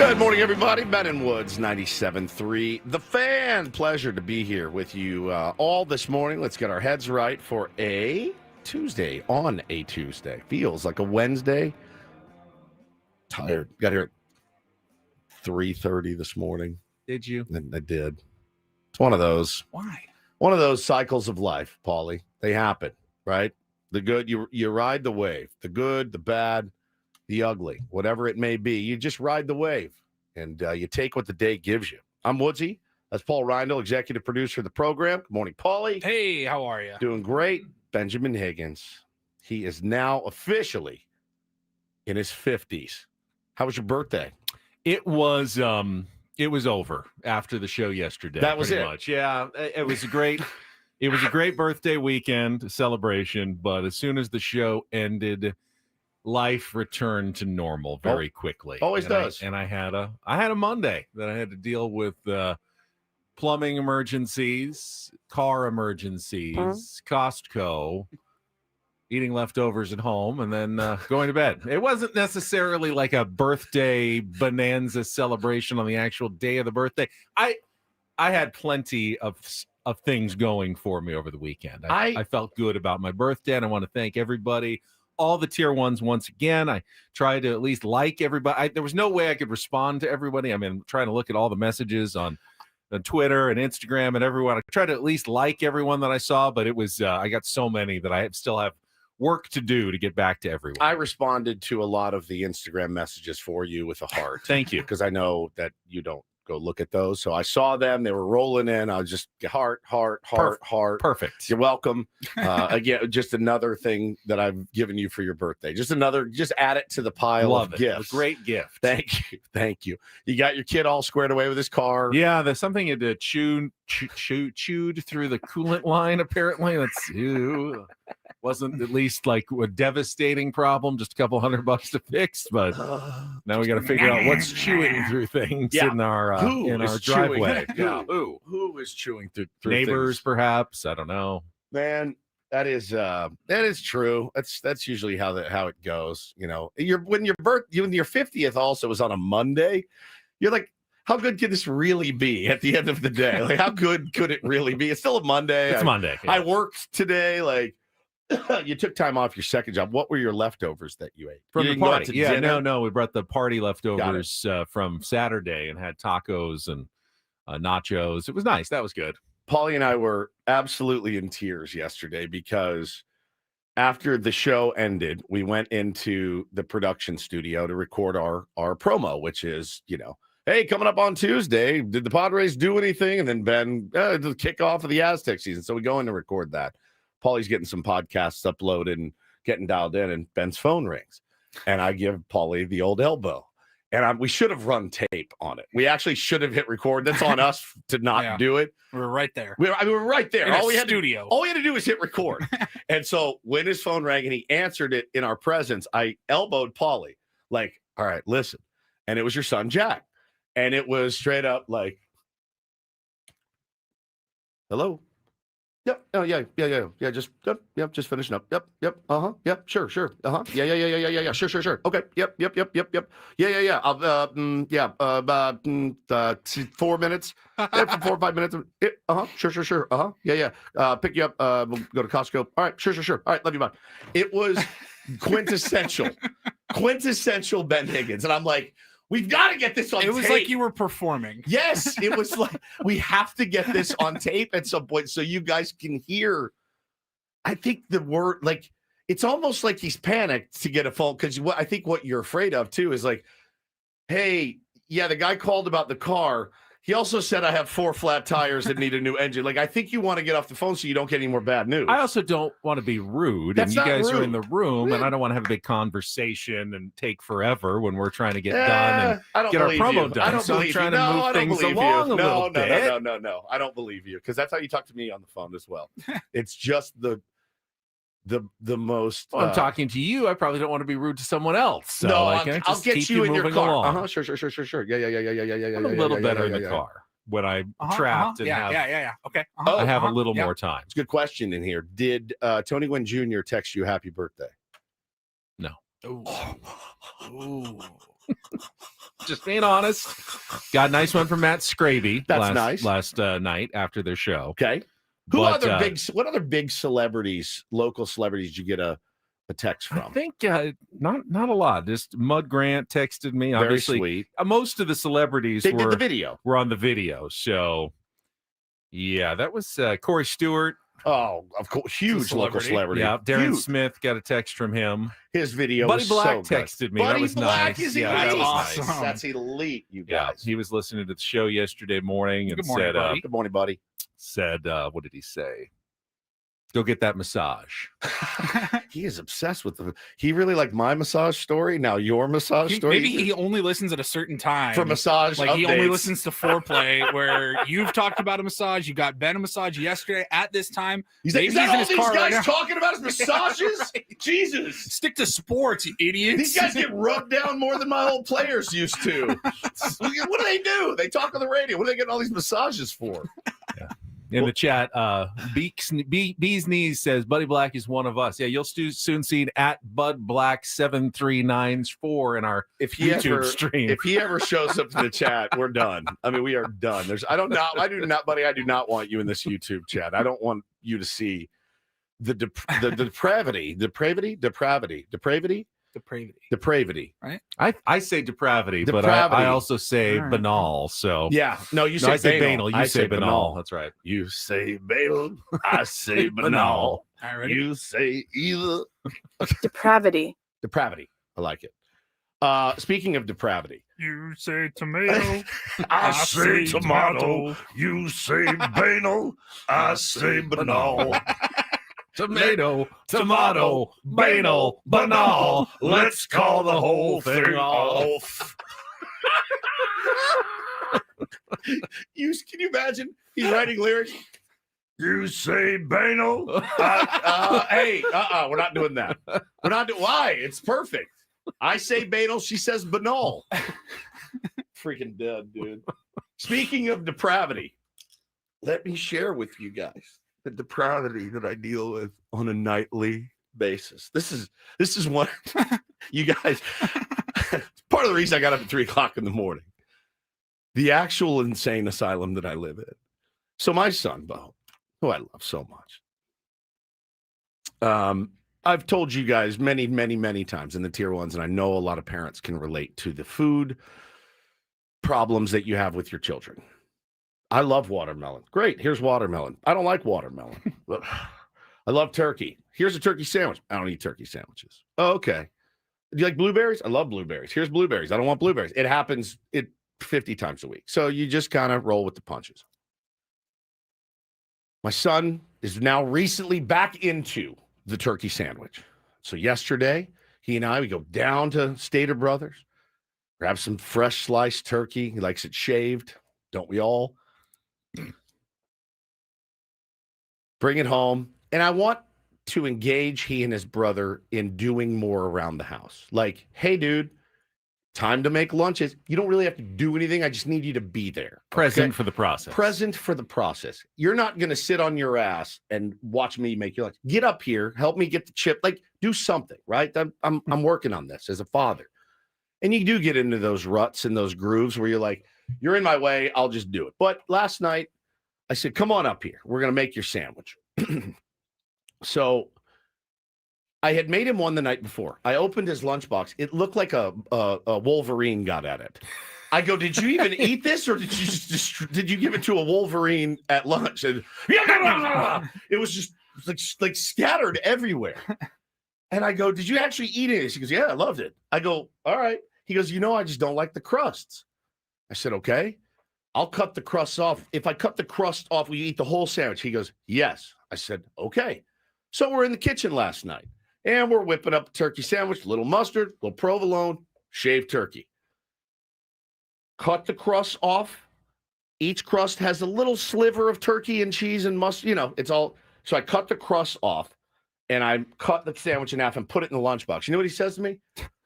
Good morning, everybody. Ben and Woods, 97.3. The Fan. Pleasure to be here with you all this morning. Let's get our heads right for a Tuesday on a Tuesday. Feels like a Wednesday. Tired. Got here at 3:30 this morning. Did you? And I did. It's one of those. Why? One of those cycles of life, Paulie. They happen, right? The good, you ride the wave. The good, the bad, the ugly, whatever it may be. You just ride the wave, and you take what the day gives you. I'm Woodsy. That's Paul Reindl, executive producer of the program. Good morning, Paulie. Hey, how are you? Doing great. Benjamin Higgins. He is now officially in his 50s. How was your birthday? It was over after the show yesterday. That was pretty it. much. Yeah, it was a great birthday weekend celebration, but as soon as the show ended, life returned to normal very quickly. Always does. I had a Monday that I had to deal with plumbing emergencies, car emergencies, Costco, eating leftovers at home, and then going to bed. It wasn't necessarily like a birthday bonanza celebration on the actual day of the birthday. I had plenty of things going for me over the weekend. I felt good about my birthday, and I want to thank everybody, all the tier ones once again. I tried to at least like everybody. There was no way I could respond to everybody. I mean, trying to look at all the messages on Twitter and Instagram and everyone. I tried to at least like everyone that I saw, but it was I got so many that I still have work to do to get back to everyone. I responded to a lot of the Instagram messages for you with a heart. Thank you. Because I know that you don't go look at those. So I saw them. They were rolling in. I was just heart. Perfect. You're welcome. Again, just another thing that I've given you for your birthday. Just add it to the pile of gifts. A great gift. Thank you. You got your kid all squared away with his car. Yeah, there's something you had to chewed through the coolant line, apparently. Wasn't at least like a devastating problem, just a couple $100 to fix, but now we got to figure out what's chewing through things in our driveway. Yeah, who is chewing through neighbors, things? Perhaps, I don't know. Man, that is true. That's usually how it goes. You know, when your 50th also was on a Monday, you're like, how good could this really be at the end of the day? Like, how good could it really be? It's still a Monday. It's Monday. Yeah. I worked today. Like, you took time off your second job. What were your leftovers that you ate from the party? Yeah, dinner? we brought the party leftovers from Saturday and had tacos and nachos. It was nice. That was good. Paulie and I were absolutely in tears yesterday because after the show ended, we went into the production studio to record our promo, which is, hey, coming up on Tuesday, did the Padres do anything? And then Ben, the kickoff of the Aztec season. So we go in to record that. Paulie's getting some podcasts uploaded and getting dialed in, and Ben's phone rings. And I give Paulie the old elbow. And we should have run tape on it. We actually should have hit record. That's on us to not do it. We were right there. We were right there. All we had to do was hit record. And so when his phone rang and he answered it in our presence, I elbowed Paulie, like, all right, listen. And it was your son, Jack. And it was straight up like, hello? Yep. Oh, yeah. Just finishing up. Yep. Uh-huh. Yep. Sure. Uh-huh. Yeah. Sure. Okay. Yep. Yeah. I'll, 4 minutes. Yeah, for 4 or 5 minutes. Uh-huh. Sure. Uh-huh. Yeah. Pick you up. We'll go to Costco. All right. Sure. All right. Love you. Bye. It was quintessential Ben Higgins. And I'm like, we've got to get this on tape. It was like you were performing. Yes, it was like we have to get this on tape at some point so you guys can hear. I think the word, like, it's almost like he's panicked to get a phone because I think what you're afraid of too is like, hey, yeah, the guy called about the car. He also said I have 4 flat tires that need a new engine. Like, I think you want to get off the phone so you don't get any more bad news. I also don't want to be rude. That's and you guys rude. are in the room, and I don't want to have a big conversation and take forever when we're trying to get done and get our promo done. I don't believe I'm trying you. to move things along a little bit. No. I don't believe you because that's how you talk to me on the phone as well. It's just the most. Well, I'm talking to you. I probably don't want to be rude to someone else. So no, I'll get you in your car. Along. Sure. Yeah. I'm a little better in the car when I'm trapped and yeah. Okay. I have a little more time. It's a good question in here. Did Tony Gwynn Jr. text you happy birthday? No. Ooh. Just being honest. Got a nice one from Matt Scraby. That's nice. Last night after their show. Okay. What other big celebrities, local celebrities, did you get a text from? I think not a lot. Just Mud Grant texted me. Very Obviously, sweet. Most of the celebrities did the video. Were on the video. So, yeah, that was Corey Stewart. Oh, of course, huge local celebrity. Yeah, Darren Smith got a text from him. His video. Buddy Black so texted me. Buddy that was Black nice. Is elite. That was awesome. nice. That's elite, you Yeah, guys. he was listening to the show yesterday morning and Good morning, said, buddy. Good morning, buddy. Said, what did he say? Go get that massage. He is obsessed with he really liked my massage story. Now your massage story. Maybe he only listens at a certain time for massage. Like updates. he only listens to Foreplay, where you've talked about a massage. You got Ben a massage yesterday at this time. He's like, Maybe is that he's in all his these car right guys now. talking about is massages? Jesus. Stick to sports, you idiots. These guys get rubbed down more than my old players used to. What do they do? They talk on the radio. What are they getting all these massages for? Yeah. In the chat, Bee's Knees says, Buddy Black is one of us. Yeah, you'll soon see it at Bud Black 7394 in our YouTube stream. If he ever shows up in the chat, we're done. I mean, we are done. I do not want you in this YouTube chat. I don't want you to see the depravity. Right? I say depravity, but I also say banal. So yeah, no, you say I say banal. You say banal. That's right. You say banal. I say banal. All right, you say either. Depravity. Depravity. I like it. Speaking of depravity, you say tomato. I say tomato. You say banal. I say banal. Tomato, banal, banal. Let's call the whole thing off. Can you imagine? He's writing lyrics. You say banal. We're not doing that. We're not doing. Why? It's perfect. I say banal. She says banal. Freaking dead, dude. Speaking of depravity, let me share with you guys the depravity that I deal with on a nightly basis. This is one you guys part of the reason I got up at 3:00 in the morning. The actual insane asylum that I live in. So my son, Bo, who I love so much. I've told you guys many, many, many times in the tier ones, and I know a lot of parents can relate to the food problems that you have with your children. I love watermelon. Great. Here's watermelon. I don't like watermelon. I love turkey. Here's a turkey sandwich. I don't eat turkey sandwiches. Oh, okay. Do you like blueberries? I love blueberries. Here's blueberries. I don't want blueberries. It happens 50 times a week. So you just kind of roll with the punches. My son is now recently back into the turkey sandwich. So yesterday, he and we go down to Stater Brothers, grab some fresh sliced turkey. He likes it shaved. Don't we all? Bring it home. And I want to engage he and his brother in doing more around the house. Like, hey, dude, time to make lunches. You don't really have to do anything. I just need you to be there. Present for the process. Present for the process. You're not going to sit on your ass and watch me make your lunch. Get up here. Help me get the chip. Like, do something, right? I'm working on this as a father. And you do get into those ruts and those grooves where you're like, you're in my way. I'll just do it. But last night, I said, come on up here. We're going to make your sandwich. So I had made him one the night before. I opened his lunchbox. It looked like a Wolverine got at it. I go, did you even eat this, or did you give it to a Wolverine at lunch? And it was just like scattered everywhere. And I go, did you actually eat it? He goes, yeah, I loved it. I go, all right. He goes, I just don't like the crusts. I said, okay, I'll cut the crusts off. If I cut the crust off, will you eat the whole sandwich? He goes, yes. I said, okay. So we're in the kitchen last night, and we're whipping up a turkey sandwich, a little mustard, a little provolone, shaved turkey. Cut the crust off. Each crust has a little sliver of turkey and cheese and mustard. It's all. So I cut the crust off, and I cut the sandwich in half and put it in the lunchbox. You know what he says to me?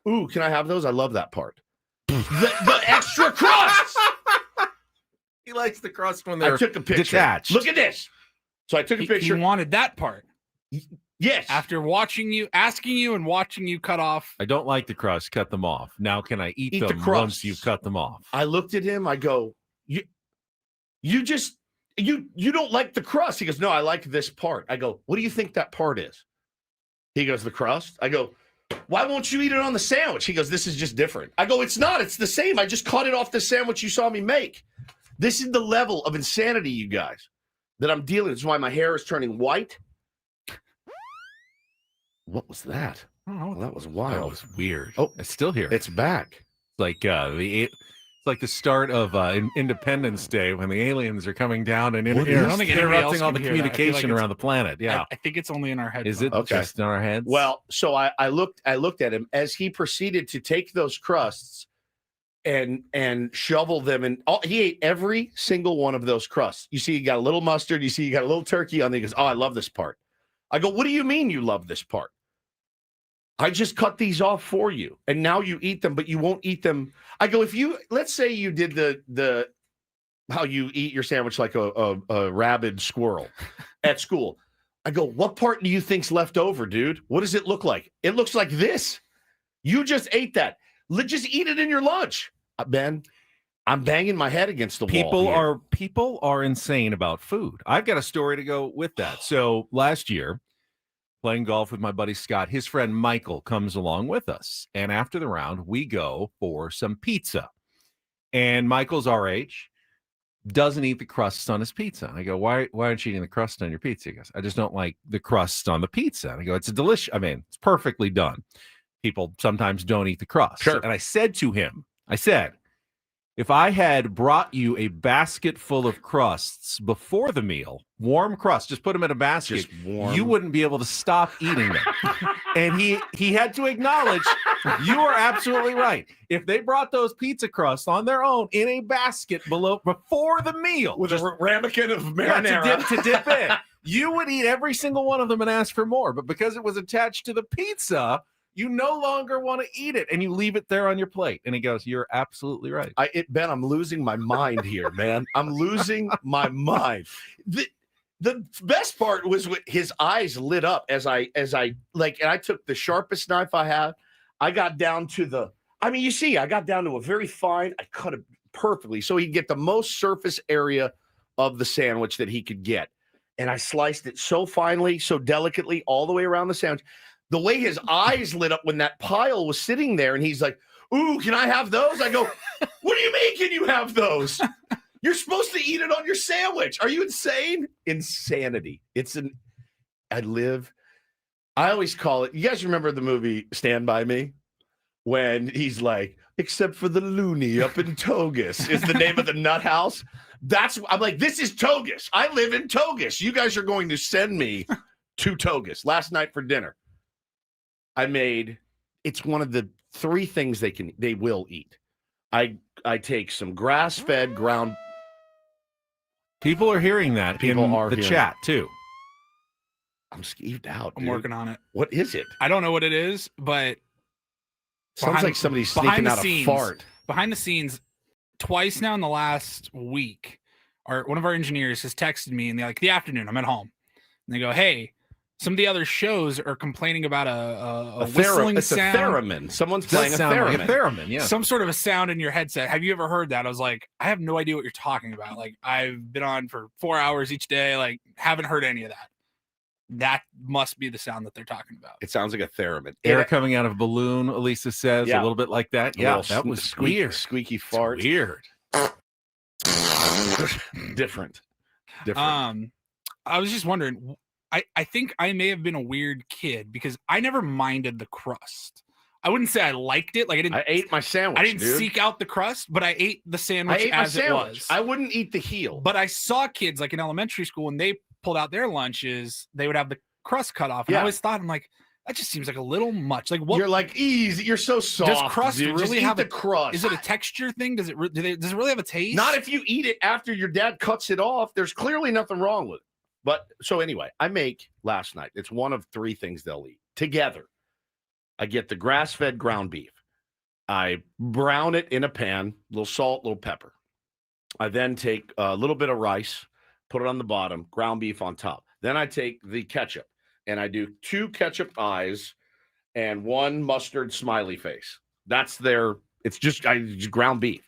Ooh, can I have those? I love that part. the extra crust. He likes the crust when they're I took a picture. Detached. Look at this. So I took a picture. He wanted that part. Yes. After asking you and watching you cut off. I don't like the crust. Cut them off. Now, can I eat Eat the them crusts. once you've cut them off? I looked at him. I go, you don't like the crust. He goes, no, I like this part. I go, what do you think that part is? He goes, the crust. I go, why won't you eat it on the sandwich? He goes, this is just different. I go, it's not. It's the same. I just cut it off the sandwich you saw me make. This is the level of insanity, you guys, that I'm dealing with. This is why my hair is turning white. What was that? Oh, That was That wild. was weird. Oh, It's still here. it's back. Like it's like the start of Independence Day when the aliens are coming down and What is I don't think anybody else interrupting all the can hear that. I feel like communication it's- around the planet. Yeah. I think it's only in our heads. Is it Okay. just in our heads? Well, so I looked at him as he proceeded to take those crusts and shovel them, and he ate every single one of those crusts. You see, you got a little mustard. You see, you got a little turkey on there. He goes, oh, I love this part. I go, what do you mean you love this part? I just cut these off for you, and now you eat them, but you won't eat them. I go, let's say you did the how you eat your sandwich like a rabid squirrel at school. I go, what part do you think's left over, dude? What does it look like? It looks like this. You just ate that. Just eat it in your lunch. Ben, I'm banging my head against the wall. People are insane about food. I've got a story to go with that. So last year, playing golf with my buddy Scott, his friend Michael comes along with us. And after the round, we go for some pizza. And Michael's our age, doesn't eat the crust on his pizza. And I go, why aren't you eating the crust on your pizza? He goes, I just don't like the crust on the pizza. And I go, it's it's perfectly done. People sometimes don't eat the crust. Sure. And I said to him, if I had brought you a basket full of crusts before the meal, warm crust, just put them in a basket, Just warm. you wouldn't be able to stop eating them. And he had to acknowledge, you are absolutely right. If they brought those pizza crusts on their own in a basket before the meal, with a ramekin of yeah, marinara. to dip in, you would eat every single one of them and ask for more. But because it was attached to the pizza, you no longer want to eat it, and you leave it there on your plate. And he goes, you're absolutely right. Ben, I'm losing my mind here, man. I'm losing my mind. The best part was when his eyes lit up as I and I took the sharpest knife I had. I got down to I got down to a very fine, I cut it perfectly so he'd get the most surface area of the sandwich that he could get. And I sliced it so finely, so delicately, all the way around the sandwich. The way his eyes lit up when that pile was sitting there, and he's like, ooh, can I have those? I go, what do you mean, can you have those? You're supposed to eat it on your sandwich. Are you insane? Insanity. I always call it, you guys remember the movie Stand By Me? When he's like, except for the loony up in Togus is the name of the nut house. I'm like, this is Togus. I live in Togus. You guys are going to send me to Togus. Last night for dinner, it's one of the 3 things they will eat. I take some grass-fed ground. People are hearing that in the chat too. I'm skeeved out. I'm dude. working on it. What is it? I don't know what it is, but Sounds like somebody's sneaking out a fart. Behind the scenes, twice now in the last week, one of our engineers has texted me in the afternoon. I'm at home, and they go, "Hey, some of the other shows are complaining about a whistling sound. A theremin. Someone's playing a theremin. Like a theremin, yeah. Some sort of a sound in your headset. Have you ever heard that?" I was like, I have no idea what you're talking about. Like, I've been on for 4 hours each day. Like, haven't heard any of that. That must be the sound that they're talking about. It sounds like a theremin. Air coming out of a balloon, Elisa says, a little bit like that. Yeah, that was weird. Squeaky fart. It's weird. Different. I was just wondering, I think I may have been a weird kid because I never minded the crust. I wouldn't say I liked it. Like, I ate my sandwich. I didn't seek out the crust, but I ate the sandwich it was. I wouldn't eat the heel. But I saw kids like in elementary school when they pulled out their lunches, they would have the crust cut off. And I always thought, I'm like, that just seems like a little much. Like, what? You're like, easy. You're so soft. Does crust dude. really just have the crust? Is it a texture thing? Does it really have a taste? Not if you eat it after your dad cuts it off. There's clearly nothing wrong with it. But so anyway, I make last night. It's one of 3 things they'll eat together. I get the grass-fed ground beef. I brown it in a pan, a little salt, a little pepper. I then take a little bit of rice, put it on the bottom, ground beef on top. Then I take the ketchup, and I do 2 ketchup eyes and 1 mustard smiley face. That's their. It's just ground beef.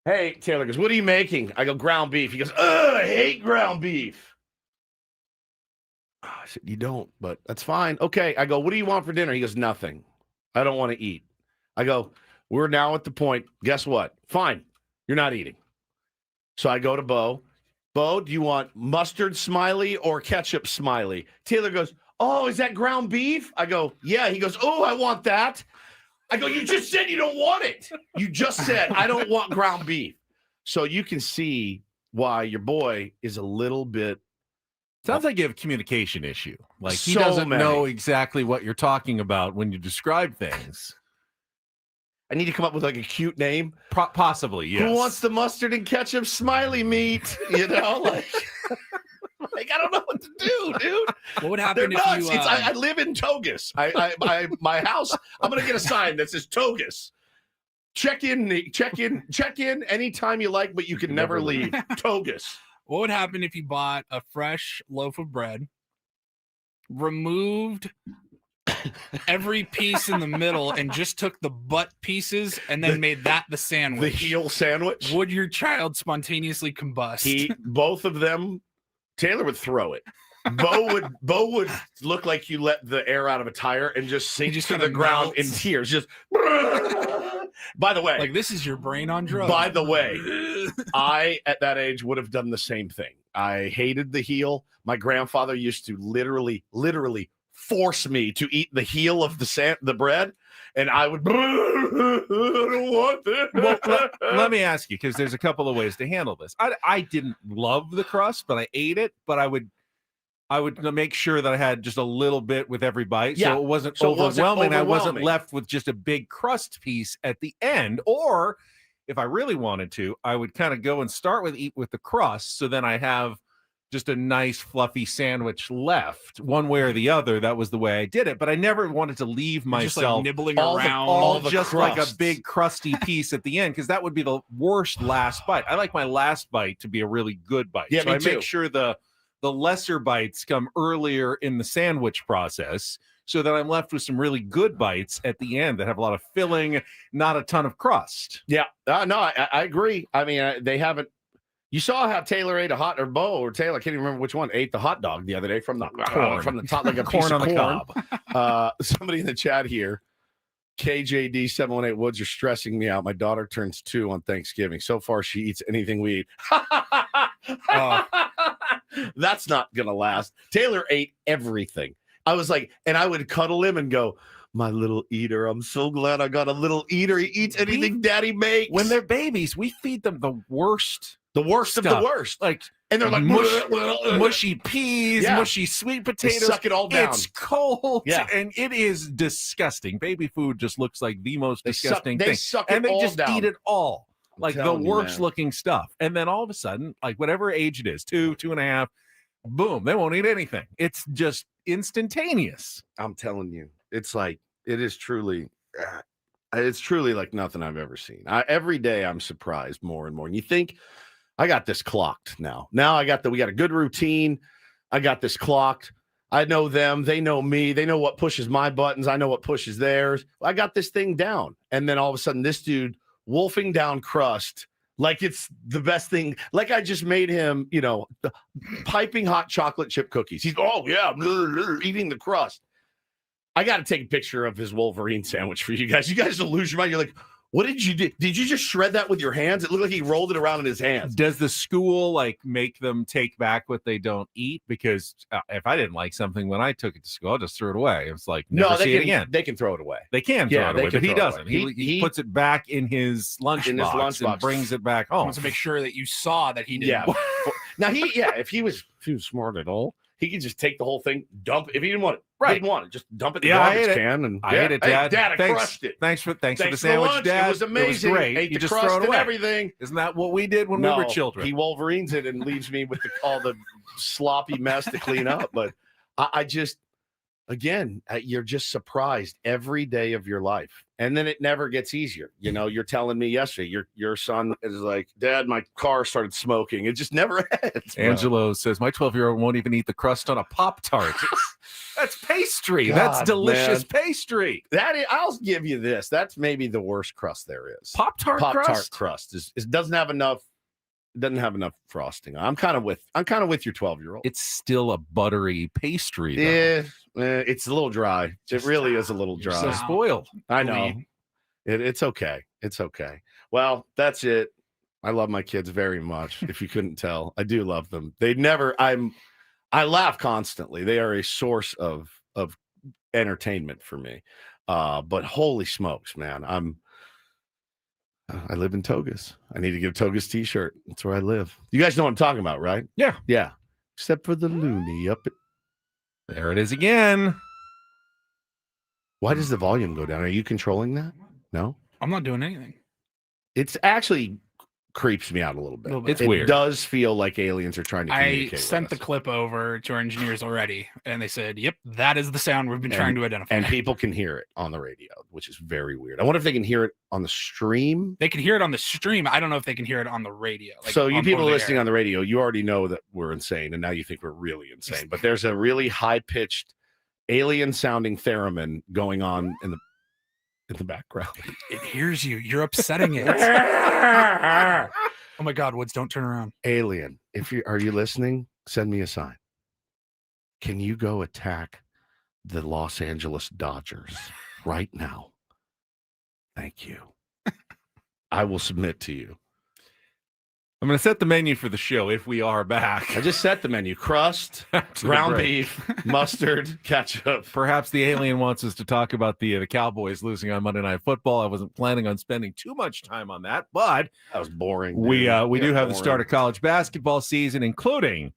Hey, Taylor goes, what are you making? I go, ground beef. He goes, I hate ground beef. I said, you don't, but that's fine. Okay. I go, what do you want for dinner? He goes, nothing. I don't want to eat. I go, we're now at the point. Guess what? Fine. You're not eating. So I go to Bo. Bo, do you want mustard smiley or ketchup smiley? Taylor goes, oh, is that ground beef? I go, yeah. He goes, oh, I want that. I go, you just said you don't want it. You just said, I don't want ground beef. So you can see why your boy is a little bit. Sounds like you have a communication issue. Like he So doesn't many. know exactly what you're talking about when you describe things. I need to come up with like a cute name. Possibly, yes. Who wants the mustard and ketchup smiley meat? You know, like I don't know what to do, dude. What would They're happen if nuts. you? I live in Togus. My house. I'm gonna get a sign that says Togus. Check in anytime you like, but you can never leave. Togus. What would happen if you bought a fresh loaf of bread, removed every piece in the middle, and just took the butt pieces and then made that the sandwich? The heel sandwich. Would your child spontaneously combust? Both of them. Taylor would throw it. Bo would look like you let the air out of a tire and just sink just to kinda the ground in melts. tears. Just. By the way, Like, this is your brain on drugs. by the way, I at that age would have done the same thing. I hated the heel. My grandfather used to literally force me to eat the heel of the bread, and I would. I don't want this. Well, let me ask you, because there's a couple of ways to handle this. I didn't love the crust, but I ate it. But I would make sure that I had just a little bit with every bite, Yeah. so it wasn't So it wasn't overwhelming. I wasn't overwhelming. left with just a big crust piece at the end. Or if I really wanted to, I would kind of go and start with eat with the crust, so then I have just a nice fluffy sandwich left, one way or the other. That was the way I did it. But I never wanted to leave You're just myself like nibbling all the- around. all all the just like a crusts. big crusty piece at the end, because that would be the worst last bite. I like my last bite to be a really good bite. Yeah, so me I too. make sure the lesser bites come earlier in the sandwich process, so that I'm left with some really good bites at the end that have a lot of filling, not a ton of crust. Yeah, no, I agree. I mean, they haven't. You saw how Taylor ate Bo or Taylor, I can't even remember which one, ate the hot dog the other day from the top, like a piece Corn of on the corn. cob. Somebody in the chat here, KJD 718 Woods, you're stressing me out. My daughter turns 2 on Thanksgiving. So far, she eats anything we eat. That's not gonna last. Taylor ate everything. I was like, and I would cuddle him and go, my little eater. I'm so glad I got a little eater. He eats anything daddy makes. When they're babies, we feed them the worst the worst of the stuff. worst. Like And they're like, mushy peas, Yeah. mushy sweet They potatoes. suck it all down. It's cold, Yeah. and it is disgusting. Baby food just looks like the most disgusting they thing, suck and it they all just down. eat it all, like the telling you, worst man. looking stuff. And then all of a sudden, like whatever age it is, 2, 2.5, boom, they won't eat anything. It's just instantaneous. I'm telling you, it's like it is truly. It's truly like nothing I've ever seen. Every day I'm surprised more and more. And you think I got this clocked now. Now we got a good routine. I got this clocked. I know them. They know me. They know what pushes my buttons. I know what pushes theirs. I got this thing down. And then all of a sudden, this dude wolfing down crust like it's the best thing. Like I just made him, piping hot chocolate chip cookies. He's, oh, yeah, eating the crust. I got to take a picture of his Wolverine sandwich for you guys. You guys will lose your mind. You're like, what did you do? Did you just shred that with your hands? It looked like he rolled it around in his hands. Does the school make them take back what they don't eat? Because if I didn't like something when I took it to school, I'll just throw it away. It's like never see it again. They can throw it away. They can Yeah, throw they it away, can but he throw it doesn't. away. He puts it back in his lunchbox and brings it back I home. want to make sure that you saw that he did. Yeah. Now if he was smart at all, he could just take the whole thing, dump it. If he didn't want it, just dump it in the Yeah, I garbage ate it. can. And I ate it, Dad. Dad, I Thanks. crushed it. Thanks for the for sandwich, lunch. Dad. It was amazing. great. Ate You the just crust throw it and away. everything. Isn't that what we did when we were children? He Wolverines it and leaves me with all the sloppy mess to clean up. But I just again, you're just surprised every day of your life. And then it never gets easier. You know, you're telling me yesterday, your son is like, Dad, my car started smoking. It just never ends. Bro. Angelo says, my 12-year-old won't even eat the crust on a Pop-Tart. That's pastry. God, That's delicious man. pastry. I'll give you this. That's maybe the worst crust there is. Pop-Tart crust is doesn't have enough frosting. I'm kind of with your 12-year-old. It's still a buttery pastry, though. Yeah, it's a little dry. It really is a little You're dry. so spoiled. I know. It's okay. It's okay. Well, that's it. I love my kids very much. If you couldn't tell, I do love them. I laugh constantly. They are a source of entertainment for me. But holy smokes, man. I live in Togas. I need to get a Togas t-shirt. That's where I live. You guys know what I'm talking about, right? Yeah. Yeah. Except for the loony up it. There it is again. Why does the volume go down? Are you controlling that? No? I'm not doing anything. It's actually creeps me out a little bit. It's it weird. does feel like aliens are trying to communicate. I sent the clip over to our engineers already, and they said, yep, that is the sound we've been trying to identify. And people can hear it on the radio, which is very weird. I wonder if they can hear it on the stream. They can hear it on the stream. I don't know if they can hear it on the radio. So you people listening on the radio, you already know that we're insane, and now you think we're really insane. But there's a really high-pitched, alien-sounding theremin going on in the background. It hears you. You're upsetting it. Oh my God, Woods, don't turn around. Alien, are you listening? Send me a sign. Can you go attack the Los Angeles Dodgers right now? Thank you. I will submit to you. I'm going to set the menu for the show if we are back. I just set the menu. Crust, ground beef, mustard, ketchup. Perhaps the alien wants us to talk about the Cowboys losing on Monday Night Football. I wasn't planning on spending too much time on that, but that was boring. We do have the start of college basketball season, including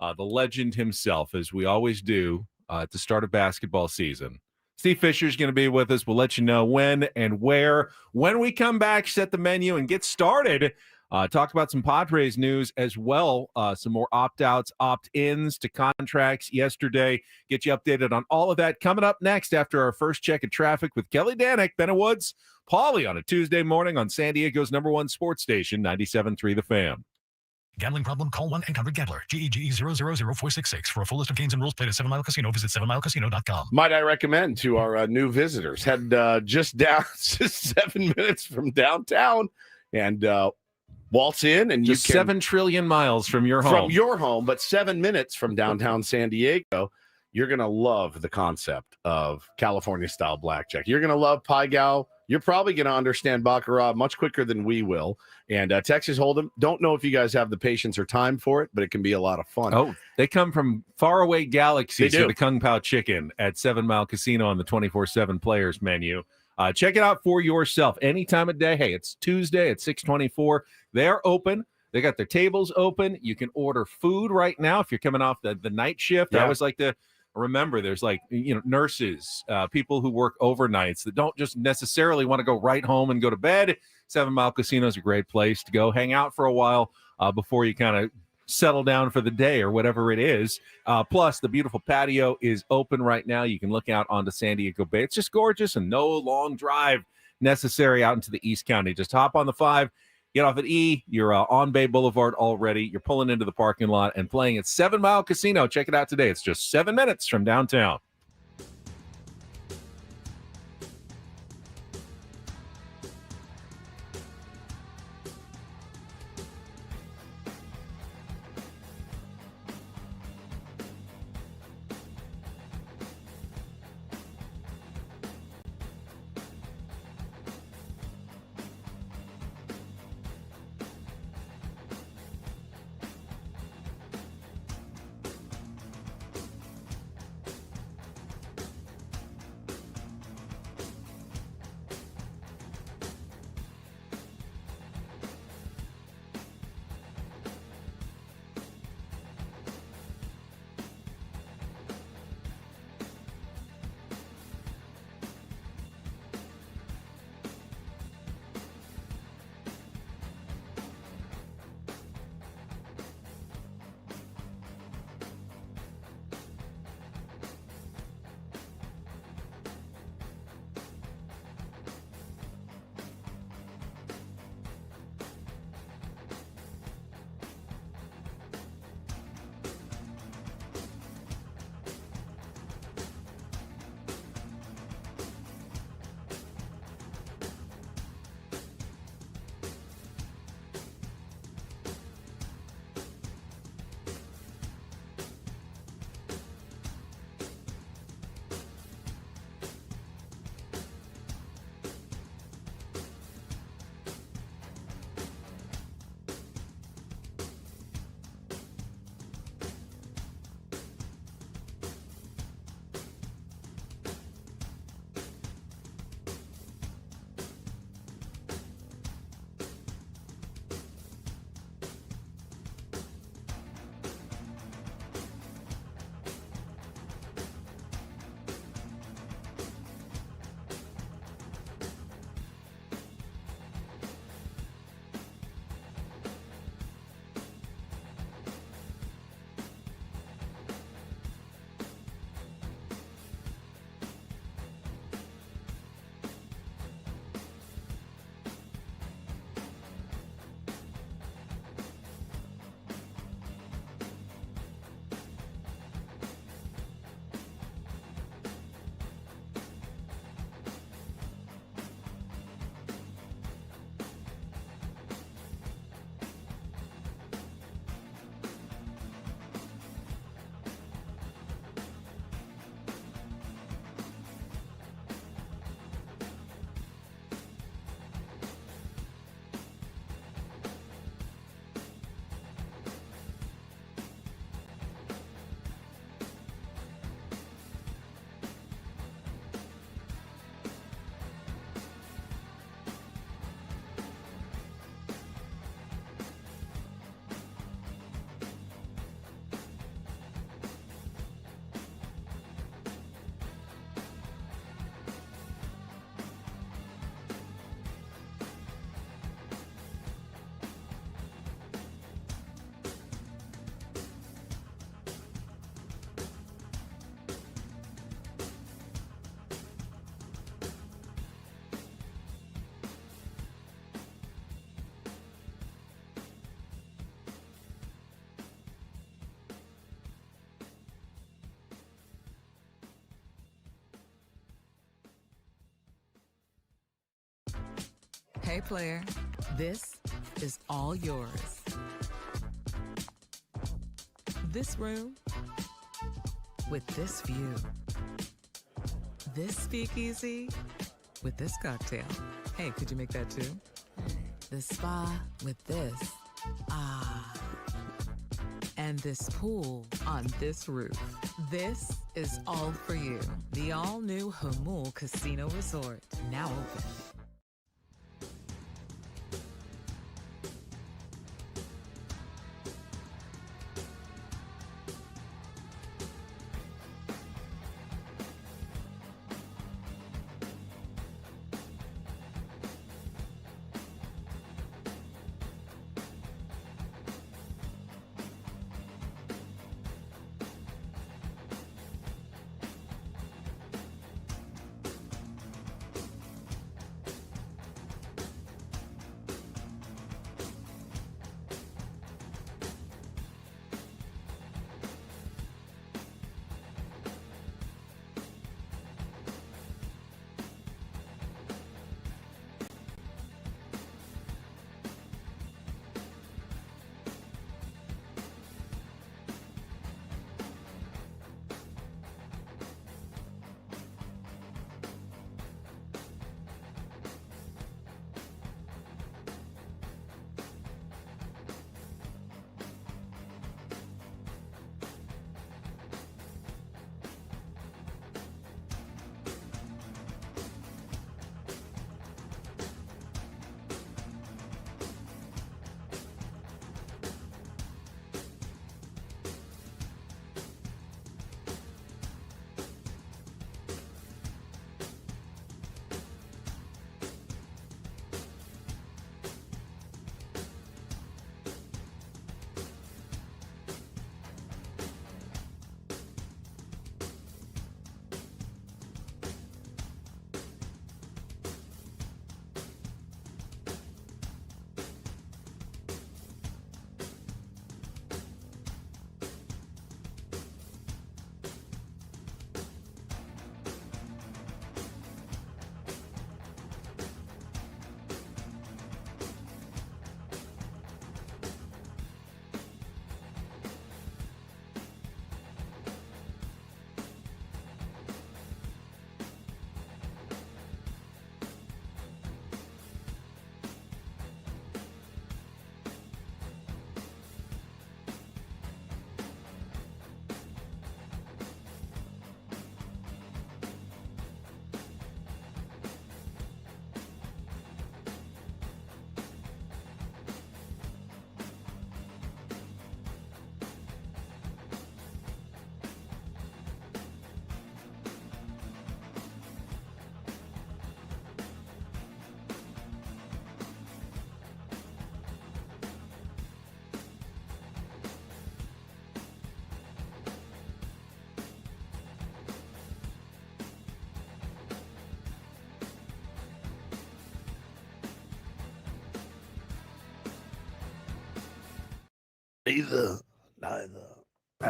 the legend himself, as we always do at the start of basketball season. Steve Fisher is going to be with us. We'll let you know when and where. When we come back, set the menu and get started. Talk about some Padres news as well. Some more opt-outs, opt-ins to contracts yesterday. Get you updated on all of that coming up next after our first check of traffic with Kelly Danick, Ben Woods, Paulie on a Tuesday morning on San Diego's #1 sports station, 97.3 The Fan. Gambling problem? Call 1-800-GAMBLER. GEGE 000-466. For a full list of games and rules, play at 7 Mile Casino. Visit 7milecasino.com. Might I recommend to our new visitors, head just 7 minutes from downtown and waltz in, and just you can 7 trillion miles from your home. But 7 minutes from downtown San Diego. You're gonna love the concept of California style blackjack. You're gonna love Pai Gow. You're probably gonna understand baccarat much quicker than we will. And Texas Hold'em. Don't know if you guys have the patience or time for it, but it can be a lot of fun. Oh, they come from faraway galaxies for the Kung Pao chicken at 7 Mile Casino on the 24/7 players menu. Check it out for yourself any time of day. Hey, it's Tuesday at 6:24. They're open. They got their tables open. You can order food right now if you're coming off the night shift. Yeah. I always like to remember there's nurses, people who work overnights that don't just necessarily want to go right home and go to bed. 7 Mile Casino is a great place to go hang out for a while before you kind of settle down for the day or whatever it is. Plus, the beautiful patio is open right now. You can look out onto San Diego Bay. It's just gorgeous and no long drive necessary out into the East County. Just hop on the 5, get off at E. You're on Bay Boulevard already. You're pulling into the parking lot and playing at 7 Mile Casino. Check it out today. It's just 7 minutes from downtown. player, this is all yours. This room with this view. This speakeasy with this cocktail. Hey, could you make that too? This spa with this. Ah. And this pool on this roof. This is all for you. The all-new Hamul Casino Resort, now open.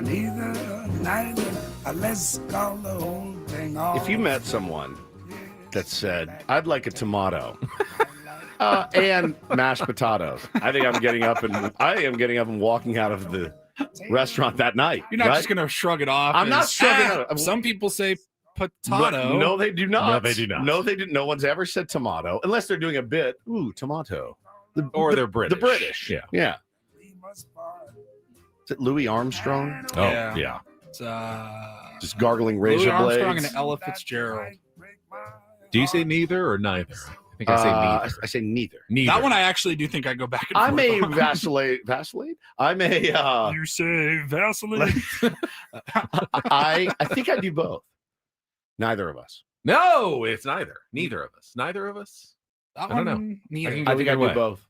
Neither. Let's call the whole thing off. If you met someone that said, I'd like a tomato and mashed potatoes, I think I am getting up and walking out of the restaurant that night. You're not right? just going to shrug it off. I'm not shrugging it. Some people say But potato. no, they do not. No, they do not. No, they didn't. No one's ever said tomato unless they're doing a bit. Ooh, tomato. They're British. The British. Yeah. Yeah. Is it Louis Armstrong? Oh, Yeah. yeah. It's, Just gargling Louis razor Armstrong blades. and Ella Fitzgerald. Do you say neither or neither? I think I say neither. I say neither. Neither. That one I actually do think I go back and I forth may on. vacillate. I may. You say Vaseline? I think I do both. Neither of us. No, it's neither. Neither of us. Neither of us. That I don't know. one, Neither. can go I think I either do way. both.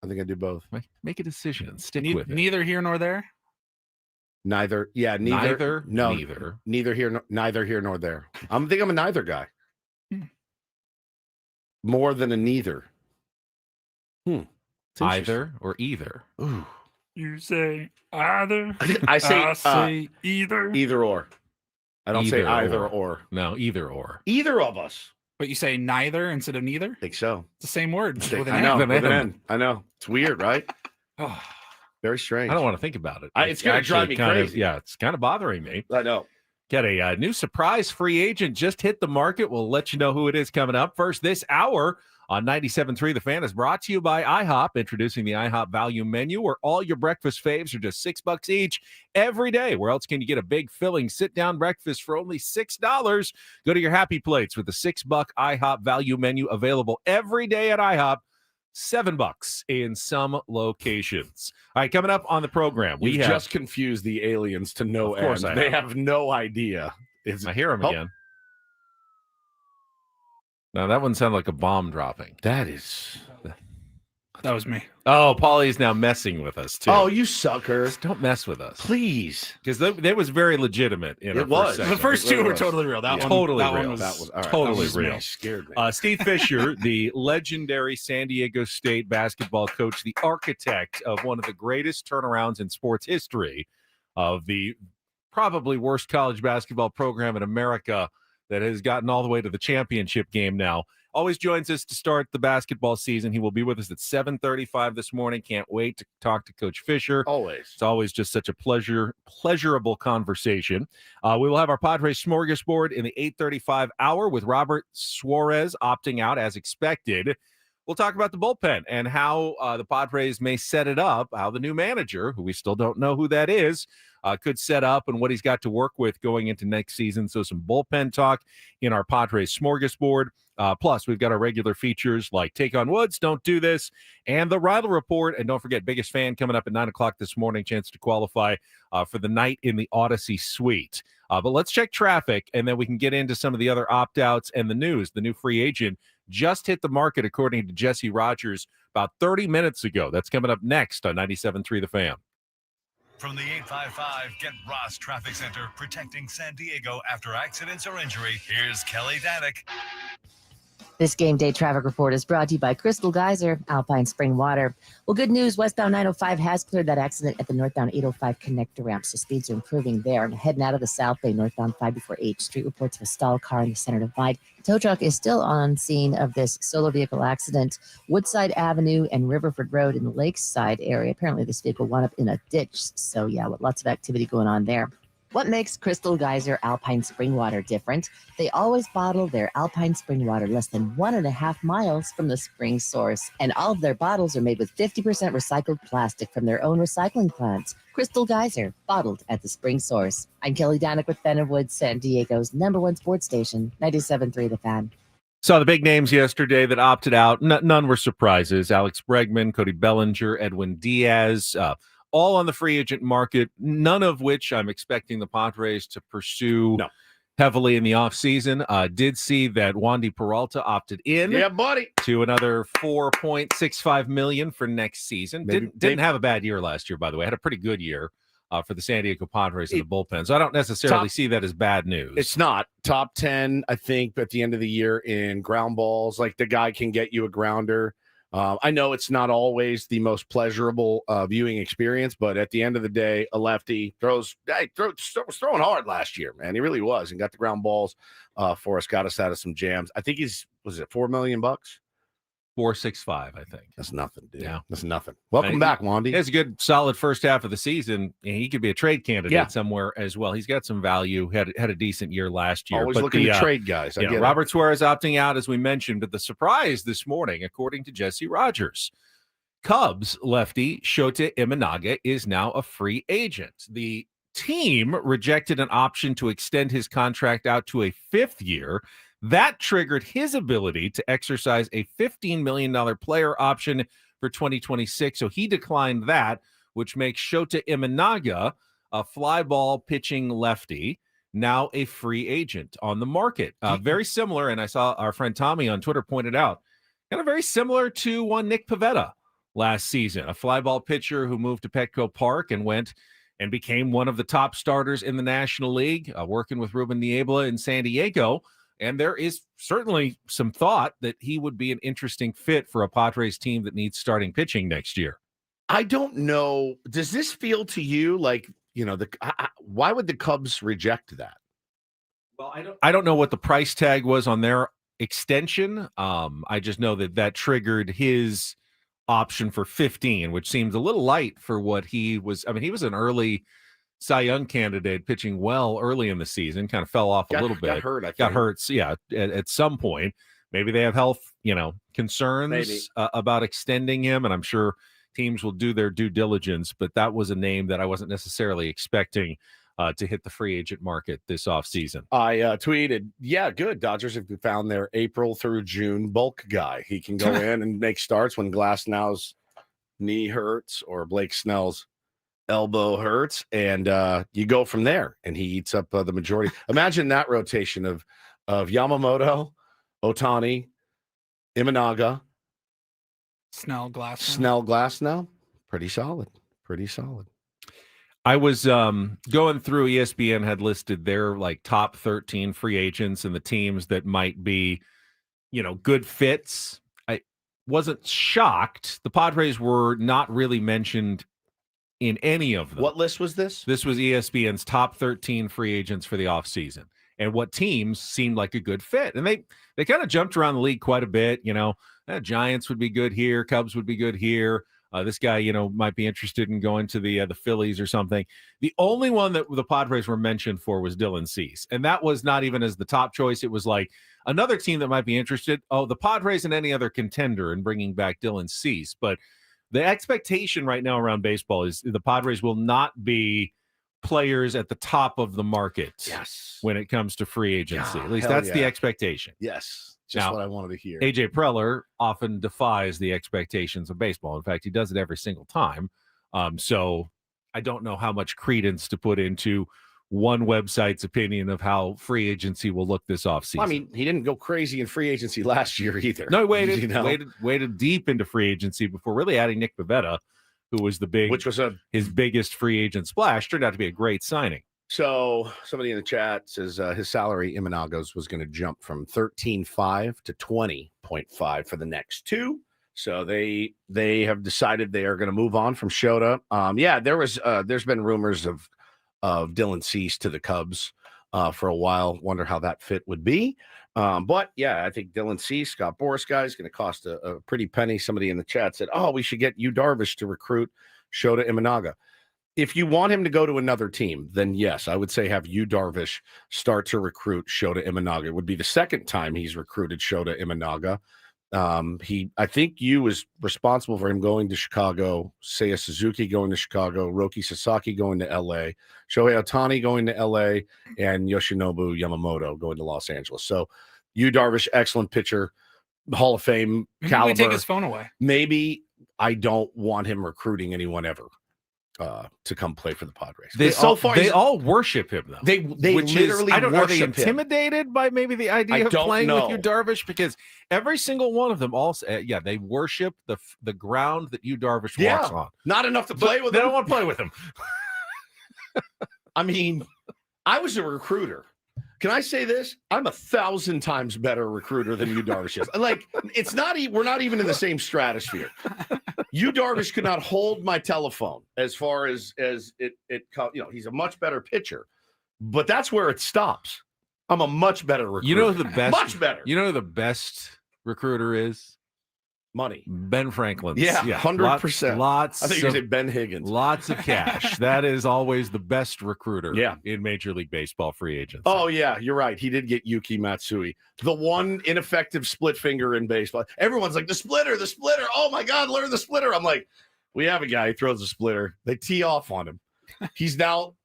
I think I do both. Make a decision. Stick Ne- with it. neither here nor there. Neither. Yeah, neither. Neither. No, Neither. neither here. Neither here nor there. I think I'm a neither guy. Hmm. More than a neither. It's interesting. Either or either. Ooh. You say either. I say, either. either or. I don't say Either either or. or. No, either or. Either of us. But you say neither instead of neither? I think so. It's the same word. With an I N. know. With With an an N. N. I know. It's weird, right? Oh, Very strange. I don't want to think about it. It's going to drive actually me kind crazy. of, it's kind of bothering me. I know. Got a new surprise free agent just hit the market. We'll let you know who it is coming up. First, this hour on 97.3 The Fan is brought to you by IHOP, introducing the IHOP value menu, where all your breakfast faves are just $6 each every day. Where else can you get a big, filling, sit-down breakfast for only $6? Go to your Happy Plates with the $6 IHOP value menu, available every day at IHOP. $7 in some locations. All right, coming up on the program, We we have. just confused the aliens to no Of course end. I They have. have no idea. I hear him Oh. again. Now that one sounded like a bomb dropping. That is. That was me. Oh, Paulie's now messing with us too. Oh, you sucker. Just don't mess with us, Please. because that was very legitimate. In It our was. first The segment. first two It were was. totally real. That Yeah. one, Totally that real. one was That was all right. totally That was real. me. Scared me. Steve Fisher, the legendary San Diego State basketball coach, the architect of one of the greatest turnarounds in sports history, of the probably worst college basketball program in America that has gotten all the way to the championship game now, always joins us to start the basketball season. He will be with us at 7:35 this morning. Can't wait to talk to Coach Fisher. Always. It's always just such a pleasurable conversation. We will have our Padres smorgasbord in the 8:35 hour with Robert Suarez opting out as expected. We'll talk about the bullpen and how the Padres may set it up, how the new manager, who we still don't know who that is, could set up and what he's got to work with going into next season. So some bullpen talk in our Padres smorgasbord. Plus, we've got our regular features like Take on Woods, Don't Do This, and the Riley Report. And don't forget, Biggest Fan coming up at 9 o'clock this morning, chance to qualify for the night in the Odyssey Suite. But let's check traffic, and then we can get into some of the other opt-outs and the news. The new free agent just hit the market, according to Jesse Rogers, about 30 minutes ago. That's coming up next on 97.3 The Fan. From the 855 Get Ross Traffic Center, protecting San Diego after accidents or injury, here's Kelly Danick. This game day traffic report is brought to you by Crystal Geyser, Alpine Spring Water. Well, good news. Westbound 905 has cleared that accident at the northbound 805 connector ramp, so speeds are improving there. And heading out of the South Bay, northbound 5 before H Street, reports of a stalled car in the center divide. Tow truck is still on scene of this solo vehicle accident. Woodside Avenue and Riverford Road in the Lakeside area. Apparently, this vehicle wound up in a ditch. So, yeah, with lots of activity going on there. What makes Crystal Geyser Alpine Spring Water different? They always bottle their Alpine Spring Water less than 1.5 miles from the spring source. And all of their bottles are made with 50% recycled plastic from their own recycling plants. Crystal Geyser, bottled at the spring source. I'm Kelly Danick with Ben and Woods, San Diego's #1 sports station, 97.3 The Fan. Saw the big names yesterday that opted out. None were surprises. Alex Bregman, Cody Bellinger, Edwin Diaz, all on the free agent market, none of which I'm expecting the Padres to pursue heavily in the offseason. Did see that Wandy Peralta opted in buddy. to another $4.65 million for next season. Didn't have a bad year last year, by the way. Had a pretty good year for the San Diego Padres in the bullpen. So I don't necessarily see that as bad news. It's not. Top 10, I think, at the end of the year in ground balls. Like, the guy can get you a grounder. I know it's not always the most pleasurable viewing experience, but at the end of the day, a lefty was throwing hard last year, man. He really was, and got the ground balls for us, got us out of some jams. I think was it $4 million? 4.65, I think. That's nothing, dude. Yeah. That's nothing. Welcome back, Wandy. He has a good, solid first half of the season, and he could be a trade candidate somewhere as well. He's got some value. Had a decent year last year. Always looking to trade guys. I get Robert Suarez opting out, as we mentioned, but the surprise this morning, according to Jesse Rogers, Cubs lefty Shota Imanaga is now a free agent. The team rejected an option to extend his contract out to a 5th year. That triggered his ability to exercise a $15 million player option for 2026. So he declined that, which makes Shota Imanaga, a fly ball pitching lefty, now a free agent on the market. Very similar, and I saw our friend Tommy on Twitter pointed out, kind of very similar to one Nick Pivetta last season, a fly ball pitcher who moved to Petco Park and went and became one of the top starters in the National League, working with Ruben Niebla in San Diego. And there is certainly some thought that he would be an interesting fit for a Padres team that needs starting pitching next year. I don't know. Does this feel to you like, why would the Cubs reject that? Well, I don't know what the price tag was on their extension. I just know that triggered his option for 15, which seems a little light for what he was. I mean, he was an early Cy Young candidate, pitching well early in the season, kind of fell off a little bit. Got hurt, I think. Got hurt, yeah, at some point. Maybe they have health, concerns about extending him, and I'm sure teams will do their due diligence, but that was a name that I wasn't necessarily expecting to hit the free agent market this offseason. I tweeted, yeah, good. Dodgers have found their April through June bulk guy. He can go in and make starts when Glasnow's knee hurts or Blake Snell's elbow hurts, and you go from there, and he eats up the majority. Imagine that rotation of Yamamoto, Ohtani, Imanaga, Snell, Glasnow. Pretty solid. I was going through, ESPN had listed their top 13 free agents and the teams that might be, good fits. I wasn't shocked. The Padres were not really mentioned in any of them. What list was this? This was ESPN's top 13 free agents for the offseason and what teams seemed like a good fit. And they kind of jumped around the league quite a bit. Giants would be good here. Cubs would be good here. This guy, might be interested in going to the Phillies or something. The only one that the Padres were mentioned for was Dylan Cease. And that was not even as the top choice. It was like another team that might be interested. Oh, the Padres and any other contender in bringing back Dylan Cease. But the expectation right now around baseball is the Padres will not be players at the top of the market when it comes to free agency. At least that's the expectation. Yes. Just what I wanted to hear. AJ Preller often defies the expectations of baseball. In fact, he does it every single time. So I don't know how much credence to put into one website's opinion of how free agency will look this offseason. Well, I mean, he didn't go crazy in free agency last year either. No, he waited deep into free agency before really adding Nick Pivetta, who was his biggest free agent splash. Turned out to be a great signing. So somebody in the chat says his salary, Imanaga's, was going to jump from 13.5 to 20.5 for the next two. So they have decided they are going to move on from Shota. There's been rumors of Dylan Cease to the Cubs for a while. Wonder how that fit would be. But yeah, I think Dylan Cease, Scott Boris guy, is going to cost a pretty penny. Somebody in the chat said, we should get Yu Darvish to recruit Shota Imanaga. If you want him to go to another team, then yes, I would say have Yu Darvish start to recruit Shota Imanaga. It would be the second time he's recruited Shota Imanaga. I think Yu was responsible for him going to Chicago, Seiya Suzuki going to Chicago, Roki Sasaki going to LA, Shohei Ohtani going to LA, and Yoshinobu Yamamoto going to Los Angeles. So Yu Darvish, excellent pitcher, Hall of Fame caliber. Maybe take his phone away. Maybe I don't want him recruiting anyone ever to come play for the Padres. They all worship him, though. They literally are they intimidated by maybe the idea of playing with Yu Darvish? Because every single one of them they worship the ground that Yu Darvish walks on. Not enough to play with him. They don't want to play with him. I mean, I was a recruiter. Can I say this? I'm 1,000 times better recruiter than Yu Darvish is. We're not even in the same stratosphere. Yu Darvish could not hold my telephone as far as it he's a much better pitcher, but that's where it stops. I'm a much better recruiter. You know who the best, much better. You know who the best recruiter is? Money. Ben Franklin. Yeah, 100%. Lots. I think you say Ben Higgins. Lots of cash. That is always the best recruiter in Major League Baseball free agents. Oh, yeah, you're right. He did get Yuki Matsui, the one ineffective split finger in baseball. Everyone's like, the splitter. Oh, my God, learn the splitter. I'm like, we have a guy who throws a splitter. They tee off on him. He's now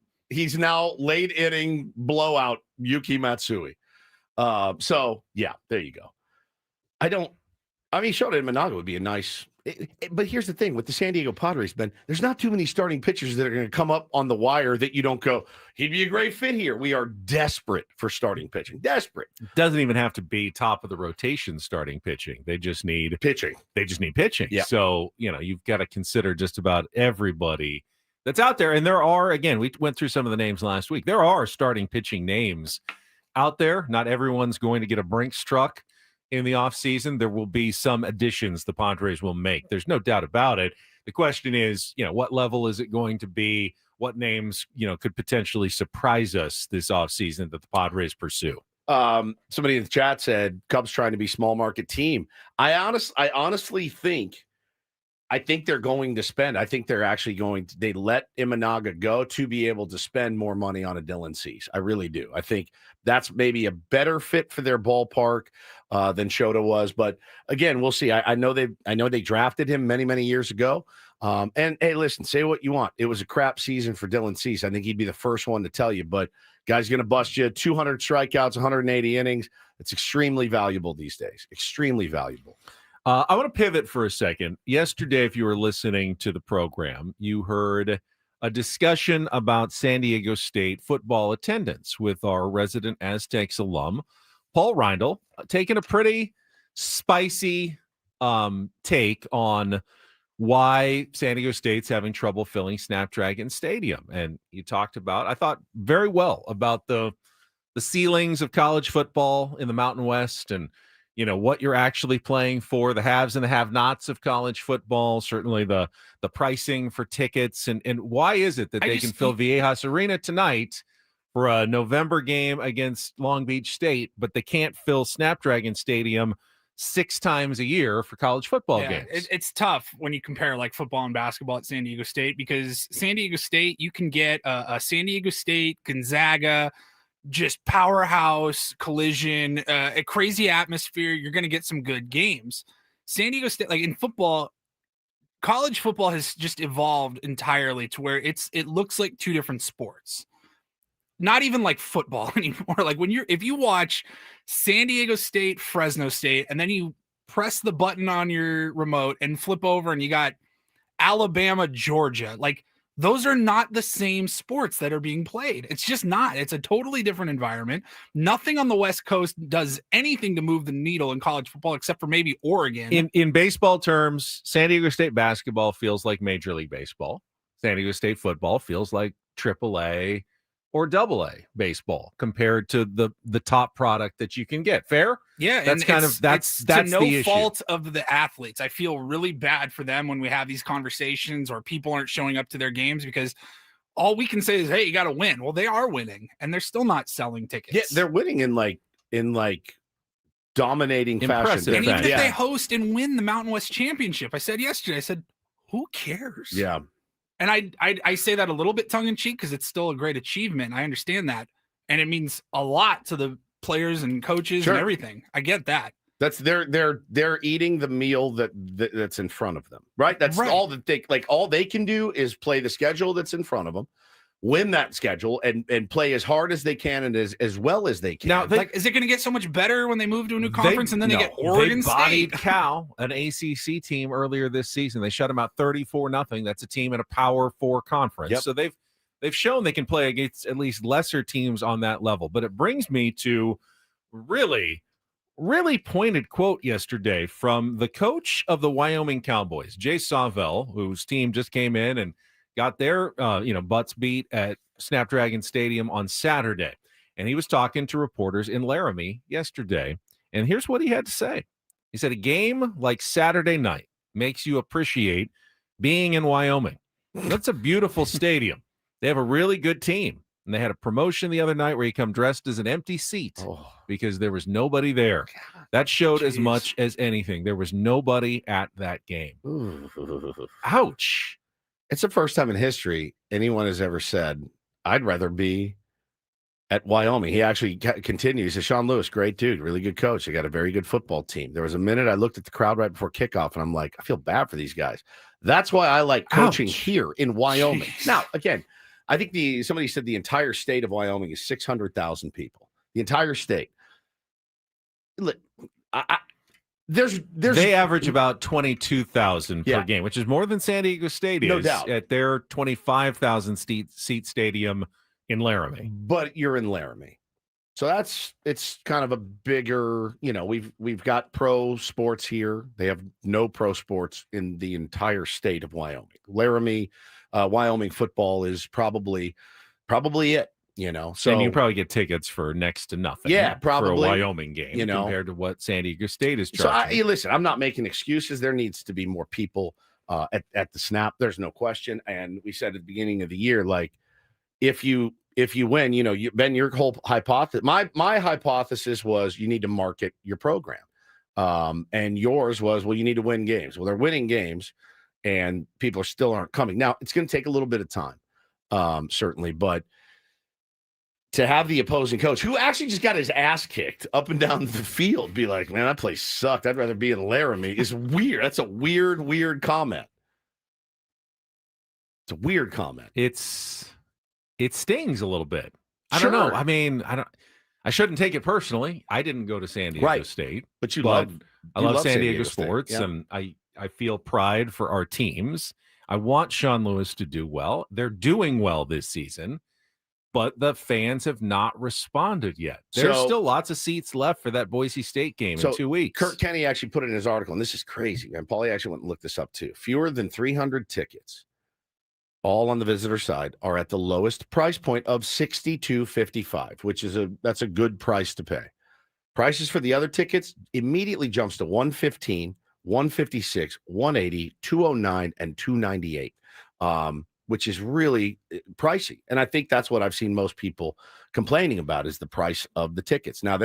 late inning blowout Yuki Matsui. So, yeah, there you go. Shota Imanaga would be a nice but here's the thing with the San Diego Padres, Ben, there's not too many starting pitchers that are going to come up on the wire that you don't go, he'd be a great fit here. We are desperate for starting pitching. Desperate. It doesn't even have to be top of the rotation starting pitching. They just need pitching. Yeah. So, you've got to consider just about everybody that's out there. And there are, again, we went through some of the names last week. There are starting pitching names out there. Not everyone's going to get a Brinks truck in the offseason. There will be some additions the Padres will make. There's no doubt about it. The question is, what level is it going to be? What names, could potentially surprise us this offseason that the Padres pursue? Somebody in the chat said Cubs trying to be small market team. I honestly think they're going to spend. I think they're actually going to. They let Imanaga go to be able to spend more money on a Dylan Cease. I really do. I think that's maybe a better fit for their ballpark than Shota was. But again, we'll see. I know they drafted him many years ago. And hey, listen, say what you want. It was a crap season for Dylan Cease. I think he'd be the first one to tell you. But guy's going to bust you 200 strikeouts, 180 innings. It's extremely valuable these days. Extremely valuable. I want to pivot for a second. Yesterday, if you were listening to the program, you heard a discussion about San Diego State football attendance with our resident Aztecs alum, Paul Reindl, taking a pretty spicy take on why San Diego State's having trouble filling Snapdragon Stadium. And you talked about, I thought very well about the ceilings of college football in the Mountain West and what you're actually playing for, the haves and the have-nots of college football, certainly the pricing for tickets, and why is it that they can fill Viejas Arena tonight for a November game against Long Beach State, but they can't fill Snapdragon Stadium 6 times a year for college football games? It's tough when you compare like football and basketball at San Diego State, because San Diego State, you can get a San Diego State, Gonzaga, just powerhouse collision, a crazy atmosphere. You're going to get some good games. San Diego State, like in football, college football has just evolved entirely to where it looks like 2 different sports. Not even like football anymore. Like if you watch San Diego State, Fresno State, and then you press the button on your remote and flip over and you got Alabama, Georgia, like those are not the same sports that are being played. It's just not. It's a totally different environment. Nothing on the West Coast does anything to move the needle in college football except for maybe Oregon. In baseball terms, San Diego State basketball feels like Major League Baseball. San Diego State football feels like AAA or AA baseball compared to the top product that you can get. Fair? Yeah, that's to no the fault of the athletes. I feel really bad for them when we have these conversations or people aren't showing up to their games, because all we can say is, hey, you got to win. Well, they are winning and they're still not selling tickets. Yeah, they're winning in dominating fashion. And even if they host and win the Mountain West Championship, I said yesterday, who cares? Yeah. And I say that a little bit tongue in cheek because it's still a great achievement. I understand that. And it means a lot to the players and coaches and everything. I get that. That's they're eating the meal that's in front of them, right? That's all that all they can do is play the schedule that's in front of them, win that schedule, and play as hard as they can and as well as they can. Now, is it going to get so much better when they move to a new conference and then they get Oregon State? They bodied Cal, an ACC team, earlier this season. They shut them out 34-0. That's a team in a Power 4 conference. Yep. So they've shown they can play against at least lesser teams on that level. But it brings me to really pointed quote yesterday from the coach of the Wyoming Cowboys, Jay Sawvell, whose team just came in and got their butts beat at Snapdragon Stadium on Saturday. And he was talking to reporters in Laramie yesterday. And here's what he had to say. He said, a game like Saturday night makes you appreciate being in Wyoming. That's a beautiful stadium. They have a really good team. And they had a promotion the other night where you come dressed as an empty seat because there was nobody there. That showed as much as anything. There was nobody at that game. Ouch. It's the first time in history anyone has ever said, I'd rather be at Wyoming. He actually continues. Sean Lewis, great dude, really good coach. They got a very good football team. There was a minute I looked at the crowd right before kickoff, and I'm like, I feel bad for these guys. That's why I like coaching here in Wyoming. Now, again, I think somebody said the entire state of Wyoming is 600,000 people. The entire state. They average about 22,000 per game, which is more than San Diego State is, no doubt, at their 25,000 seat stadium in Laramie. But you're in Laramie. So it's kind of a bigger, we've got pro sports here. They have no pro sports in the entire state of Wyoming. Laramie, Wyoming football is probably it. So and you probably get tickets for next to nothing. Yeah, probably for a Wyoming game, compared to what San Diego State is charging. So listen, I'm not making excuses. There needs to be more people at the snap. There's no question. And we said at the beginning of the year, like if you if you win, Ben, your whole hypothesis, my hypothesis was you need to market your program. And yours was, well, you need to win games. Well, they're winning games and people still aren't coming. Now, it's going to take a little bit of time, certainly, but to have the opposing coach who actually just got his ass kicked up and down the field be like, man, that place sucked. I'd rather be in Laramie is weird. That's a weird comment. It's a weird comment. It stings a little bit. I Sure. don't know. I mean, I shouldn't take it personally. I didn't go to San Diego State, but I love San Diego sports, State, yeah. and I feel pride for our teams. I want Sean Lewis to do well. They're doing well this season, but the fans have not responded yet. There's still lots of seats left for that Boise State game in 2 weeks. Kurt Kenny actually put it in his article, and this is crazy, man. Paulie actually went and looked this up too. Fewer than 300 tickets, all on the visitor side, are at the lowest price point of $62.55, which is that's a good price to pay. Prices for the other tickets immediately jumps to $115, $156, $180, $209, and $298, which is really pricey. And I think that's what I've seen most people complaining about is the price of the tickets. Now,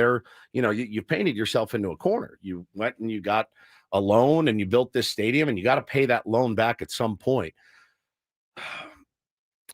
you painted yourself into a corner. You went and you got a loan and you built this stadium, and you got to pay that loan back at some point.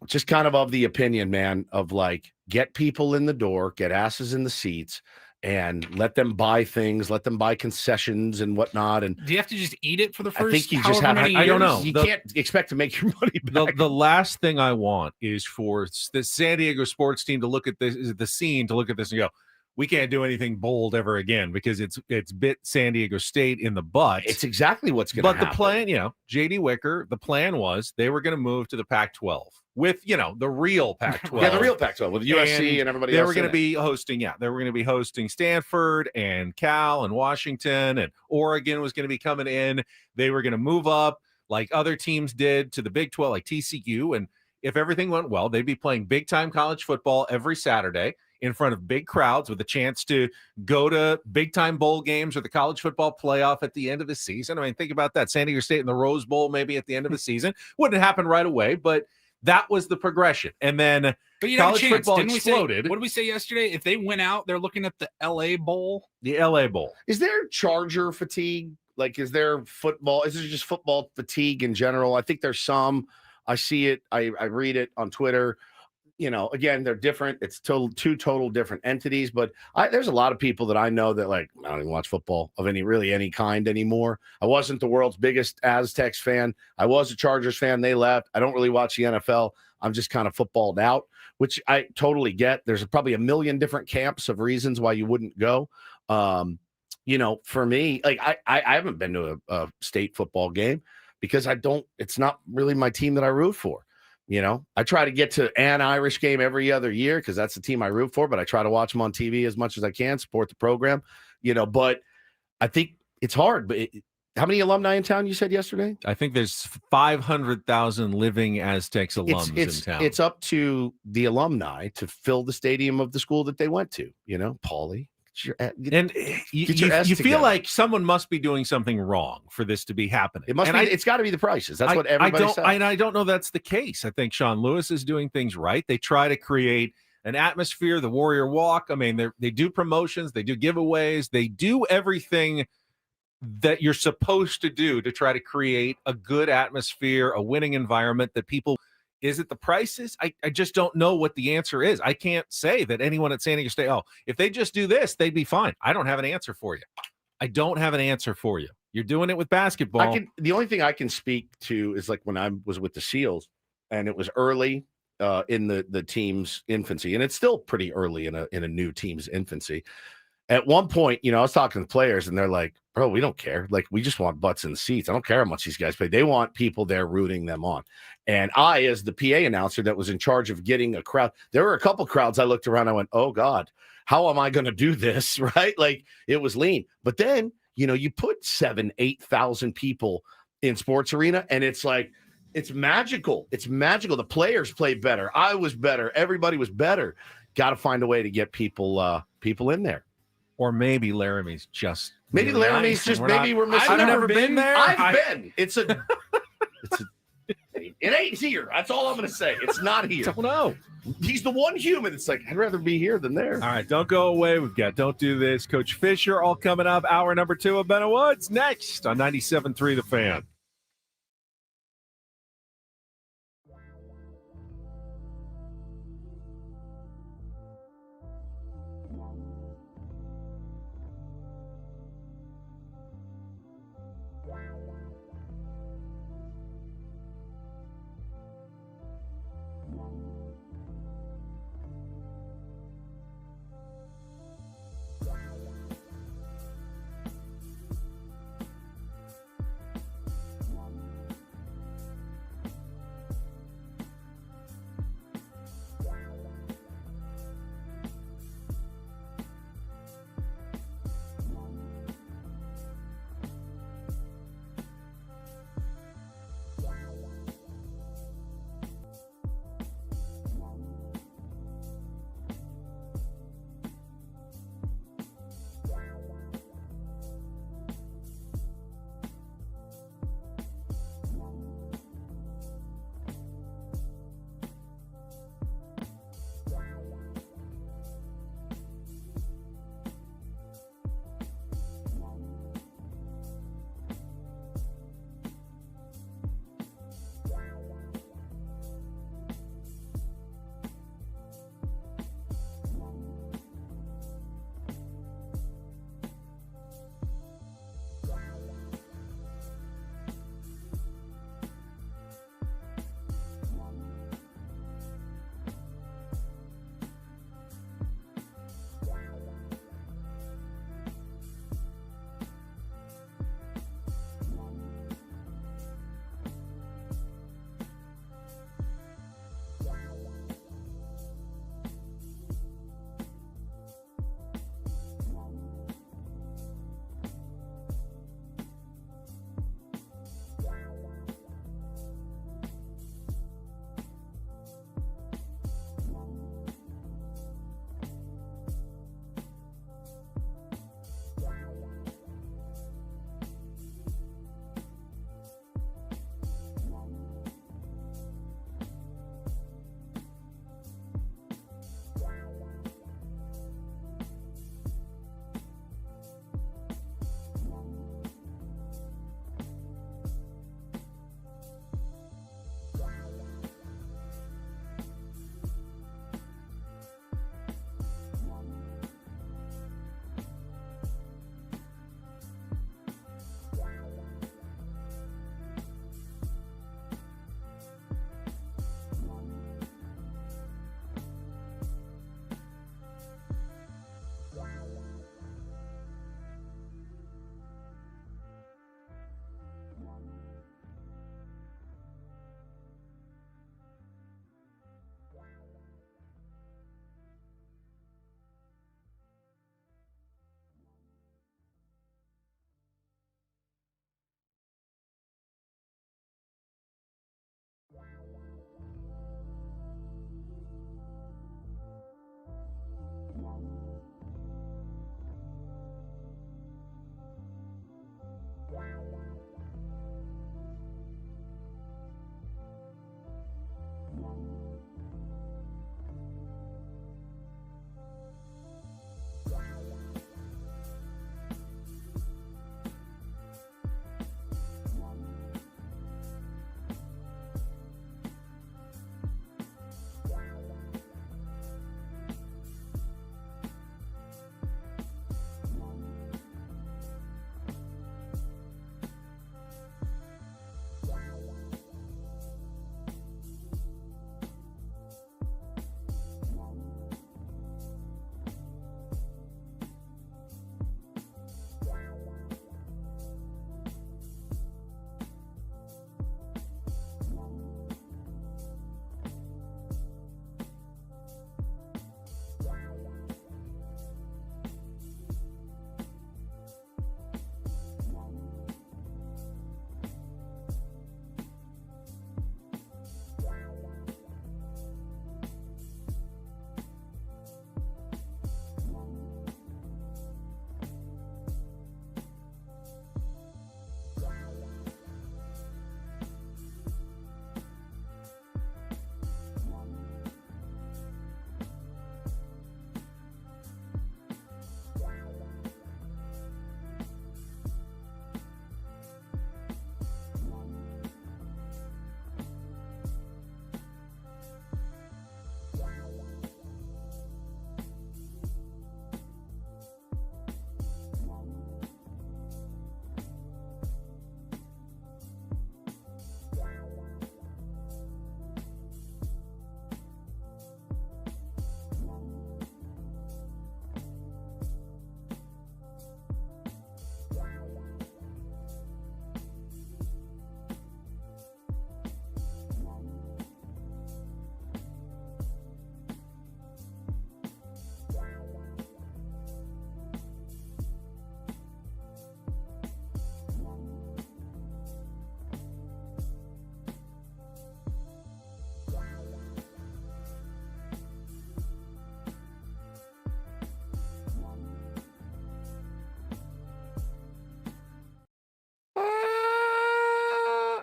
Just kind of the opinion, man, of like, get people in the door, get asses in the seats, and let them buy things, let them buy concessions and whatnot. And do you have to just eat it for the first? I think you just have. I don't know. You can't expect to make your money back. The last thing I want is for the San Diego sports team to look at this, the scene to look at this and go, we can't do anything bold ever again because it's bit San Diego State in the butt. It's exactly what's going to happen. But the plan, JD Wicker, the plan was they were going to move to the Pac-12 with, the real Pac-12. Yeah, the real Pac-12 with USC and everybody else. They were going to be hosting, they were going to be hosting Stanford and Cal and Washington, and Oregon was going to be coming in. They were going to move up like other teams did to the Big 12, like TCU. And if everything went well, they'd be playing big-time college football every Saturday in front of big crowds with a chance to go to big-time bowl games or the college football playoff at the end of the season. I mean, think about that. San Diego State in the Rose Bowl maybe at the end of the season. Wouldn't happen right away, but that was the progression. And then college football exploded. What did we say yesterday? If they went out, they're looking at the LA Bowl. The LA Bowl. Is there Charger fatigue? Like, is there football? Is there just football fatigue in general? I think there's some. I see it. I read it on Twitter. Again, they're different. It's two total different entities. But there's a lot of people that I know that I don't even watch football of any kind anymore. I wasn't the world's biggest Aztecs fan. I was a Chargers fan. They left. I don't really watch the NFL. I'm just kind of footballed out, which I totally get. There's probably a million different camps of reasons why you wouldn't go. For me, I haven't been to a state football game because it's not really my team that I root for. I try to get to an Irish game every other year because that's the team I root for, but I try to watch them on TV as much as I can, support the program, but I think it's hard. But how many alumni in town you said yesterday? I think there's 500,000 living Aztecs alums in town. It's up to the alumni to fill the stadium of the school that they went to, Paulie. And you feel like someone must be doing something wrong for this to be happening. It's got to be the prices. That's what everybody says. And I don't know that's the case. I think Sean Lewis is doing things right. They try to create an atmosphere, the Warrior Walk. I mean, they do promotions, they do giveaways, they do everything that you're supposed to do to try to create a good atmosphere, a winning environment that people. Is it the prices? I just don't know what the answer is. I can't say that anyone at San Diego State, if they just do this, they'd be fine. I don't have an answer for you. I don't have an answer for you. You're doing it with basketball. The only thing I can speak to is like when I was with the Seals, and it was early in the team's infancy, and it's still pretty early in a new team's infancy. At one point, I was talking to the players, and they're like, bro, we don't care. Like, we just want butts in the seats. I don't care how much these guys pay. They want people there rooting them on. And I, as the PA announcer that was in charge of getting a crowd, there were a couple crowds I looked around, I went, oh, God, how am I going to do this, right? Like, it was lean. But then, you put 7,000-8,000 people in Sports Arena, and it's like, it's magical. It's magical. The players play better. I was better. Everybody was better. Got to find a way to get people in there. Or maybe Laramie's just maybe really Laramie's nice maybe we're missing. I've never been there. I've been. It's a It ain't here. That's all I'm going to say. It's not here. Don't know. He's the one human that's like, I'd rather be here than there. All right, don't go away. We've got Don't Do This, Coach Fisher, all coming up. Hour number 2 of Benno Woods next on 97.3 The Fan.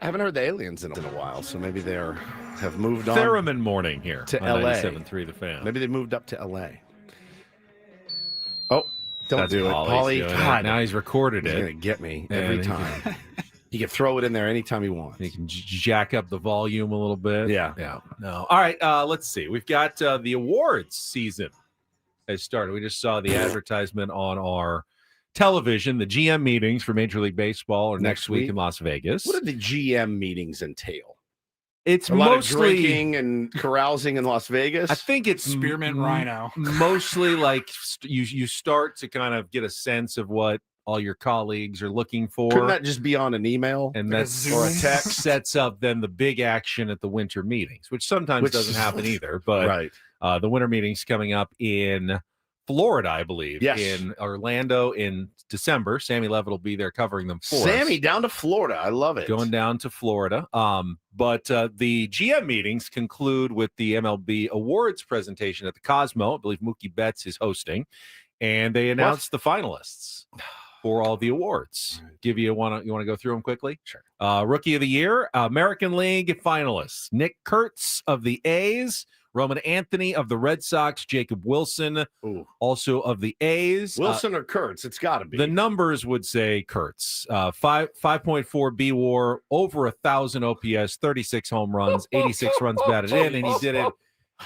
I haven't heard the aliens in a while, so maybe they're have moved on Theremin morning here to on LA. 97.3 The Fan. Maybe they moved up to LA. Oh, don't That's do it, Paulie's Paulie. doing it. God, Now he's recorded he's it. gonna get me every And he time. He can throw it in there anytime he wants. He can jack up the volume a little bit. Yeah. No. All right. Let's see. We've got the awards season has started. We just saw the advertisement on our television. The GM meetings for Major League Baseball are next week in Las Vegas. What do the GM meetings entail? It's a lot mostly of drinking and carousing in Las Vegas. I think it's Spearmint Rhino. Mostly like you start to kind of get a sense of what all your colleagues are looking for. Couldn't that just be on an email? And Like a that's Zoom? or a text sets up then the big action at the winter meetings, which sometimes doesn't happen either. But right. The winter meetings coming up in Florida, I believe. Yes. In Orlando in December. Sammy Levitt will be there covering them for Sammy us. down to Florida. I love it. Going down to Florida. But the GM meetings conclude with the MLB awards presentation at the Cosmo. I believe Mookie Betts is hosting. And they announced the finalists for all the awards. Give you want to go through them quickly? Sure. Rookie of the Year, American League finalists: Nick Kurtz of the A's, Roman Anthony of the Red Sox, Jacob Wilson, also of the A's. Wilson or Kurtz? It's got to be. The numbers would say Kurtz. 5.4 B WAR, over 1,000 OPS, 36 home runs, 86 runs batted in, and he did it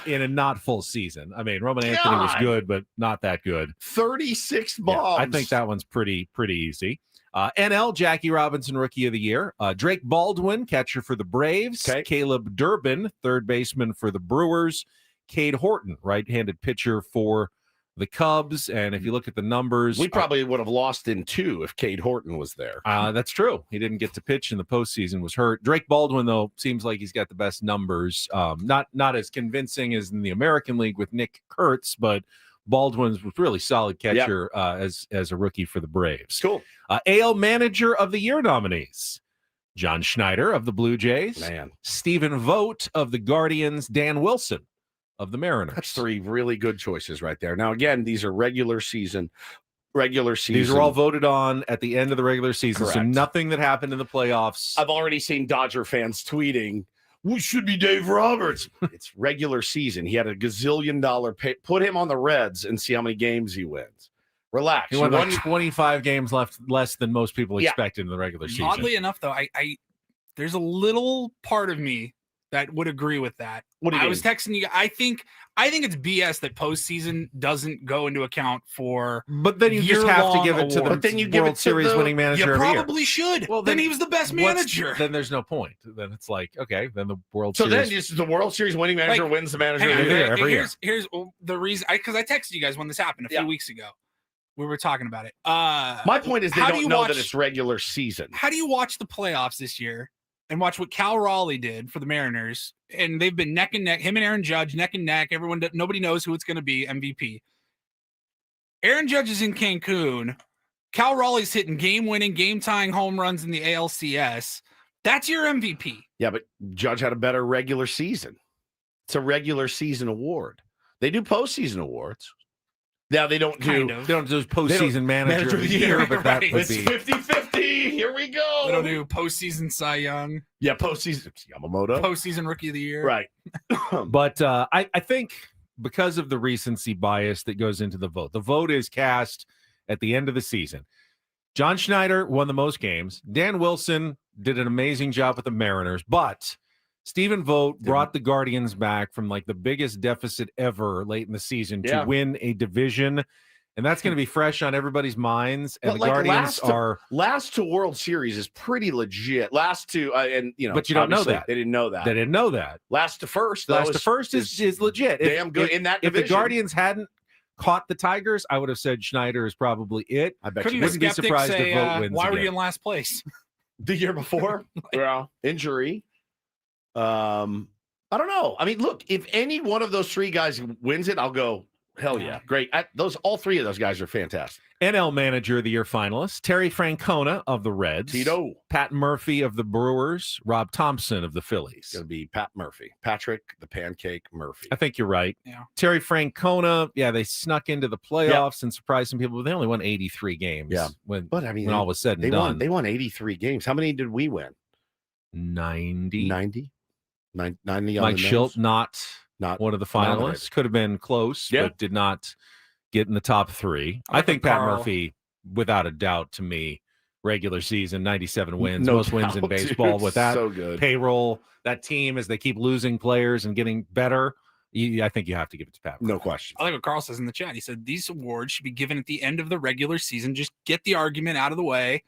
in a not full season. I mean, Roman Anthony was good, but not that good. 36 bombs. Yeah, I think that one's pretty easy. NL, Jackie Robinson, Rookie of the Year. Drake Baldwin, catcher for the Braves. Okay. Caleb Durbin, third baseman for the Brewers. Cade Horton, right-handed pitcher for the Cubs. And if you look at the numbers, we probably would have lost in 2 if Cade Horton was there. That's true. He didn't get to pitch in the postseason, was hurt. Drake Baldwin, though, seems like he's got the best numbers. Not as convincing as in the American League with Nick Kurtz, but Baldwin's was really solid catcher as a rookie for the Braves. Cool. AL Manager of the Year nominees: John Schneider of the Blue Jays, Stephen Vogt of the Guardians, Dan Wilson of the Mariners. That's 3 really good choices right there. Now, again, these are regular season. These are all voted on at the end of the regular season. Correct. So nothing that happened in the playoffs. I've already seen Dodger fans tweeting, "We should be Dave Roberts." It's regular season. He had a gazillion-dollar pay. Put him on the Reds and see how many games he wins. Relax. He won like 25 games less than most people Yeah. expected in the regular season. Oddly enough, though, I there's a little part of me that would agree with that. What do you I mean? was texting you. I think it's BS that postseason doesn't go into account for. But then you just have to year-long give it to the awards. But then you give World it to Series the- winning manager You every year. probably should. Well, then he was the best manager. Then there's no point. Then it's like, okay, then the World So Series. then just the World Series winning manager Like, wins the manager Hang of on, the year. every year. Here's the reason. Because I texted you guys when this happened a few weeks ago. We were talking about it. My point is they how do don't you know watch- that it's regular season. How do you watch the playoffs this year and watch what Cal Raleigh did for the Mariners? And they've been neck and neck, him and Aaron Judge, neck and neck. Nobody knows who it's going to be MVP. Aaron Judge is in Cancun. Cal Raleigh's hitting game-winning, game-tying home runs in the ALCS. That's your MVP. Yeah, but Judge had a better regular season. It's a regular season award. They do postseason awards. Now they don't do. Kind of. They don't do postseason manager of the year, but that Right. would It's be 50-50. Here we go. They don't do postseason Cy Young, Yeah, postseason Yamamoto. postseason Rookie of the Year. Right. But I think because of the recency bias that goes into the vote is cast at the end of the season. John Schneider won the most games. Dan Wilson did an amazing job with the Mariners, but Stephen Vogt brought the Guardians back from like the biggest deficit ever late in the season to win a division. And that's going to be fresh on everybody's minds. And But the like Guardians are last to World Series is pretty legit. Last to and you know, But you don't know obviously that. They didn't know that. they didn't know that. Last to first. Last to first is legit. Damn good in that If the division. Guardians hadn't caught the Tigers, I would have said Schneider is probably it. I bet Couldn't you the wouldn't be skeptics surprised if say, Vogt wins why were again. you in last place? the year before. Well, injury. I don't know. I mean, look, if any one of those 3 guys wins it, I'll go, hell yeah. Great. All 3 of those guys are fantastic. NL Manager of the Year finalists: Terry Francona of the Reds, Tito. Pat Murphy of the Brewers, Rob Thompson of the Phillies. It's going to be Pat Murphy. Patrick the Pancake Murphy. I think you're right. Yeah. Terry Francona, they snuck into the playoffs and surprised some people, but they only won 83 games. Yeah. When But I mean, all was said and they done. won 83 games. How many did we win? 90. 90 on Mike the Schilt, nose. not one of the nominated. finalists. Could have been close, Yeah. but did not get in the top 3. I I like think what Pat Carl- Murphy, without a doubt, to me, regular season, 97 wins, No most wins in doubt, baseball. dude. With that So good. payroll, that team, as they keep losing players and getting better, I think you have to give it to Pat Murphy. No question. I like what Carl says in the chat. He said these awards should be given at the end of the regular season. Just get the argument out of the way.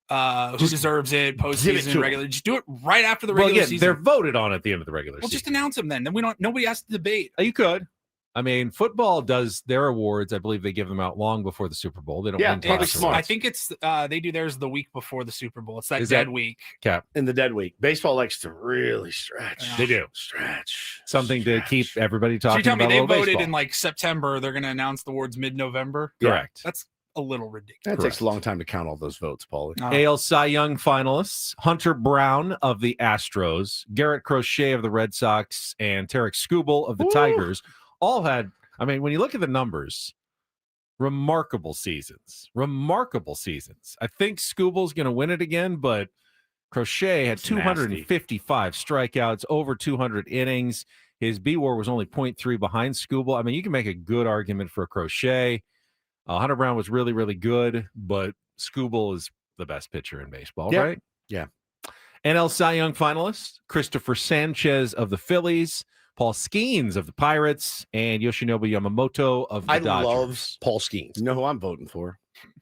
Who Just deserves it? give it Postseason, to 'em. regular. Just do it right after the Well, regular again, season. they're voted on at the end of the regular Well, season. just announce them then. Then we don't. Nobody has to debate. You could. I mean, football does their awards. I believe they give them out long before the Super Bowl. They don't Yeah, win probably till smart. I think it's they do theirs the week before the Super Bowl. It's that Is dead that- week. Cap. In the dead week, baseball likes to really stretch. Yeah. They do. Stretch. Something to keep everybody So talking you tell me about. they a little voted baseball. in like September. They're going to announce the awards mid-November. Correct. That's a little ridiculous. That takes Correct. a long time to count all those votes, Paulie. Oh. AL Cy Young finalists: Hunter Brown of the Astros, Garrett Crochet of the Red Sox, and Tarek Skubal of the Woo! Tigers. All had, I mean, when you look at the numbers, remarkable seasons. Remarkable seasons. I think Skubal's going to win it again, but Crochet had It's 255 strikeouts, over 200 innings. His B-WAR was only 0.3 behind Skubal. I mean, you can make a good argument for Crochet. Hunter Brown was really, really good, but Skubal is the best pitcher in baseball, Yeah. right? Yeah. NL Cy Young finalists: Christopher Sanchez of the Phillies, Paul Skeens of the Pirates, and Yoshinobu Yamamoto of the I Dodgers. love Paul Skeens. You know who I'm voting for?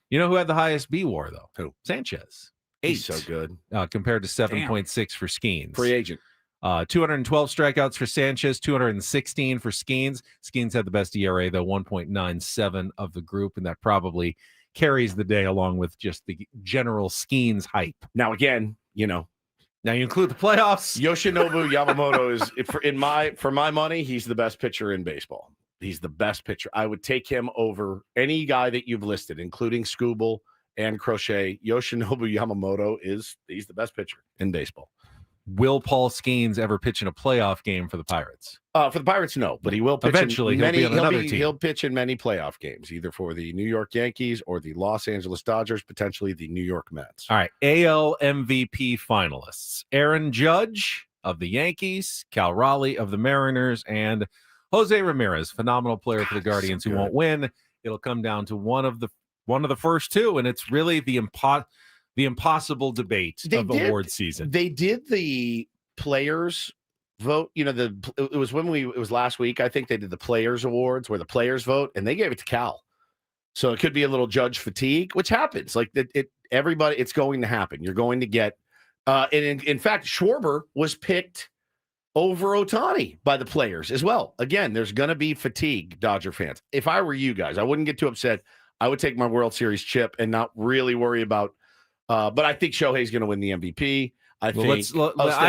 You know who had the highest B-WAR, though? Who? Sanchez. 8, He's so good. compared to 7.6 for Skeens. Free agent. 212 strikeouts for Sanchez, 216 for Skeens. Skeens had the best ERA, though, 1.97 of the group, and that probably carries the day along with just the general Skeens hype. Now, again, Now you include the playoffs. Yoshinobu Yamamoto is, for my money, he's the best pitcher in baseball. He's the best pitcher. I would take him over any guy that you've listed, including Skubal and Crochet. Yoshinobu Yamamoto he's the best pitcher in baseball. Will Paul Skeens ever pitch in a playoff game for the Pirates? For the Pirates, no, but he will pitch Eventually, in he'll many, be on another team. He'll pitch in many playoff games, either for the New York Yankees or the Los Angeles Dodgers, potentially the New York Mets. All right, AL MVP finalists: Aaron Judge of the Yankees, Cal Raleigh of the Mariners, and Jose Ramirez, phenomenal player for the Guardians, so who good. won't win. It'll come down to one of the first two, and it's really the impossible debate of award season. They did the players vote. It was last week. I think they did the players awards where the players vote, and they gave it to Cal. So it could be a little judge fatigue, which happens. Like everybody, it's going to happen. You're going to get, and in fact, Schwarber was picked over Ohtani by the players as well. Again, there's going to be fatigue, Dodger fans. If I were you guys, I wouldn't get too upset. I would take my World Series chip and not really worry about. But I think Shohei's going to win the MVP. I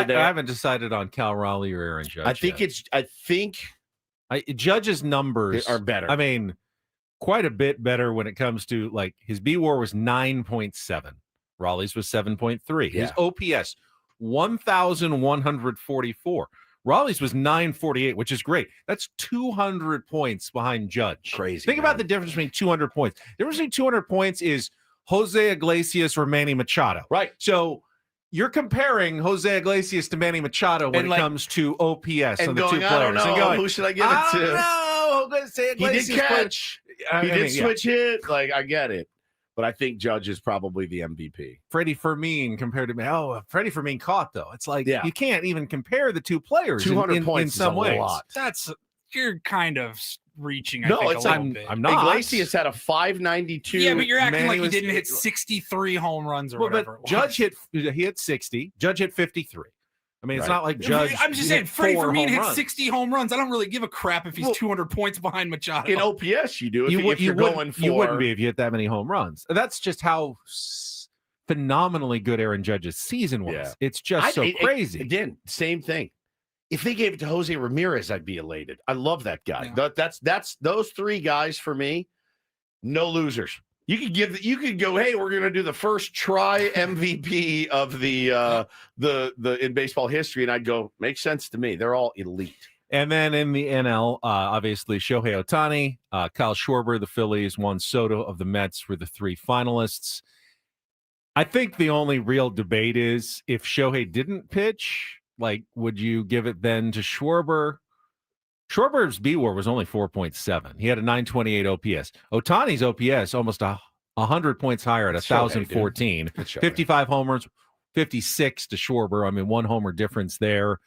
haven't decided on Cal Raleigh or Aaron Judge. I think Judge's numbers are better. I mean, quite a bit better when it comes to, like, his B-WAR was 9.7. Raleigh's was 7.3. His OPS 1,144. Raleigh's was 948, which is great. That's 200 points behind Judge. Crazy. Think about the difference between 200 points. The difference between 200 points is Jose Iglesias or Manny Machado. Right. So you're comparing Jose Iglesias to Manny Machado when it comes to OPS and on the going, two players. I don't know, and going, who should I give it I to? don't know. Jose Iglesias He did catch. I He mean, did switch hit. Like, I get it. But I think Judge is probably the MVP. Freddie Fermin compared to me. Oh, Freddie Fermin caught, though. It's like you can't even compare the two players 200 points in some is a ways. lot. You're kind of reaching. I No, think, it's a like little bit. I'm not. Iglesias had a 592. Yeah, but you're acting Manny like he was- didn't hit 63 home runs or Well, whatever. but Judge he hit 60. Judge hit 53. I mean, it's Right. not like Judge. I'm just hit saying, Freddie 4 Fermin home hit runs. 60 home runs. I don't really give a crap if he's Well, 200 points behind Machado. In OPS, you do. If, You if you're wouldn't- going for. you wouldn't be if you hit that many home runs. That's just how phenomenally good Aaron Judge's season was. Yeah. It's just crazy. Again, same thing. If they gave it to Jose Ramirez, I'd be elated. I love that guy. Yeah. That's those three guys for me. No losers. You could go, hey, we're going to do the first try MVP of the in baseball history, and I'd go, makes sense to me. They're all elite. And then in the NL, obviously Shohei Ohtani, Kyle Schwarber, the Phillies, Juan Soto of the Mets were the three finalists. I think the only real debate is if Shohei didn't pitch, like, would you give it then to Schwarber? Schwarber's B-WAR was only 4.7. He had a 928 OPS. Ohtani's OPS almost 100 points higher at It's Shohei, 1,014. dude. It's Shohei. 55 homers, 56 to Schwarber. I mean, 1 homer difference there.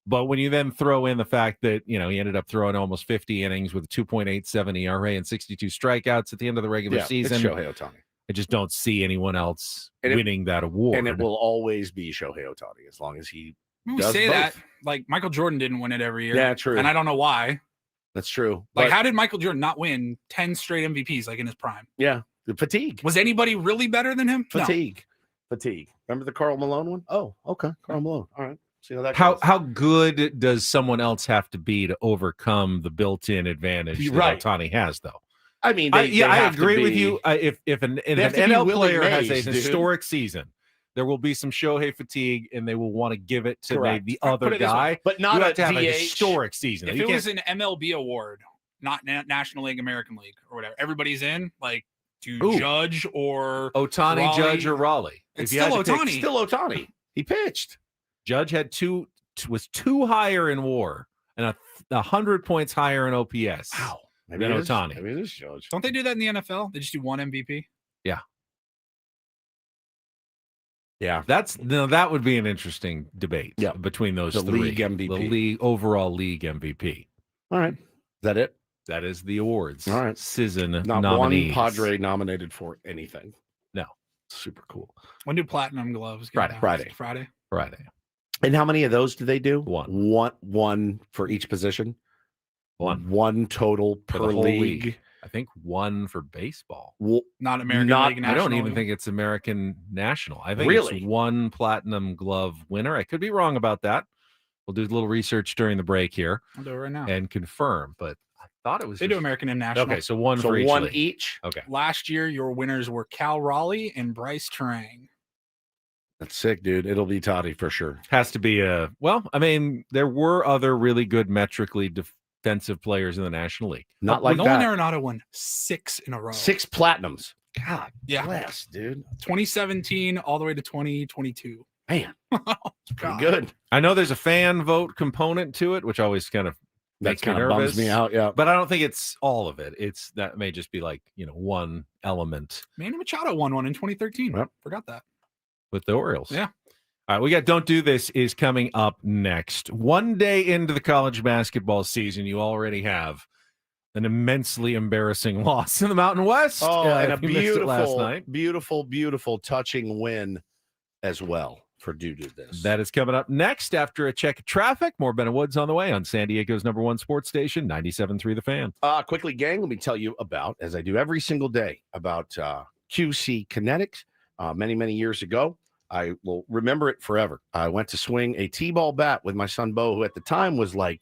But when you then throw in the fact that, he ended up throwing almost 50 innings with a 2.87 ERA and 62 strikeouts at the end of the regular season, it's Shohei Ohtani. I just don't see anyone else And winning that award. And it will always be Shohei Ohtani as long as he We does say both. that like Michael Jordan didn't win it every year. Yeah, true. And I don't know why. That's true. Like, But, how did Michael Jordan not win 10 straight MVPs like in his prime? yeah, the fatigue. Was anybody really better than him? No. Fatigue. Remember the Karl Malone one? Oh, okay. Karl Malone. All right. See how that How goes. how good does someone else have to be to overcome the built-in advantage that Right. Ohtani has, though? I mean, I they have to agree with be- you. If an They have to be NL Willie player has Mays, an dude. historic season, there will be some Shohei fatigue, and they will want to give it to Correct. the Put other it this way, guy. but You not have a to have a DH. historic season. If You it can't- was an MLB award, not National League, American League, or whatever, everybody's in, like, to Ooh. Judge or Ohtani, Raleigh. Judge, or Raleigh. It's If you had still to pick- Ohtani. Still Ohtani. He pitched. Judge had was 2 higher in WAR and 100 points higher in OPS. Wow. Than it is- Ohtani. Maybe it is Judge. Don't they do that in the NFL? They just do one MVP. Yeah. That would be an interesting debate Yeah. between those The three. league MVP. The overall league MVP. All right. Is that it? That is the awards. All right. Season Not nominees. one Padre nominated for anything. No. Super cool. When do platinum gloves go Friday. down? Friday. Friday. And how many of those do they do? One. One for each position? One total for per the whole league. I think one for baseball. Not American Not- League. I don't National even League. think it's American National. I think Really? it's one platinum glove winner. I could be wrong about that. We'll do a little research during the break here I'll do it right now. and confirm. But I thought it was They do American and National. Okay, so one So for each one league. each. Okay. Last year, your winners were Cal Raleigh and Bryce Terang. That's sick, dude. It'll be Toddy for sure. Has to be there were other really good metrically defensive players in the National League. Not like Nolan that. Arenado won 6 in a row. 6 platinums. God Yeah. bless, dude. 2017 all the way to 2022. Man, God. pretty good. I know there's a fan vote component to it, which always kind of That makes me kind of nervous. bums me out. Yeah. But I don't think it's all of it. That may just be like, one element Manny Machado won one in 2013. Yep. Forgot that. with the Orioles. Yeah. All right, we got Don't Do This is coming up next. One day into the college basketball season, you already have an immensely embarrassing loss in the Mountain West. Oh, and a if you missed it last night. beautiful touching win as well for Do This. That is coming up next after a check of traffic. More Ben and Woods on the way on San Diego's #1 sports station, 97.3 The Fan. Quickly, gang, let me tell you about, as I do every single day, about QC Kinetics. Many years ago, I will remember it forever. I went to swing a T-ball bat with my son Bo, who at the time was like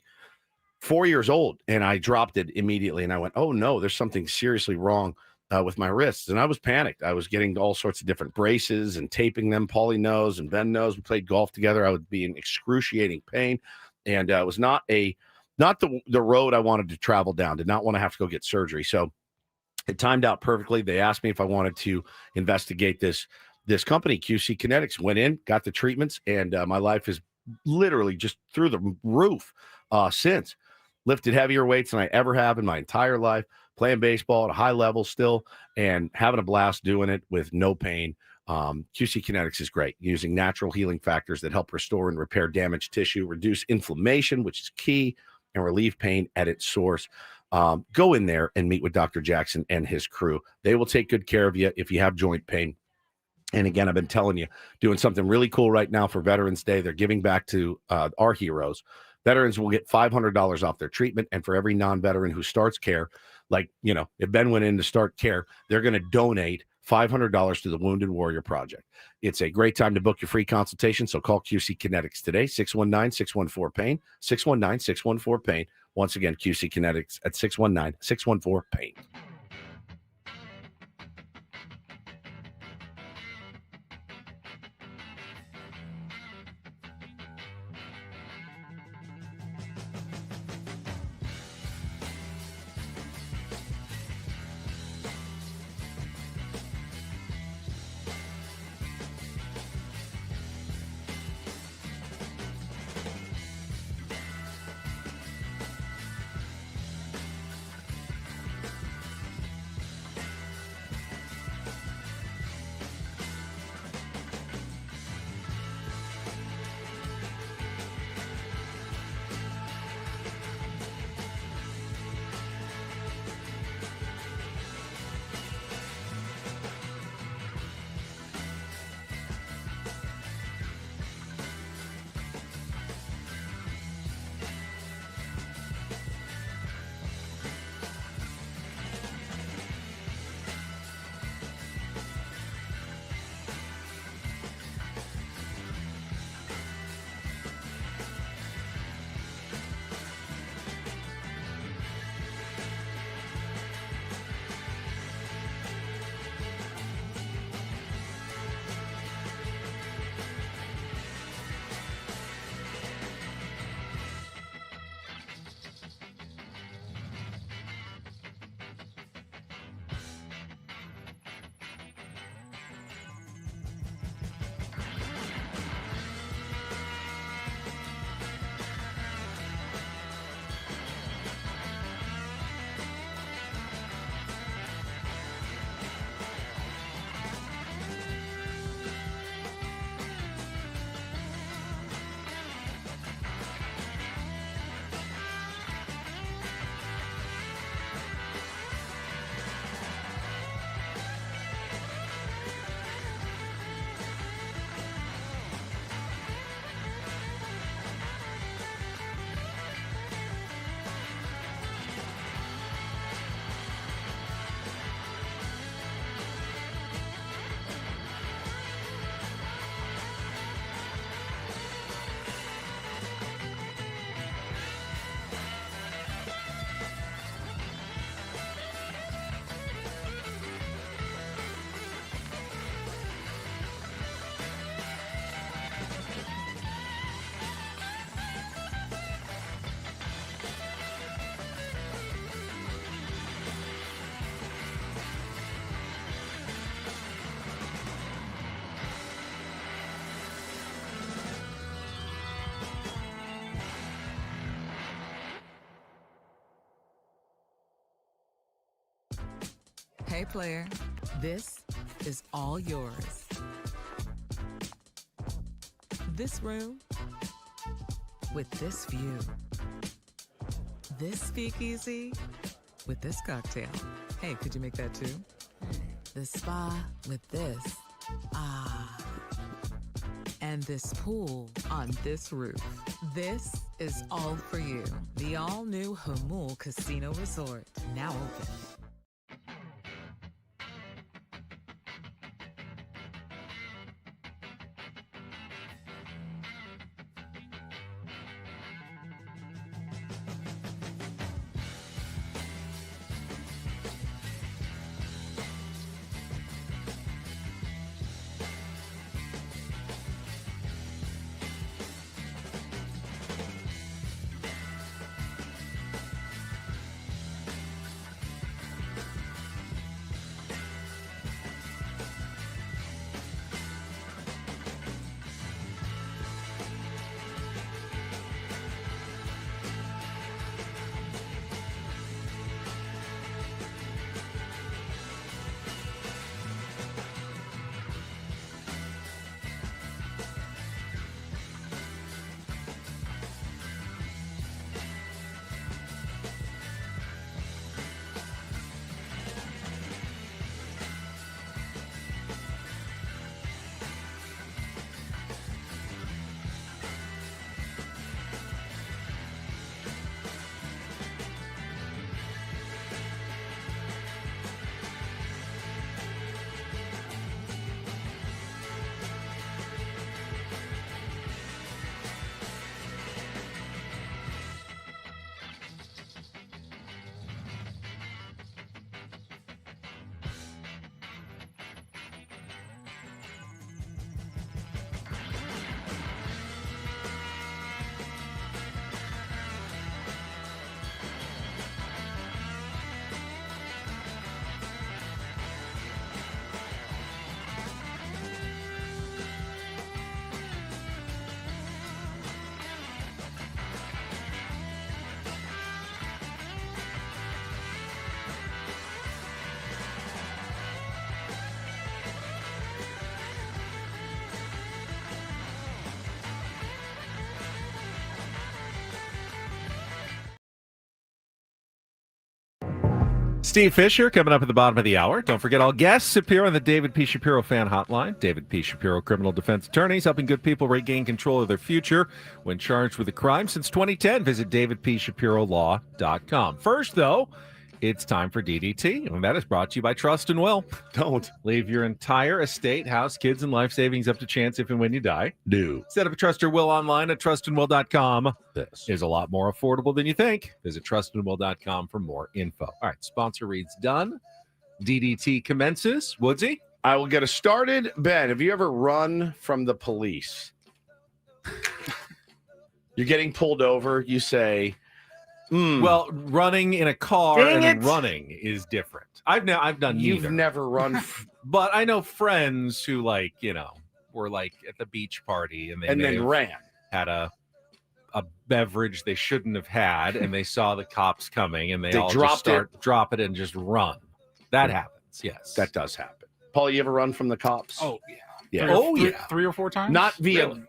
4 years old, and I dropped it immediately. And I went, "Oh no, there's something seriously wrong with my wrists." And I was panicked. I was getting all sorts of different braces and taping them. Paulie knows and Ben knows. We played golf together. I would be in excruciating pain, and it was not the road I wanted to travel down. Did not want to have to go get surgery. So it timed out perfectly. They asked me if I wanted to investigate this company, QC Kinetics. Went in, got the treatments, and my life is literally just through the roof since. Lifted heavier weights than I ever have in my entire life, playing baseball at a high level still, and having a blast doing it with no pain. QC Kinetics is great, using natural healing factors that help restore and repair damaged tissue, reduce inflammation, which is key, and relieve pain at its source. Go in there and meet with Dr. Jackson and his crew. They will take good care of you if you have joint pain. And again, I've been telling you, doing something really cool right now for Veterans Day. They're giving back to our heroes. Veterans will get $500 off their treatment. And for every non-veteran who starts care, like, if Ben went in to start care, they're going to donate $500 to the Wounded Warrior Project. It's a great time to book your free consultation. So call QC Kinetics today, 619-614-PAIN, 619-614-PAIN. Once again, QC Kinetics at 619-614-PAIN. Hey, player, this is all yours. This room with this view. This speakeasy with this cocktail. Hey, could you make that too? The spa with this. Ah. And this pool on this roof. This is all for you. The all-new Hamul Casino Resort, now open. Steve Fisher coming up at the bottom of the hour. Don't forget, all guests appear on the David P. Shapiro fan hotline. David P. Shapiro, criminal defense attorneys, helping good people regain control of their future when charged with a crime. Since 2010, visit davidpshapirolaw.com. First, though, it's time for DDT, and that is brought to you by Trust and Will. Don't leave your entire estate, house, kids, and life savings up to chance if and when you die. do. Set up a Trust or Will online at trustandwill.com. This is a lot more affordable than you think. Visit trustandwill.com for more info. All right, sponsor reads done. DDT commences. Woodsy? I will get us started. Ben, have you ever run from the police? You're getting pulled over. You say, Well, running in a car Dang and it. running is different. I've done you've neither. never run. But I know friends who, like, you know, were like at the beach party and they and may then have ran. had a beverage they shouldn't have had, and they saw the cops coming, and they all dropped just drop it and just run. That happens. Yes, That does happen. Paul, you ever run from the cops? Oh yeah. Yeah. Three or four times. Not via. Really?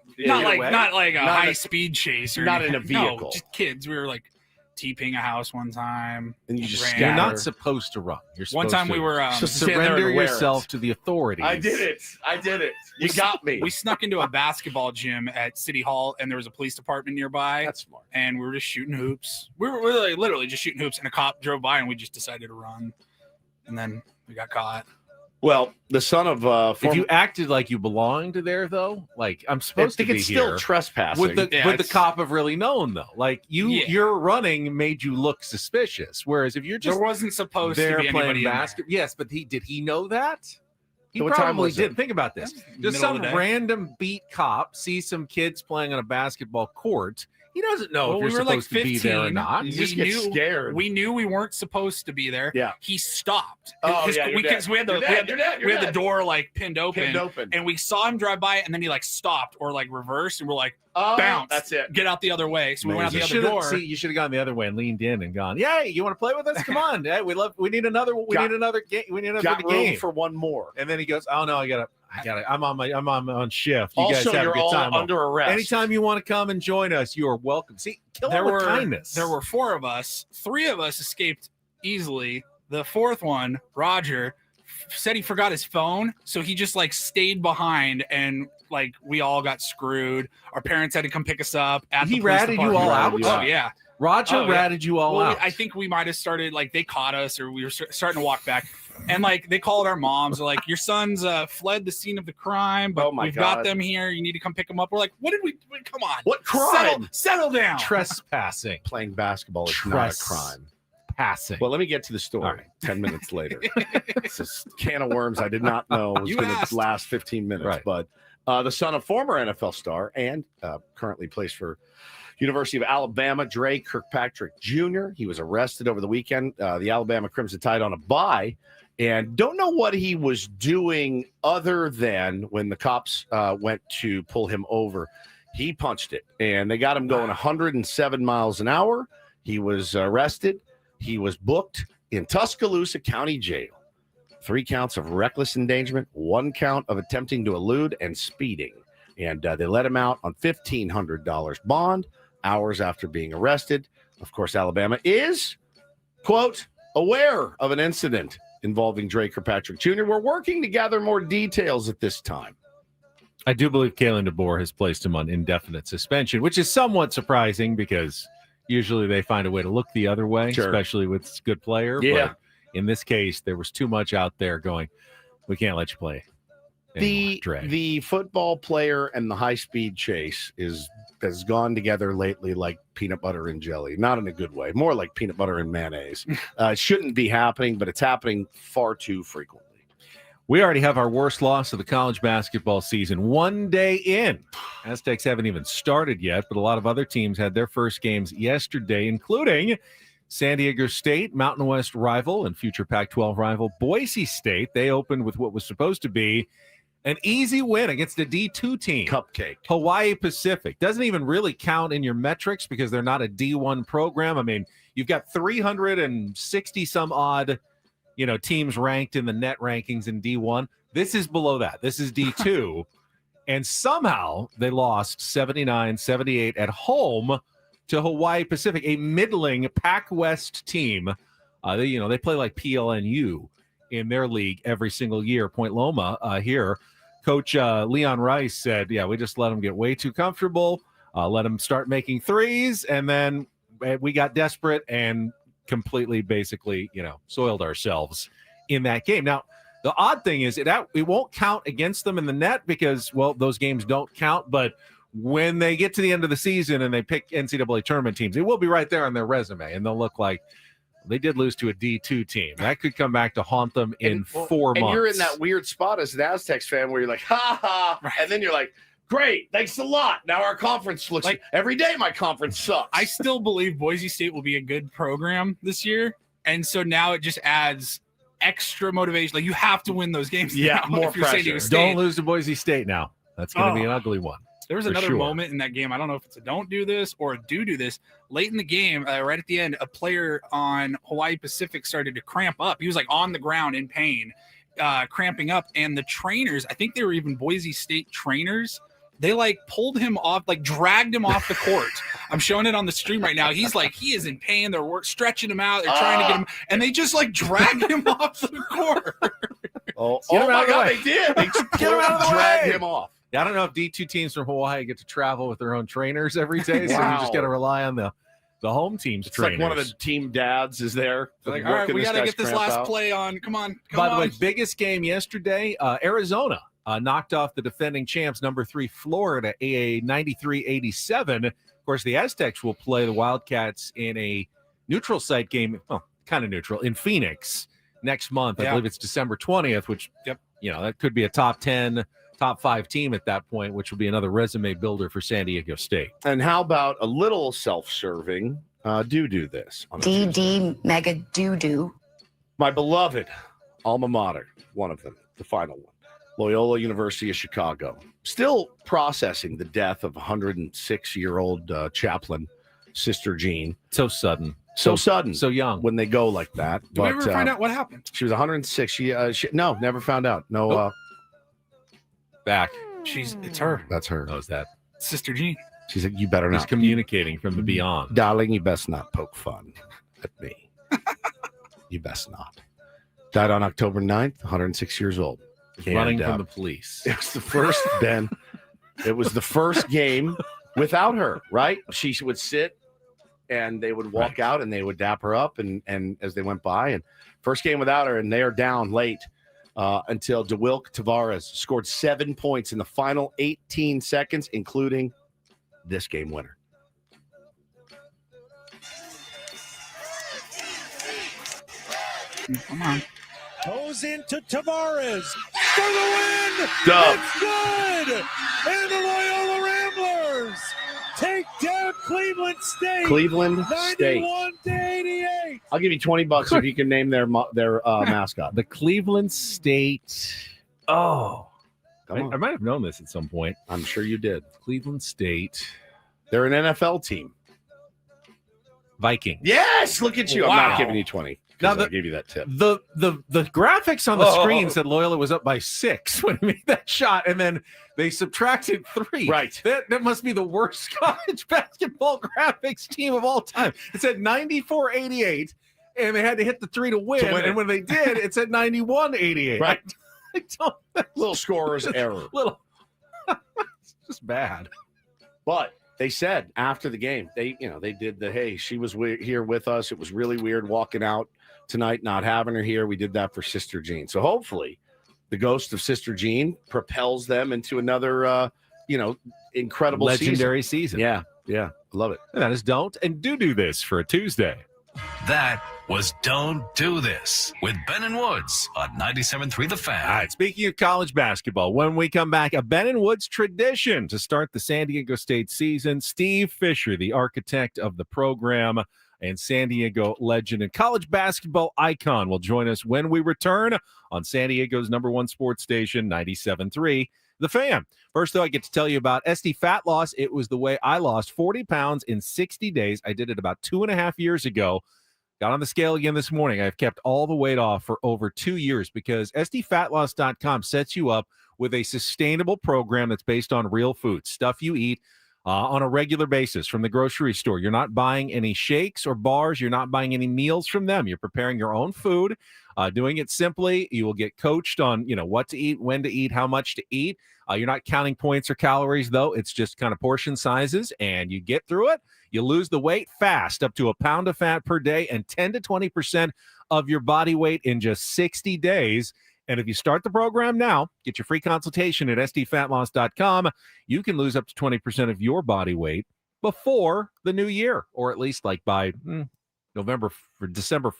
not like a Not high a- speed chase or not in a anything. No, vehicle. just kids. We were like TPing a house one time. And you just ran. You're scatter. not supposed to run. You're supposed One time to we were Just stand there surrender and wear yourself it. to the authorities. I did it. You got me. we snuck into a basketball gym at City Hall, and there was a police department nearby. That's smart. And we were just shooting hoops. We were literally just shooting hoops, and a cop drove by, and we just decided to run. And then we got caught. Well, the son of If you acted like you belonged there, though, like I'm I supposed to think be it's here. still trespassing. Would the Yeah, would the it's- cop have really known though? Like your running made you look suspicious. Whereas if you're just There wasn't supposed to there be playing anybody in there. basketball, yes, but did he know that? He So what time probably was it? did. Think about this: Middle just of some the day. random beat cop sees some kids playing on a basketball court. He doesn't know Well, if you're we were like supposed to be there or 15. not. You We just get knew- scared. We knew we weren't supposed to be there. Yeah. He stopped. Oh, yeah, you're because dead. we had the You're dead, you're dead, you're we had the dead. door like pinned open, Pinned open. and we saw him drive by, and then he like stopped or like reversed, and we're like, bounce. That's it. Get out the other way. So we went out the You other should have door. you should have gone the other way and leaned in and gone, "Yay, you want to play with us? Come on. Yeah, we need another game. We need another Got room game for one more. And then he goes, "Oh no, I gotta I'm on shift. You Also, guys have a you're good all time. under arrest. Anytime you want to come and join us, you are welcome." See, kill him with kindness. There were 4 of us. 3 of us escaped easily. The 4th one, Roger, said he forgot his phone, so he just like stayed behind, and like we all got screwed. Our parents had to come pick us up. He ratted you all out. Oh yeah, Roger ratted you all out. I think we might have started like they caught us, or we were starting to walk back, and like they called our moms. They're like, "Your sons fled the scene of the crime, but we've got them here. You need to come pick them up." We're like, "What did we? Come on, what crime? Settle down." Trespassing. Playing basketball is not a crime. Passing. Well, let me get to the story. 10 minutes later, it's a can of worms I did not know was going to last 15 minutes. Right. But the son of former NFL star and currently plays for University of Alabama, Dre Kirkpatrick Jr. He was arrested over the weekend. The Alabama Crimson Tide on a bye, and don't know what he was doing other than when the cops went to pull him over. He punched it, and they got him going 107 miles an hour. He was arrested. He was booked in Tuscaloosa County Jail. 3 counts of reckless endangerment, 1 count of attempting to elude, and speeding. And they let him out on $1,500 bond hours after being arrested. Of course, Alabama is, quote, aware of an incident involving Dre Kirkpatrick Jr. We're working to gather more details at this time. I do believe Kalen DeBoer has placed him on indefinite suspension, which is somewhat surprising because usually they find a way to look the other way, especially with a good player. Yeah. But in this case, there was too much out there going, we can't let you play anymore, the football player and the high-speed chase has gone together lately like peanut butter and jelly. Not in a good way. More like peanut butter and mayonnaise. It shouldn't be happening, but it's happening far too frequently. We already have our worst loss of the college basketball season 1 day in. Aztecs haven't even started yet, but a lot of other teams had their first games yesterday, including San Diego State, Mountain West rival and future Pac-12 rival Boise State. They opened with what was supposed to be an easy win against a D2 team. Cupcake. Hawaii Pacific. Doesn't even really count in your metrics because they're not a D1 program. I mean, you've got 360 some odd teams ranked in the net rankings in D1. This is below that. This is D2. And somehow they lost 79-78 at home to Hawaii Pacific, a middling Pac West team. They play like PLNU in their league every single year. Point Loma here. Coach Leon Rice said, we just let them get way too comfortable, let them start making threes, and then we got desperate and completely basically soiled ourselves in that game. Now the odd thing is it won't count against them in the net because those games don't count, but when they get to the end of the season and they pick NCAA tournament teams, it will be right there on their resume and they'll look like they did lose to a D2 team. That could come back to haunt them in 4 months. And you're in that weird spot as an Aztecs fan where you're like, ha ha, and then you're like, great, thanks a lot. Now our conference looks like every day my conference sucks. I still believe Boise State will be a good program this year. And so now it just adds extra motivation. Like you have to win those games. Yeah, more pressure. Don't lose to Boise State now. That's going to be an ugly one. There was another moment in that game. I don't know if it's a don't do this or a do this. Late in the game, right at the end, a player on Hawaii Pacific started to cramp up. He was like on the ground in pain, cramping up. And the trainers, I think they were even Boise State trainers, they like pulled him off, like dragged him off the court. I'm showing it on the stream right now. He is in pain. They're stretching him out. They're trying to get him. And they just like dragged him off the court. Oh my God, they did. They dragged him off. I don't know if D2 teams from Hawaii get to travel with their own trainers every day, so Wow. you just got to rely on the home team's trainers. Like one of the team dads is there. Like, all right, we got to get this last play on. Come on. By the way, biggest game yesterday, Arizona knocked off the defending champs, number 3 Florida, a 93-87. Of course, the Aztecs will play the Wildcats in a neutral site game, kind of neutral, in Phoenix next month. I believe it's December 20th, which, that could be a top 10, top 5 team at that point, which will be another resume builder for San Diego State. And how about a little self-serving do this? DD mega do. My beloved alma mater, one of them, the final one, Loyola University of Chicago. still processing the death of 106-year-old chaplain, Sister Jean. So sudden. So sudden. So young. When they go like that. Did we ever find out what happened? She was 106. She no, never found out. No. Nope. Back. It's her. That's her. How's that? Sister Jean. She's like, you better He's not. communicating from the beyond. Darling, you best not poke fun at me. You best not. Died on October 9th, 106 years old. Running And, from the police. It was the first, Ben. It was the first game without her, right? She would sit and they would walk out and they would dap her up and as they went by. And first game without her, and they are down late until DeWilk Tavares scored 7 points in the final 18 seconds, including this game winner. Come on. Goes into Tavares for the win. Dub. It's good. And the Loyola Ramblers take down Cleveland State. Cleveland State. 91-88. I'll give you $20 if you can name their mascot. The Cleveland State. Oh. Come on. I might have known this at some point. I'm sure you did. Cleveland State. They're an NFL team. Vikings. Yes, look at you. I'm Wow. not giving you 20. Now Now I gave you that tip. The graphics on the screen said Loyola was up by 6 when he made that shot, and then they subtracted 3. Right. That must be the worst college basketball graphics team of all time. It said 94-88, and they had to hit the 3 to win. win it. And when they did, it said 91-88. Right. I don't. Little scorer's error. Little. It's just bad. But they said after the game, they did the, hey, she was here with us. It was really weird walking out tonight, not having her here. We did that for Sister Jean. So hopefully the ghost of Sister Jean propels them into another, incredible Legendary season. Yeah. I love it. And that is Don't and Do This for a Tuesday. That was Don't Do This with Ben and Woods on 97.3 The Fan. All right, speaking of college basketball, when we come back, a Ben and Woods tradition to start the San Diego State season. Steve Fisher, the architect of the program and San Diego legend and college basketball icon, will join us when we return on San Diego's #1 sports station, 97.3 The Fan. First, though, I get to tell you about SD Fat Loss. It was the way I lost 40 pounds in 60 days. I did it about 2.5 years ago. Got on the scale again this morning. I've kept all the weight off for over 2 years because SDFatLoss.com sets you up with a sustainable program that's based on real food, stuff you eat on a regular basis from the grocery store. You're not buying any shakes or bars. You're not buying any meals from them. You're preparing your own food, doing it simply. You will get coached on, what to eat, when to eat, how much to eat. You're not counting points or calories, though. It's just kind of portion sizes, and you get through it. You lose the weight fast, up to a pound of fat per day and 10 to 20% of your body weight in just 60 days. And if you start the program now, get your free consultation at SDFatLoss.com. You can lose up to 20% of your body weight before the new year, or at least like by December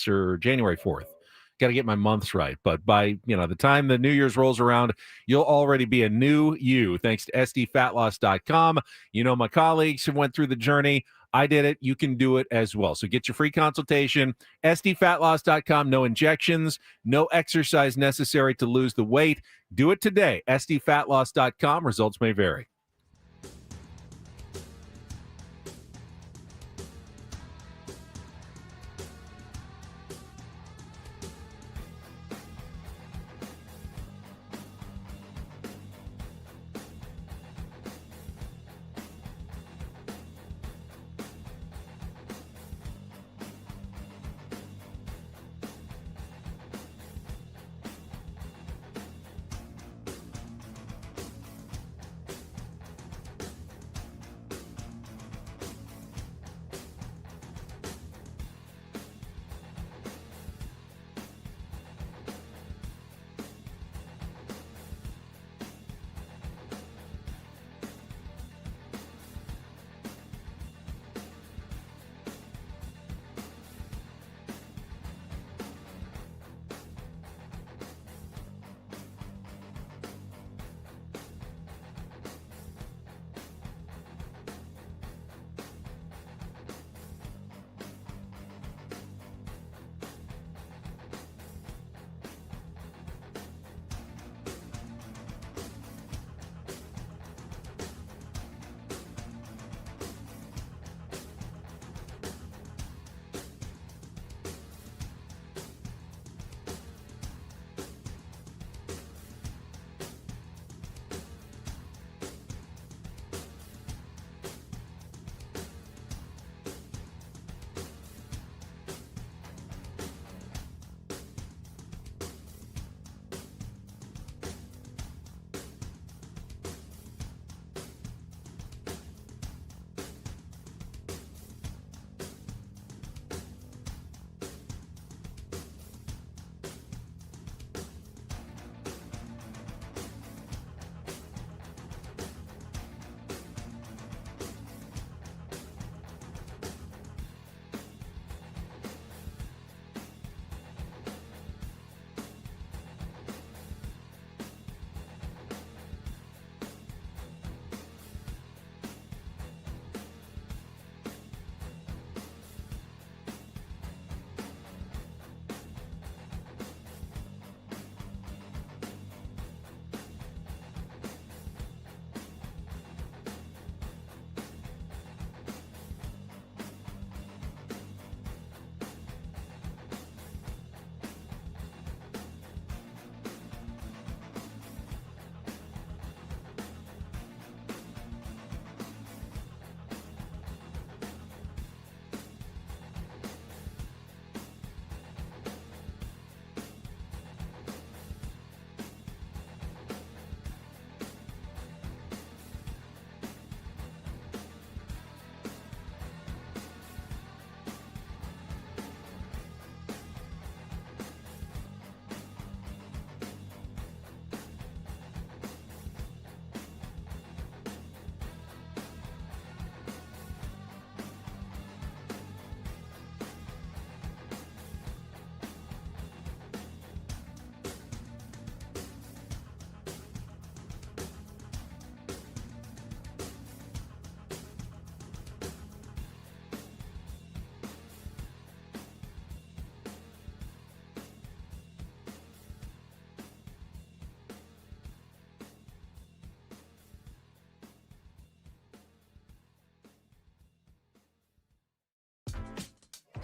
or January 4th. Got to get my months right. But by the time the New Year's rolls around, you'll already be a new you, thanks to SDFatLoss.com. My colleagues have went through the journey. I did it. You can do it as well. So get your free consultation, SDFatLoss.com. No injections, no exercise necessary to lose the weight. Do it today. SDFatLoss.com. Results may vary.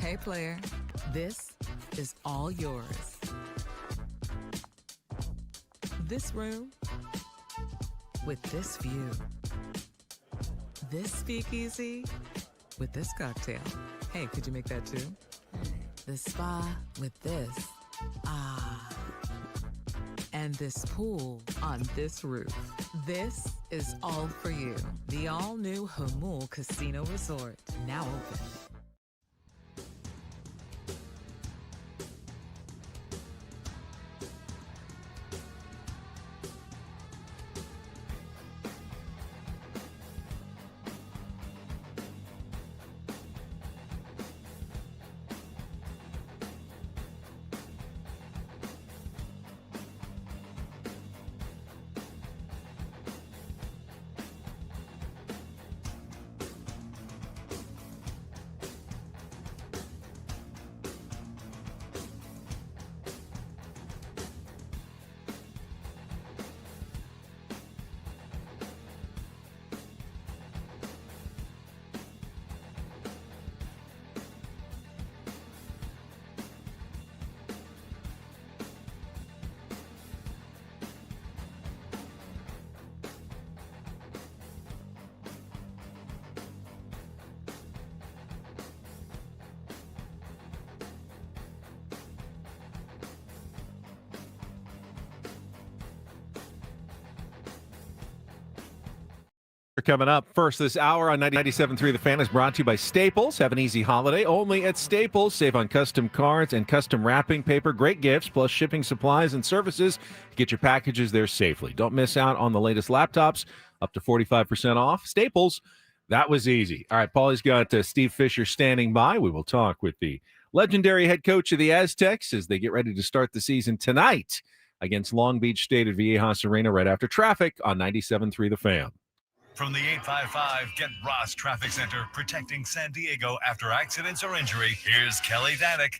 Hey, player, this is all yours. This room with this view. This speakeasy with this cocktail. Hey, could you make that too? This spa with this. Ah. And this pool on this roof. This is all for you. The all-new Hamul Casino Resort, now open. Coming up first this hour on 97.3 The Fan is brought to you by Staples. Have an easy holiday only at Staples. Save on custom cards and custom wrapping paper. Great gifts plus shipping supplies and services. Get your packages there safely. Don't miss out on the latest laptops, up to 45% off. Staples, that was easy. All right, Paulie's got Steve Fisher standing by. We will talk with the legendary head coach of the Aztecs as they get ready to start the season tonight against Long Beach State at Viejas Arena right after traffic on 97.3 The Fan. From the 855 Get Ross Traffic Center, protecting San Diego after accidents or injury, here's Kelly Danick.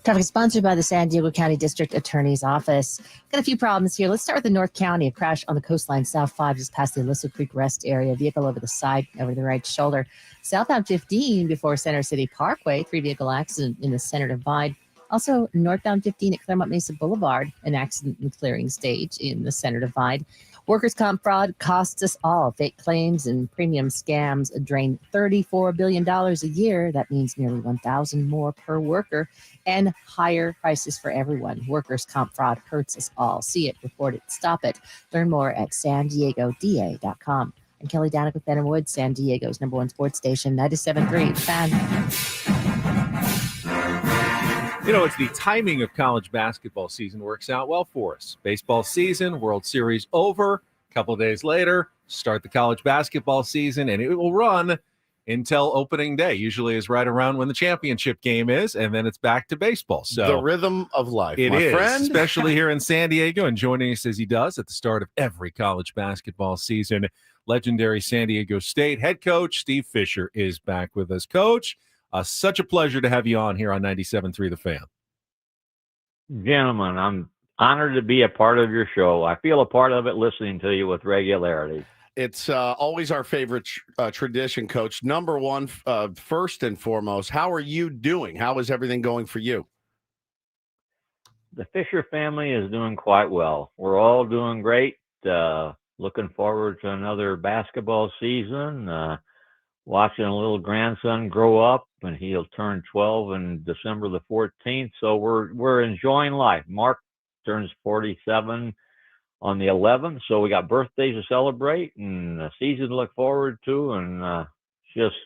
Traffic is sponsored by the San Diego County District Attorney's Office. Got a few problems here. Let's start with the North County. A crash on the coastline, South 5, just past the Aliso Creek Rest area. Vehicle over the side, over the right shoulder. Southbound 15 before Center City Parkway. 3-vehicle accident in the center divide. Also, northbound 15 at Claremont Mesa Boulevard. An accident in the clearing stage in the center divide. Workers' comp fraud costs us all. Fake claims and premium scams drain $34 billion a year. That means nearly $1,000 more per worker and higher prices for everyone. Workers' comp fraud hurts us all. See it, report it, stop it. Learn more at SanDiegoDA.com. I'm Kelly Danick with Ben and Wood, San Diego's #1 sports station, 97.3 Fan. You know, it's the timing of college basketball season works out well for us. Baseball season, World Series over. A couple of days later, start the college basketball season, and it will run until opening day. Usually is right around when the championship game is, and then it's back to baseball. So the rhythm of life, it my is, friend. especially here in San Diego, and joining us as he does at the start of every college basketball season, legendary San Diego State head coach Steve Fisher is back with us. Coach, such a pleasure to have you on here on 97.3 The Fan. Gentlemen, I'm honored to be a part of your show. I feel a part of it listening to you with regularity. It's always our favorite tradition, Coach. Number one, first and foremost, how are you doing? How is everything going for you? The Fisher family is doing quite well. We're all doing great. Looking forward to another basketball season. Watching a little grandson grow up, and he'll turn 12 on December the 14th. So we're enjoying life. Mark turns 47 on the 11th, so we got birthdays to celebrate and a season to look forward to, and just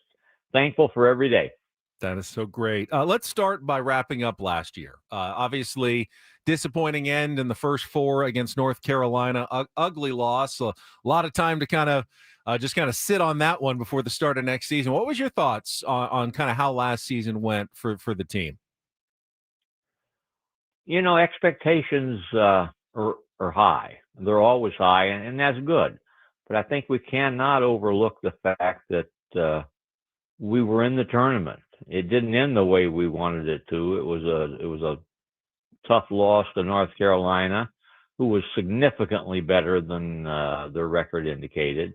thankful for every day. That is so great. Let's start by wrapping up last year. Obviously, disappointing end in the first four against North Carolina. Ugly loss. A lot of time to kind of just sit on that one before the start of next season. What was your thoughts on kind of how last season went for the team? You know, expectations are high. They're always high, and that's good. But I think we cannot overlook the fact that we were in the tournament. It didn't end the way we wanted it to. It was a tough loss to North Carolina, who was significantly better than their record indicated.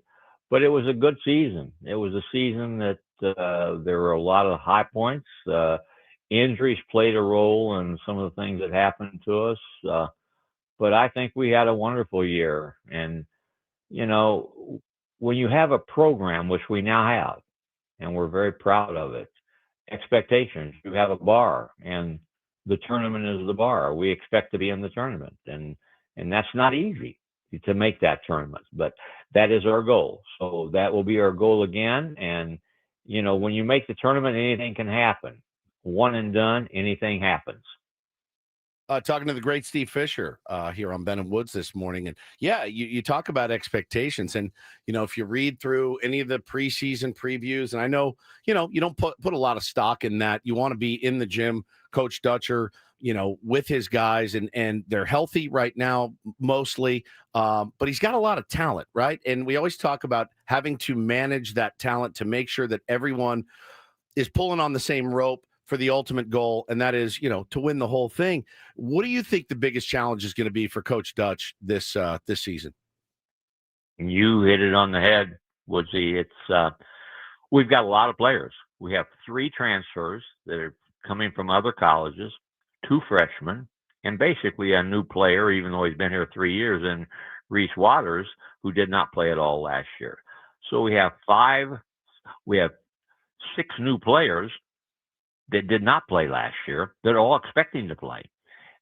But it was a good season. It was a season that There were a lot of high points. Injuries played a role in some of the things that happened to us. But I think we had a wonderful year. And, you know, when you have a program, which we now have, and we're very proud of it, expectations, you have a bar, and the tournament is the bar. We expect to be in the tournament. And that's not easy to make that tournament, but that is our goal. So that will be our goal again. And, you know, when you make the tournament, anything can happen. One and done, anything happens. Talking to the great Steve Fisher here on Ben and Woods this morning. And yeah, you talk about expectations. And, you know, if you read through any of the preseason previews, and I know, you don't put a lot of stock in that. You want to be in the gym, Coach Dutcher, you know, with his guys, and they're healthy right now, mostly. But he's got a lot of talent, right? And we always talk about having to manage that talent to make sure that everyone is pulling on the same rope for the ultimate goal, and that is, you know, to win the whole thing. What do you think the biggest challenge is going to be for Coach Dutch this season? You hit it on the head, Woodsy. It's we've got a lot of players. We have 3 transfers that are coming from other colleges, 2 freshmen, and basically a new player, even though he's been here 3 years, and Reese Waters, who did not play at all last year. So we have 6 new players that did not play last year that are all expecting to play.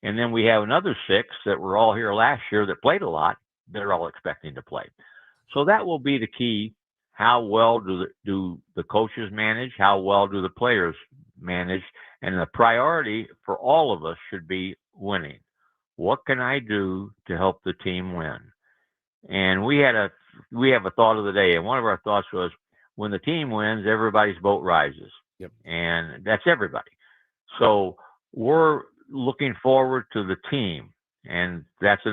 And then we have another 6 that were all here last year that played a lot that are all expecting to play. So that will be the key. How well do the coaches manage? How well do the players manage? And the priority for all of us should be winning. What can I do to help the team win? And we have a thought of the day. And one of our thoughts was, when the team wins, everybody's boat rises. Yep. And that's everybody. So we're looking forward to the team. And that's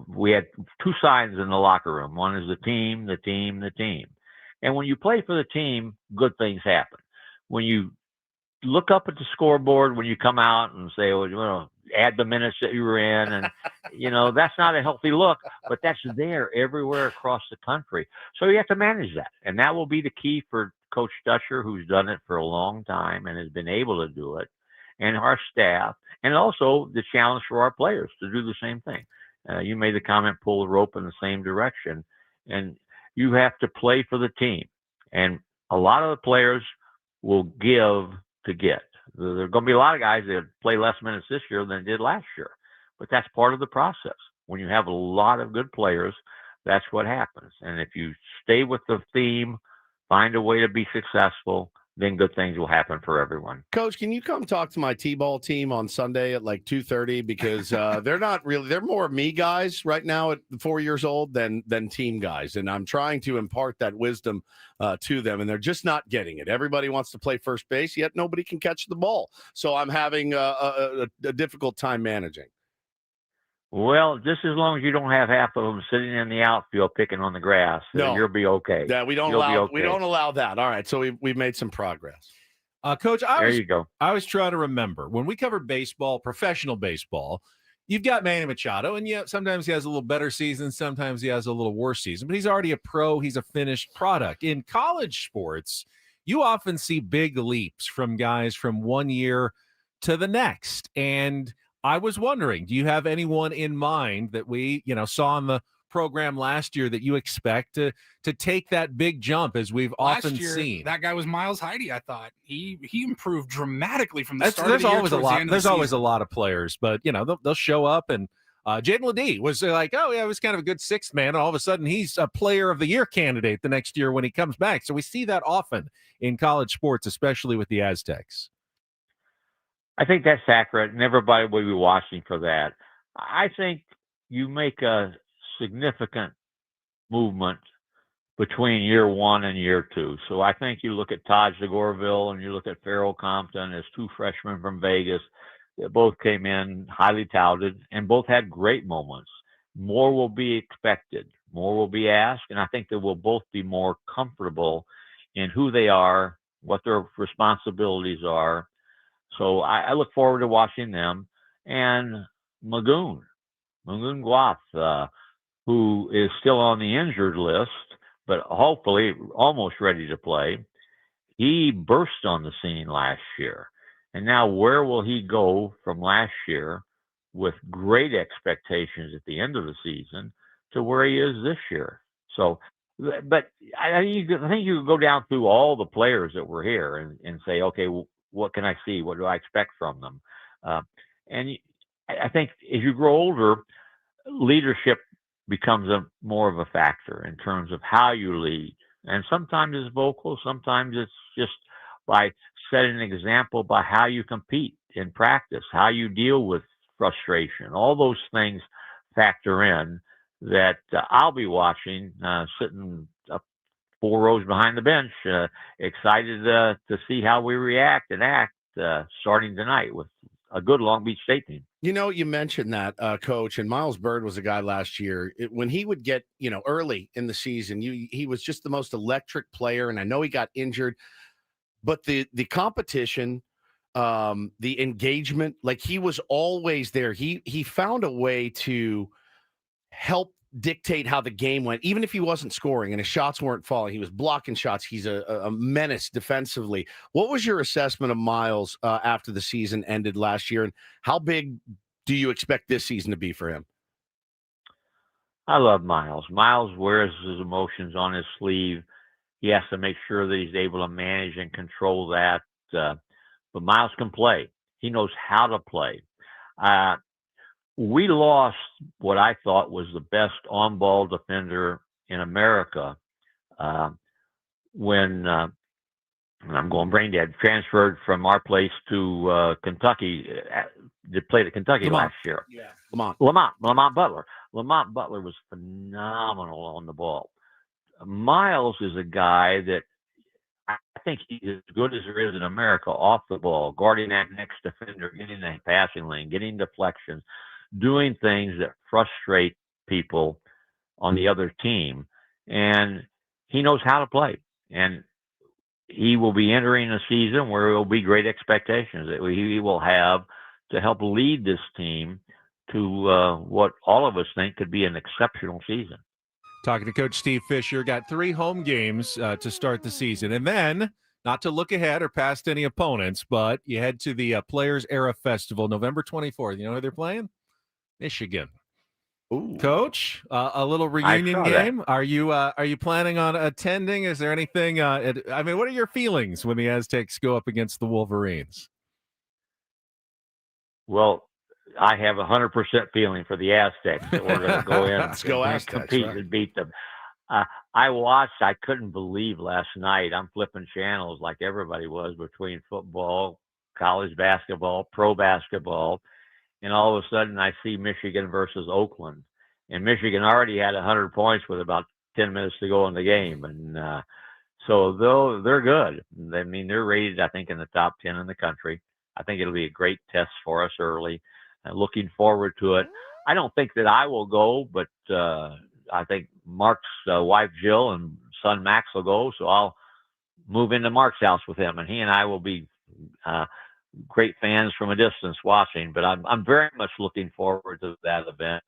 we had 2 signs in the locker room. One is the team, the team, the team. And when you play for the team, good things happen. When you look up at the scoreboard, when you come out and say, well, you know, add the minutes that you were in, and, you know, that's not a healthy look, but that's there everywhere across the country. So you have to manage that. And that will be the key for Coach Dutcher, who's done it for a long time and has been able to do it, and our staff, and also the challenge for our players to do the same thing. You made the comment, pull the rope in the same direction, and you have to play for the team. And a lot of the players will give to get. There are going to be a lot of guys that play less minutes this year than did last year, but that's part of the process. When you have a lot of good players, that's what happens. And if you stay with the theme, find a way to be successful, then good things will happen for everyone. Coach, can you come talk to my T-ball team on Sunday at like 2:30? Because they're not really, they're more me guys right now at 4 years old than team guys. And I'm trying to impart that wisdom to them, and they're just not getting it. Everybody wants to play first base, yet nobody can catch the ball. So I'm having a difficult time managing. Well, just as long as you don't have half of them sitting in the outfield picking on the grass, you'll be okay. Yeah, we don't allow that. All right, so we've made some progress. Coach, there you go. I was trying to remember when we covered baseball, professional baseball. You've got Manny Machado, and yeah, sometimes he has a little better season, sometimes he has a little worse season, but he's already a pro. He's a finished product. In college sports, you often see big leaps from guys from one year to the next, and I was wondering, do you have anyone in mind that we, saw in the program last year that you expect to take that big jump as we've often seen? That guy was Miles Heide. I thought he improved dramatically from the start of the year. There's always a lot of players, but they'll show up. And Jaden Ledee was like, oh yeah, it was kind of a good 6th man. And all of a sudden he's a player of the year candidate the next year when he comes back. So we see that often in college sports, especially with the Aztecs. I think that's accurate, and everybody will be watching for that. I think you make a significant movement between year 1 and year 2. So I think you look at Todd Zagorville and you look at Farrell Compton as 2 freshmen from Vegas that both came in highly touted and both had great moments. More will be expected. More will be asked, and I think they will both be more comfortable in who they are, what their responsibilities are. So I look forward to watching them. And Magoon Guath, who is still on the injured list, but hopefully almost ready to play. he burst on the scene last year. And now where will he go from last year with great expectations at the end of the season to where he is this year? So, but I think you could go down through all the players that were here and say, okay, what can I see? What do I expect from them? And I think as you grow older, leadership becomes more of a factor in terms of how you lead. And sometimes it's vocal, sometimes it's just by setting an example by how you compete in practice, how you deal with frustration. All those things factor in that I'll be watching, sitting up 4 rows behind the bench, excited to see how we react and act starting tonight with a good Long Beach State team. You know, you mentioned that, Coach, and Miles Bird was a guy last year. When he would get, early in the season, he was just the most electric player, and I know he got injured, but the competition, the engagement, like he was always there. He found a way to help dictate how the game went, even if he wasn't scoring and his shots weren't falling. He was blocking shots. He's a menace defensively. What was your assessment of Miles after the season ended last year, and how big do you expect this season to be for him? I love Miles. Miles wears his emotions on his sleeve. He has to make sure that he's able to manage and control that. But Miles can play. He knows how to play. We lost what I thought was the best on-ball defender in America when I'm going brain dead. Transferred from our place to Kentucky. Played at Kentucky last year. Yeah, Lamont Butler. Lamont Butler was phenomenal on the ball. Miles is a guy that I think he's as good as there is in America off the ball, guarding that next defender, getting the passing lane, getting deflections, doing things that frustrate people on the other team. And he knows how to play. And he will be entering a season where there will be great expectations that he will have to help lead this team to what all of us think could be an exceptional season. Talking to Coach Steve Fisher, got 3 home games to start the season. And then, not to look ahead or past any opponents, but you head to the Players Era Festival, November 24th. You know who they're playing? Michigan. Ooh. Coach, a little reunion game. That. Are you planning on attending? Is there anything? What are your feelings when the Aztecs go up against the Wolverines? Well, I have 100% feeling for the Aztecs that we're going to go in Let's go and Aztecs, compete right? and beat them. I watched. I couldn't believe last night. I'm flipping channels like everybody was between football, college basketball, pro basketball, and all of a sudden I see Michigan versus Oakland, and Michigan already had 100 points with about 10 minutes to go in the game, and so though they're good. I mean, they're rated, I think, in the top 10 in the country. I think it'll be a great test for us early. Looking forward to it. I don't think that I will go, but I think Mark's wife Jill and son Max will go. So I'll move into Mark's house with him, and he and I will be great fans from a distance watching. But I'm very much looking forward to that event.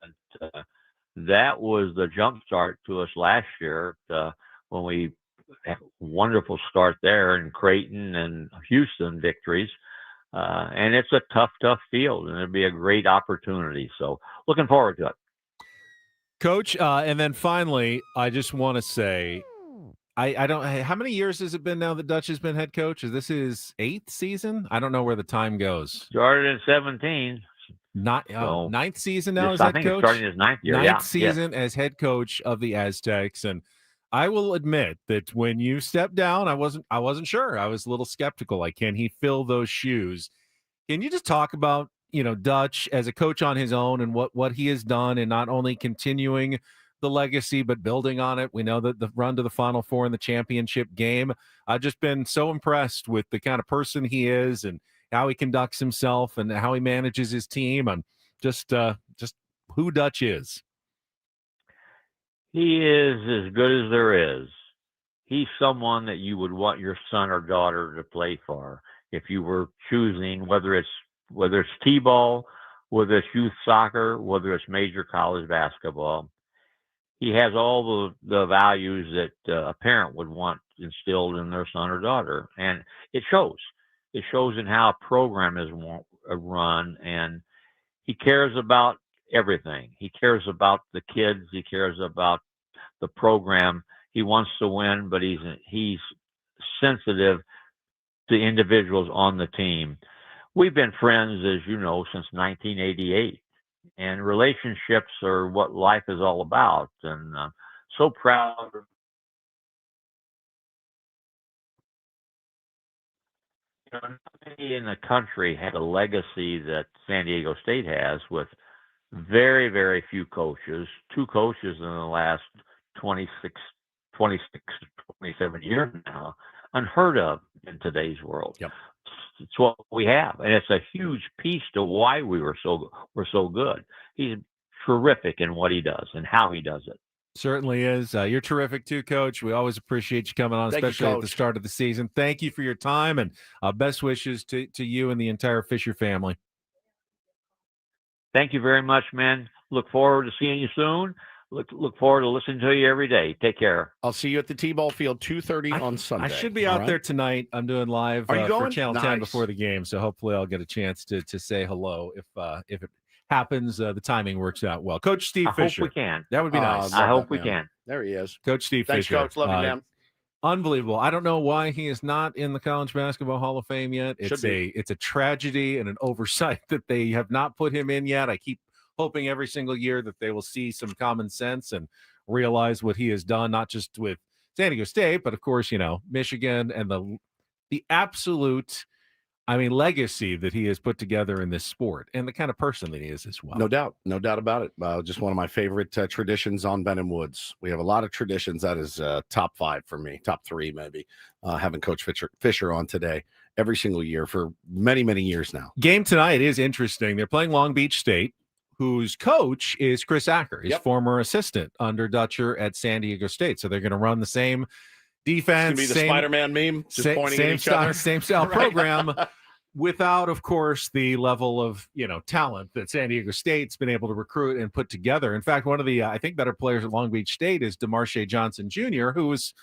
That was the jump start to us last year when we had a wonderful start there in Creighton and Houston victories. And it's a tough field, and it'll be a great opportunity. So looking forward to it. Coach, and then finally, I just want to say, I don't. How many years has it been now that Dutch has been head coach? Is this his 8th season? I don't know where the time goes. Started in 17. Not So, 9th season now as I head think coach. it's starting his 9th year. 9th season as head coach of the Aztecs, and I will admit that when you stepped down, I wasn't sure. I was a little skeptical. Like, can he fill those shoes? Can you just talk about, Dutch as a coach on his own and what he has done, and not only continuing the legacy but building on it? We know that the run to the Final Four in the championship game. I've just been so impressed with the kind of person he is and how he conducts himself and how he manages his team, and just who Dutch is. He is as good as there is. He's someone that you would want your son or daughter to play for if you were choosing, whether it's t-ball, whether it's youth soccer, whether it's major college basketball. he has all the values that a parent would want instilled in their son or daughter, and it shows. It shows in how a program is run, and he cares about everything. He cares about the kids. He cares about the program. He wants to win, but he's sensitive to individuals on the team. We've been friends, as you know, since 1988, and relationships are what life is all about. And so proud. You know, nobody in the country had a legacy that San Diego State has, with very, very few coaches, 2 coaches in the last 26, 27 years now, unheard of in today's world. Yep. It's what we have, and it's a huge piece to why we're so good. He's terrific in what he does and how he does it. Certainly is. You're terrific too, Coach. We always appreciate you coming on, Thank you, especially at the Coach. start of the season. Thank you for your time, and best wishes to you and the entire Fisher family. Thank you very much, man. Look forward to seeing you soon. Look forward to listening to you every day. Take care. I'll see you at the T-ball field 2:30 on Sunday. I should be out there tonight. I'm doing live Are you for going? Channel 10 Nice. before the game, so hopefully I'll get a chance to say hello if it happens. The timing works out well. Coach Steve I Fisher. hope we can. That would be nice. I hope we can. There he is. Coach Steve Thanks, Fisher. Coach. Love you, man. Unbelievable. I don't know why he is not in the College Basketball Hall of Fame yet. Should be. It's a tragedy and an oversight that they have not put him in yet. I keep hoping every single year that they will see some common sense and realize what he has done, not just with San Diego State, but of course, Michigan and the absolute, legacy that he has put together in this sport and the kind of person that he is as well. No doubt about it. Just one of my favorite traditions on Ben & Woods. We have a lot of traditions. That is top 5 for me, top 3 maybe. Having Coach Fisher on today every single year for many, many years now. Game tonight is interesting. They're playing Long Beach State, whose coach is Chris Acker, his former assistant under Dutcher at San Diego State. So they're going to run the same defense. It's going to be the Spider-Man meme, just pointing at each other. Same style program, without, of course, the level of talent that San Diego State's been able to recruit and put together. In fact, one of the I think better players at Long Beach State is DeMarshe Johnson Jr., who was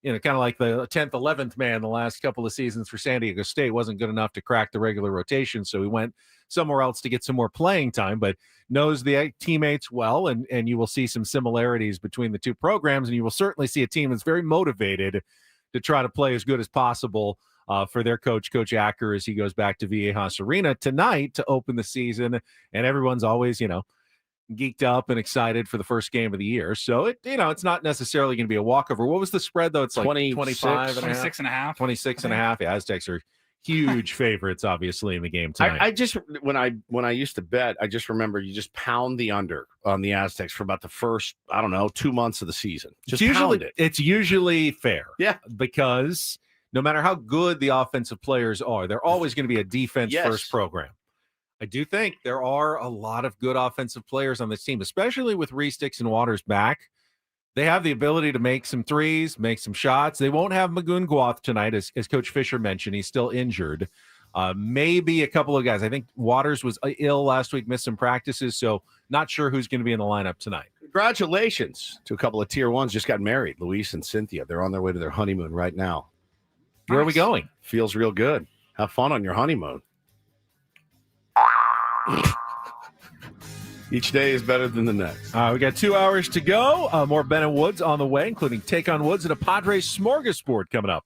kind of like the 10th, 11th man the last couple of seasons for San Diego State. Wasn't good enough to crack the regular rotation, so he went somewhere else to get some more playing time, but knows the teammates well, and you will see some similarities between the two programs, and you will certainly see a team that's very motivated to try to play as good as possible for their coach, Coach Acker, as he goes back to Viejas Arena tonight to open the season, and everyone's always, geeked up and excited for the first game of the year. So it's not necessarily going to be a walkover. What was the spread though? It's like 25 26 and a half. 26 and a half. Yeah, Aztecs are huge favorites, obviously, in the game tonight. I just when I used to bet, I just remember you just pound the under on the Aztecs for about the first 2 months of the season. Just pound it. It's usually fair. Yeah, because no matter how good the offensive players are, they're always going to be a defense first program. I do think there are a lot of good offensive players on this team, especially with Reese Dixon Waters back. They have the ability to make some threes, make some shots. They won't have Magoon Guath tonight, as Coach Fisher mentioned. He's still injured. Maybe a couple of guys. I think Waters was ill last week, missed some practices, so not sure who's going to be in the lineup tonight. Congratulations to a couple of tier ones. Just got married, Luis and Cynthia. They're on their way to their honeymoon right now. Where are we going? Feels real good. Have fun on your honeymoon. Each day is better than the next. We got 2 hours to go. More Ben & Woods on the way, including Take on Woods and a Padres smorgasbord coming up.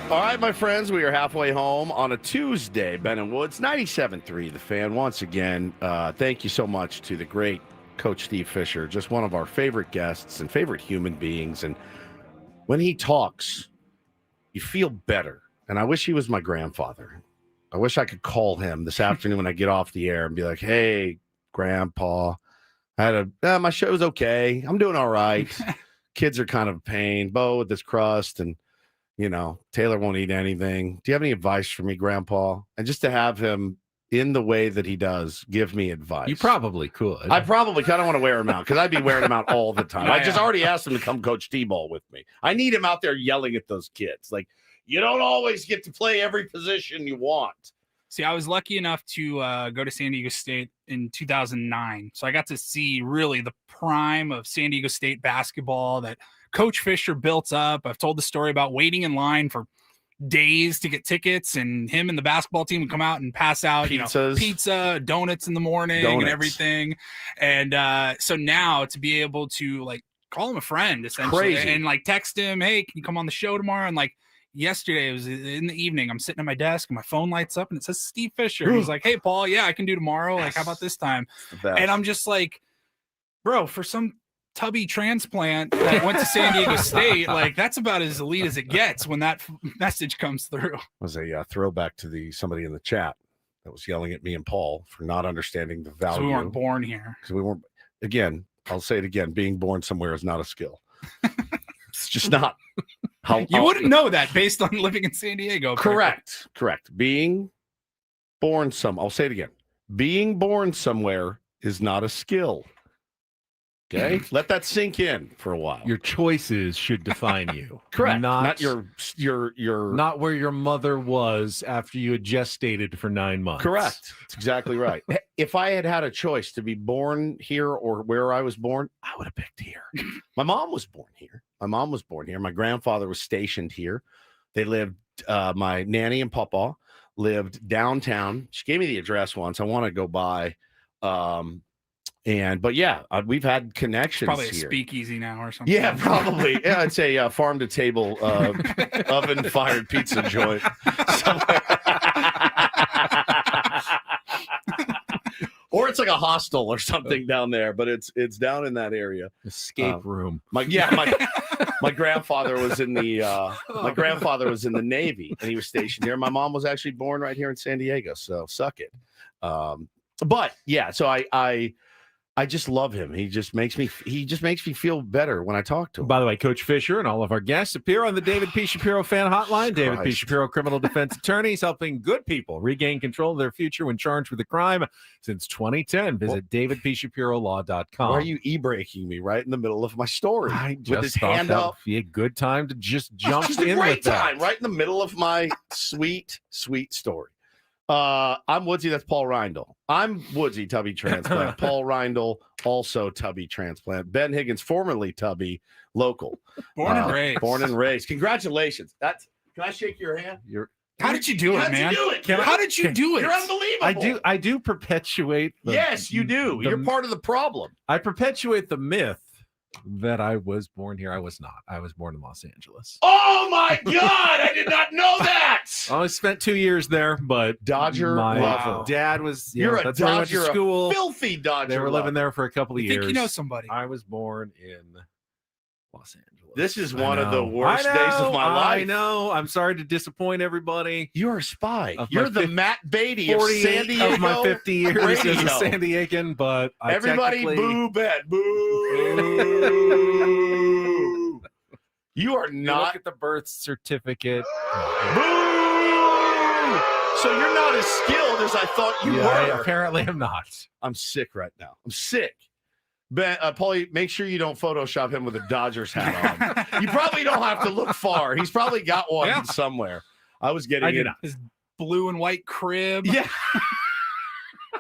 All right, my friends, we are halfway home on a Tuesday. Ben and Woods, 97.3, The Fan. Once again, thank you so much to the great Coach Steve Fisher, just one of our favorite guests and favorite human beings. And when he talks, you feel better. And I wish he was my grandfather. I wish I could call him this afternoon when I get off the air and be like, hey, Grandpa, my show's okay. I'm doing all right. Kids are kind of a pain. Bo with this crust and Taylor won't eat anything. Do you have any advice for me, Grandpa? And just to have him in the way that he does, give me advice. You probably could. I probably kind of want to wear him out because I'd be wearing him out all the time. I just already asked him to come coach T-ball with me. I need him out there yelling at those kids. Like, you don't always get to play every position you want. See, I was lucky enough to go to San Diego State in 2009. So I got to see really the prime of San Diego State basketball that Coach Fisher built up. I've told the story about waiting in line for days to get tickets, and him and the basketball team would come out and pass out pizza, donuts in the morning and everything. And so now to be able to call him a friend essentially and text him, hey, can you come on the show tomorrow? And yesterday, it was in the evening, I'm sitting at my desk and my phone lights up and it says Steve Fisher. He's like, hey, Paul, yeah, I can do tomorrow. How about this time? And I'm just like, bro, for some tubby transplant that went to San Diego State, that's about as elite as it gets when that message comes through. Was a throwback to somebody in the chat that was yelling at me and Paul for not understanding the value. So we weren't born here. Because we weren't. Again, I'll say it again. Being born somewhere is not a skill. It's just not. You wouldn't know that based on living in San Diego. Correct. Being born I'll say it again. Being born somewhere is not a skill. Okay, let that sink in for a while. Your choices should define you. Correct. Not your not where your mother was after you had gestated for 9 months. Correct. That's exactly right. If I had a choice to be born here or where I was born, I would have picked here. My mom was born here. My grandfather was stationed here. They lived. My nanny and papa lived downtown. She gave me the address once. I want to go by. But we've had connections. Probably a here. Speakeasy now or something. Yeah, probably. Yeah, I'd say farm to table oven fired pizza joint. Or it's like a hostel or something down there, but it's down in that area. Escape room. My grandfather was in the Navy and he was stationed here. My mom was actually born right here in San Diego, so suck it. So I just love him. He just makes me feel better when I talk to him. By the way, Coach Fisher and all of our guests appear on the David P. Shapiro fan hotline. David P. Shapiro, criminal defense attorneys, helping good people regain control of their future when charged with a crime since 2010. Visit davidpshapirolaw.com. Why are you e-breaking me right in the middle of my story? I just with his thought hand that up. would be a good time to just jump Just in a great with that. time, right in the middle of my sweet story. I'm Woodsy. That's Paul Reindl. I'm Woodsy, Tubby Transplant. Paul Reindl, also Tubby Transplant. Ben Higgins, formerly Tubby, local. Born and raised. Born and raised. Congratulations. Can I shake your hand? How did you do it, man? How did you do it? You're unbelievable. I do perpetuate. Yes, you do. You're part of the problem. I perpetuate the myth that I was born here. I was not. I was born in Los Angeles. Oh my God! I did not know that. I only spent 2 years there, but Dodger lover. Dad was. You're a that's where I went to Dodger, school. a filthy Dodger. They were living there for a couple of years. Think you know somebody? I was born in Los Angeles. This is one of the worst days of my life. I know. I'm sorry to disappoint everybody. You're a spy. You're the Matt Beatty of 48 San Diego. Of my 50 years radio. as a San Diegan, but everybody boo bet. Boo. You are not. Look at the birth certificate. Boo! So you're not as skilled as I thought you were. Apparently I'm not. I'm sick right now. I'm sick. Ben, Paulie, make sure you don't Photoshop him with a Dodgers hat on. You probably don't have to look far. He's probably got one somewhere. I was getting his blue and white crib. Yeah.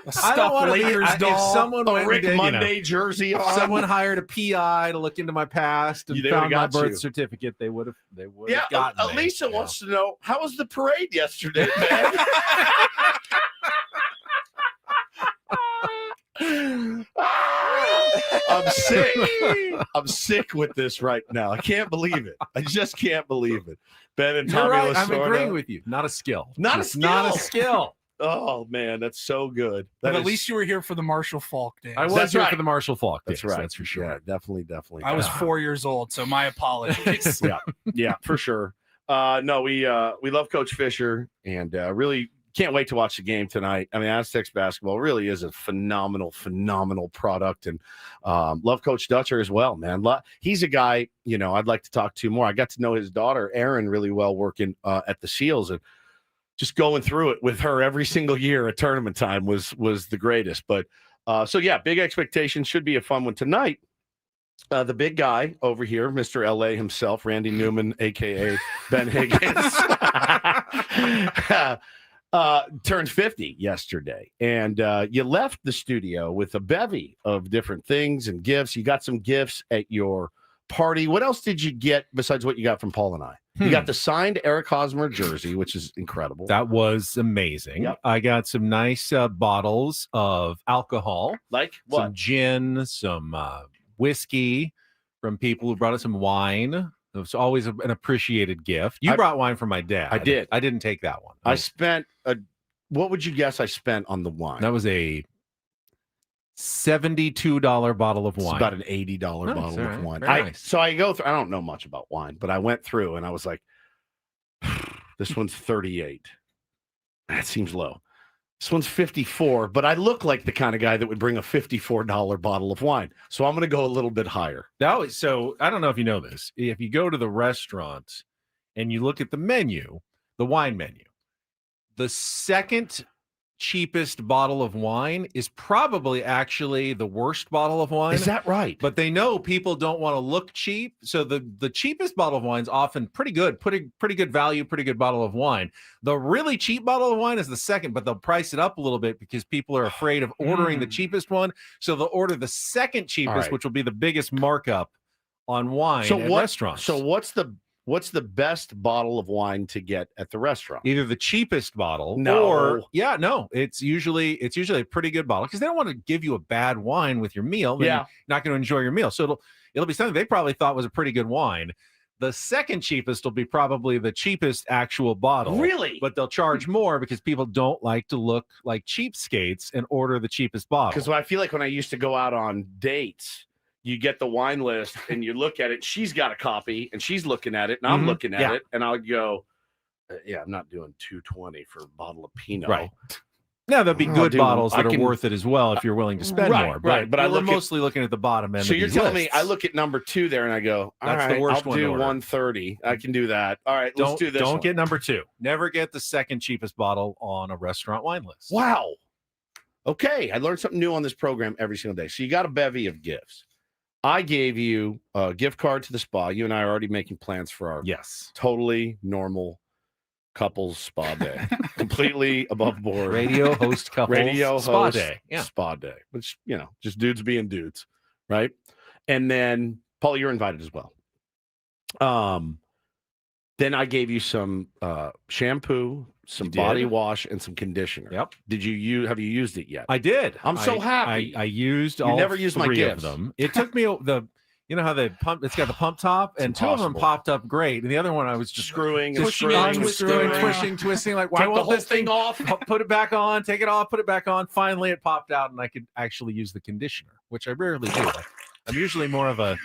A stuffed Lakers doll. If someone a Rick Monday jersey on. Someone hired a PI to look into my past and found my birth certificate, they would have gotten me. Lisa wants to know, how was the parade yesterday, man? I'm sick. I'm sick with this right now. I can't believe it. I just can't believe it. Ben and You're Tommy right. I'm Lasorda. agreeing with you. Not a skill. Not a It's skill. Not a skill. Oh man, that's so good. But That at is- least you were here for the Marshall Falk days. I was That's here right. for the Marshall Falk. That's days, right. That's for sure. Yeah, definitely. I was 4 years old, so my apologies. Yeah, for sure. No, we love Coach Fisher and really can't wait to watch the game tonight. I mean, Aztecs basketball really is a phenomenal product, and love Coach Dutcher as well, man. He's a guy, I'd like to talk to more. I got to know his daughter, Erin, really well working at the Seals, and just going through it with her every single year at tournament time was the greatest. But so yeah, big expectations. Should be a fun one tonight. The big guy over here, Mr. LA himself, Randy Newman, aka Ben Higgins, turned 50 yesterday, and you left the studio with a bevy of different things and gifts. You got some gifts at your party. What else did you get besides what you got from Paul and I? You got the signed Eric Hosmer jersey, which is incredible. That was amazing. Yep. I got some nice bottles of alcohol, Like what? some gin, some whiskey from people who brought us some wine. It was always an appreciated gift. You brought wine for my dad. I did. I didn't take that one. I spent what would you guess I spent on the wine? That was a $72 bottle of It's wine. about an $80 Nice, bottle all of right. wine. Very nice. So I go through, I don't know much about wine, but I went through and I was like, this one's 38. That seems low. This one's 54, but I look like the kind of guy that would bring a $54 bottle of wine. So I'm going to go a little bit higher. So I don't know if you know this. If you go to the restaurant and you look at the menu, the wine menu, the second cheapest bottle of wine is probably actually the worst bottle of wine. Is that right? But they know people don't want to look cheap, so the cheapest bottle of wine is often pretty good, pretty good value, pretty good bottle of wine. The really cheap bottle of wine is the second, but they'll price it up a little bit because people are afraid of ordering the cheapest one, so they'll order the second cheapest, right. which will be the biggest markup on wine at restaurants. So what's the best bottle of wine to get at the restaurant? Either the cheapest bottle, No. it's usually a pretty good bottle because they don't want to give you a bad wine with your meal. Then you're not going to enjoy your meal. So it'll be something they probably thought was a pretty good wine. The second cheapest will be probably the cheapest actual bottle. Really? But they'll charge more because people don't like to look like cheapskates and order the cheapest bottle. Because I feel like when I used to go out on dates, you get the wine list and you look at it. She's got a copy and she's looking at it and I'm looking at it. And I'll go, I'm not doing $220 for a bottle of Pinot. Right. Now, there'll be good bottles that are worth it as well if you're willing to spend more. Right. But we're mostly looking at the bottom end. So of you're these telling lists. me I look at number 2 there and I go, all That's right, the worst I'll one to do order. 130. I can do that. All right, let's do this. Don't one. get number 2. Never get the second cheapest bottle on a restaurant wine list. Wow. Okay. I learned something new on this program every single day. So you got a bevy of gifts. I gave you a gift card to the spa. You and I are already making plans for our totally normal couples spa day. Completely above board. Radio host couples spa day. Yeah. Spa day. Which, just dudes being dudes. Right. And then Paul, you're invited as well. Then I gave you some shampoo, some body wash, and some conditioner. Yep. Have you used it yet? I did. I'm so happy. I used You all never used my three of gifts. them. It took me you know how the pump, it's got the pump top, and two of them impossible. popped up great, and the other one I was just Screwing and twisting, screwing, twisting. Like, why Take the won't whole this thing off? Put it back on, take it off, put it back on. Finally, it popped out, and I could actually use the conditioner, which I rarely do. I'm usually more of a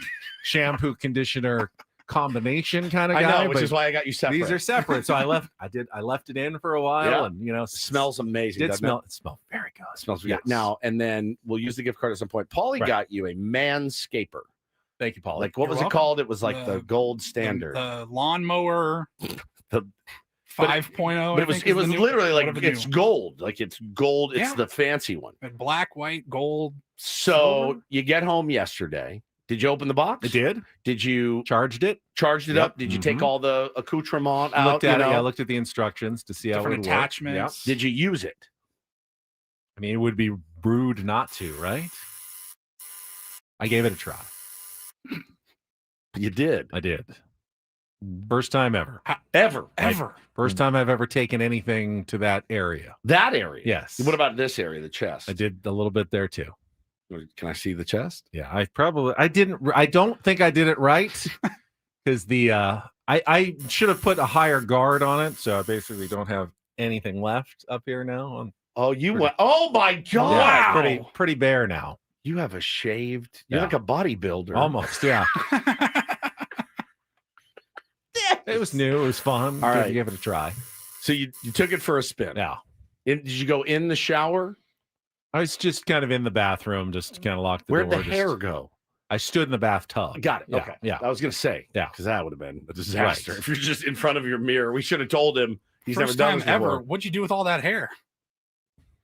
shampoo conditioner combination kind of guy. I know, which but is why I got you separate. These are separate, so I left it in for a while, and it smells amazing. It doesn't smelled very good. It smells good. Yes. Now and then we'll use the gift card at some point. Paulie got you a manscaper. Thank you, Paul. Like what was it called? It was like the gold standard. The lawnmower. The 5.0. But it was literally like it's gold. Like it's gold. It's the fancy one. Black, white, gold. So silver. you get home yesterday. Did you open the box? I did. Did you charged it up? Did you take all the accoutrement out? Looked at it. I looked at the instructions to see how it would attachments. work. Did you use it? I mean, it would be rude not to, right? I gave it a try. You did. I did. First time ever. Ever. First time I've ever taken anything to that area. That area? Yes. What about this area, the chest? I did a little bit there too. Can I see the chest? Yeah, I don't think I did it right because I should have put a higher guard on it, so I basically don't have anything left up here now. Oh, oh my God! Yeah, pretty bare now. You have a shaved. You're Yeah. like a bodybuilder. Almost, yeah. It was new. It was fun. All right. Give it a try. So you took it for a spin. Yeah. Did you go in the shower? I was just kind of in the bathroom, just kind of locked the door. Where'd the hair go? I stood in the bathtub. Got it. Yeah, Okay. yeah. I was going to say. Yeah. Because that would have been a disaster. Right. If you're just in front of your mirror. We should have told him he's First never done time this before. ever. What'd you do with all that hair?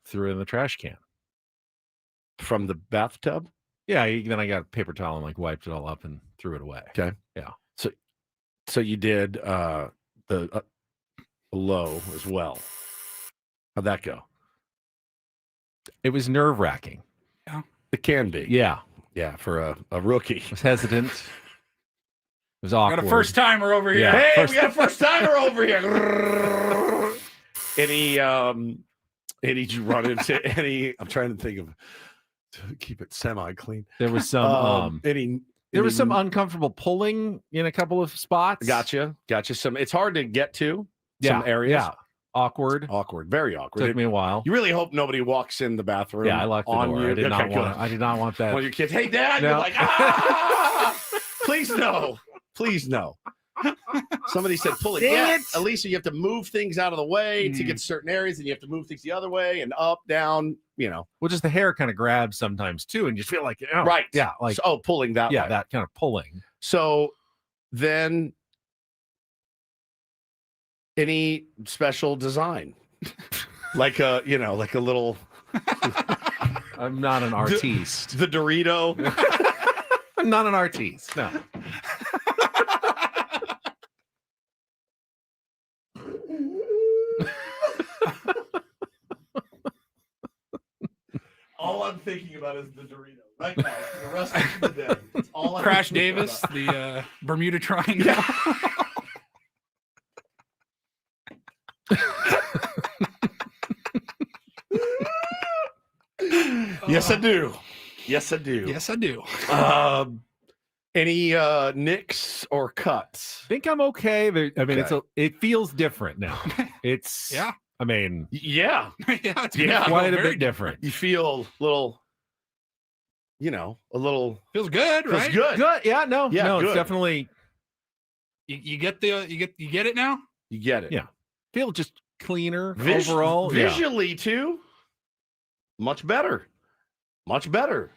Threw it in the trash can. From the bathtub? Yeah, then I got a paper towel and like wiped it all up and threw it away. Okay. Yeah. So you did the low as well. How'd that go? It was nerve-wracking. Yeah. It can be. Yeah. Yeah, for a rookie. I was hesitant. It was awkward. Got a first timer over here. Yeah. Hey, we got a first timer over here. Any did you run into any? I'm trying to think of to keep it semi-clean. There was some There was some uncomfortable pulling in a couple of spots. Gotcha. Some. It's hard to get to Yeah, some areas. Yeah. Awkward. Very awkward. Took me a while. You really hope nobody walks in the bathroom. Yeah, I locked the on door. you. I did not Okay, want. good. I did not want that. One of your kids. Hey, Dad. No. You're like, ah! Please no. Please no. Somebody said pull it. Dang it. Elisa, you have to move things out of the way to get to certain areas, and you have to move things the other way and up, down. You know. Well, just the hair kind of grabs sometimes too, and you feel like Right. Yeah. Like pulling that. yeah, way. that kind of pulling. So then, any special design, like a little. I'm not an artiste. The Dorito. I'm not an artiste. No. All I'm thinking about is the Dorito right now. For the rest of the day. It's all I'm Crash thinking Davis, about. the Bermuda Triangle. Yes, I do. Yes, I do. Yes, I do. Any nicks or cuts? I think I'm okay. Okay. It feels different now. It's Yeah. I mean, Yeah. Yeah, it's Yeah. quite a very bit different. You feel a little, a little. Feels good, Feels right? good. Good. Yeah. No. Yeah, No. good. It's definitely You get it now? You get it. Yeah. feel just cleaner Vis- overall. Yeah. Visually, too. Much better. Much better.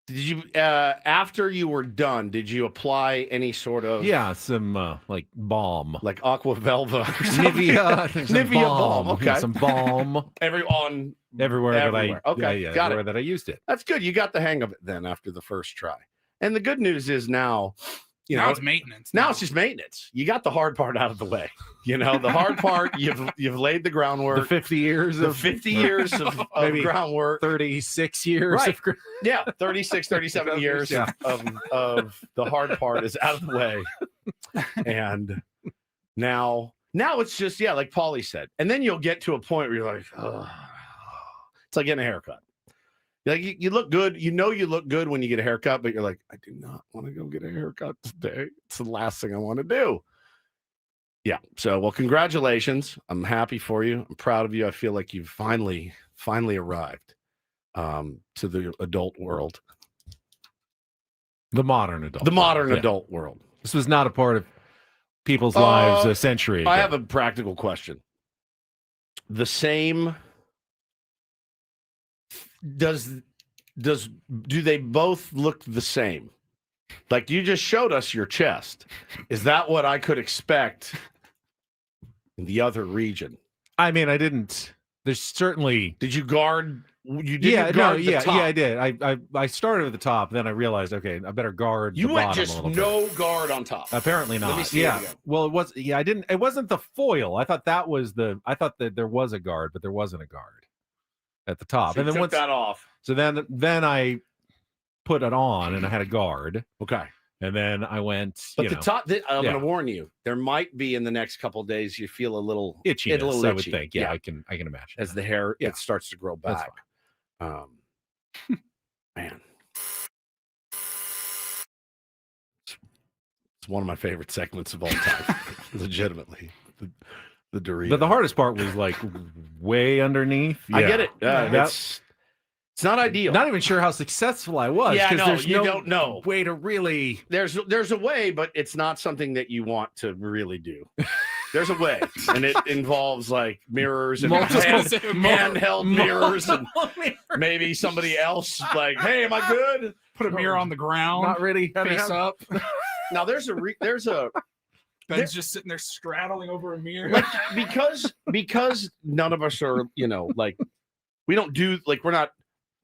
Did you after you were done, did you apply any sort of some like balm, like Aqua Velva or something? Nivea, Nivea balm. Okay, some balm everywhere that I okay, got everywhere it. that I used it. That's good. You got the hang of it then after the first try. And the good news is now, Now it's maintenance. Now it's just maintenance. You got the hard part out of the way. The hard part you've laid the groundwork. The 50 years of 50 years of maybe groundwork. 36 years. Right. Of, Yeah, 36, 37 years Yeah. of the hard part is out of the way. And now it's just, like Paulie said. And then you'll get to a point where you're like, oh. It's like getting a haircut. Like you look good. You look good when you get a haircut, but you're like, I do not want to go get a haircut today. It's the last thing I want to do. Yeah. So, well, congratulations. I'm happy for you. I'm proud of you. I feel like you've finally arrived to the adult world. the modern adult. The modern Yeah. adult world. This was not a part of people's lives a century ago. I have a practical question. The same do they both look the same? Like you just showed us your chest. Is that what I could expect in the other region? I mean, I didn't. There's certainly. Did you guard? You didn't Yeah, guard no, the yeah, top. I did. I started at the top, then I realized, okay, I better guard. You the went bottom just a little no bit. guard on top. Apparently not. Let me see yeah. it again. Well, it was. Yeah, I didn't. It wasn't the foil. I thought that was the. I thought that there was a guard, but there wasn't a guard at the top. So and you then took once that off. So then I put it on, and I had a guard. Okay. And then I went. But the top, I'm Yeah. going to warn you. There might be in the next couple of days. You feel a little itchiness, a little I would itchy. think. Yeah, I can imagine as the hair Yeah. it starts to grow That's back. Man. It's one of my favorite segments of all time. Legitimately. The Dorito. But the hardest part was like way underneath. I get it. Yeah. It's not ideal. Not even sure how successful I was. Yeah, no, there's you no don't know. way to really. There's a way, but it's not something that you want to really do. There's a way, and it involves like mirrors and handheld mirrors, and maybe somebody else like, "Hey, am I good?" Put a mirror on the ground. Not ready. Face up. Now there's a Ben's just sitting there straddling over a mirror. like, because none of us are, like we don't do like we're not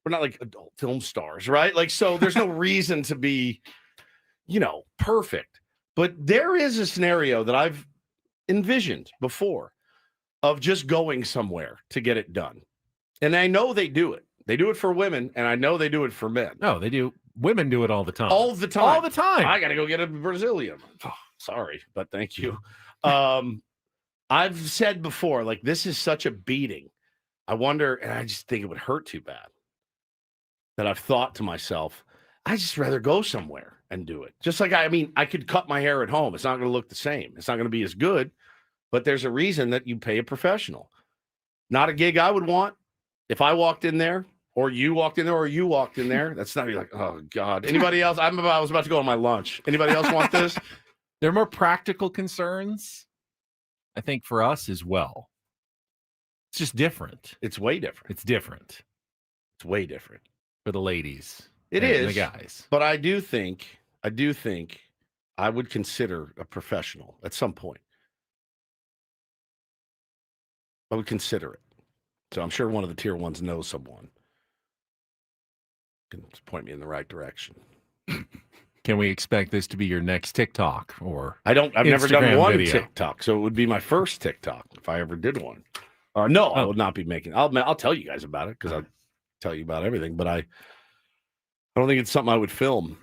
like adult film stars, right? Like, so there's no reason to be, perfect. But there is a scenario that I've envisioned before of just going somewhere to get it done. And I know they do it. They do it for women, and I know they do it for men. No, they do. Women do it all the time. All the time. All the time. I got to go get a Brazilian. Oh, sorry, but thank you. I've said before, like, this is such a beating. I wonder, and I just think it would hurt too bad, that I've thought to myself, I just rather go somewhere and do it. Just like, I could cut my hair at home. It's not going to look the same. It's not going to be as good, but there's a reason that you pay a professional. Not a gig I would want. If I walked in there, or you walked in there, or you walked in there, that's not be like, oh God. Anybody else? I was about to go on my lunch. Anybody else want this? There are more practical concerns, I think, for us as well. It's just different. It's way different. It's different. It's way different for the ladies. It and is the guys. But I do think I would consider a professional at some point. I would consider it. So I'm sure one of the tier ones knows someone. Can point me in the right direction. Can we expect this to be your next TikTok or I've never done one video? TikTok, so it would be my first TikTok if I ever did one. No, I would not be making. I'll tell you guys about it because I'll tell you about everything. But I don't think it's something I would film,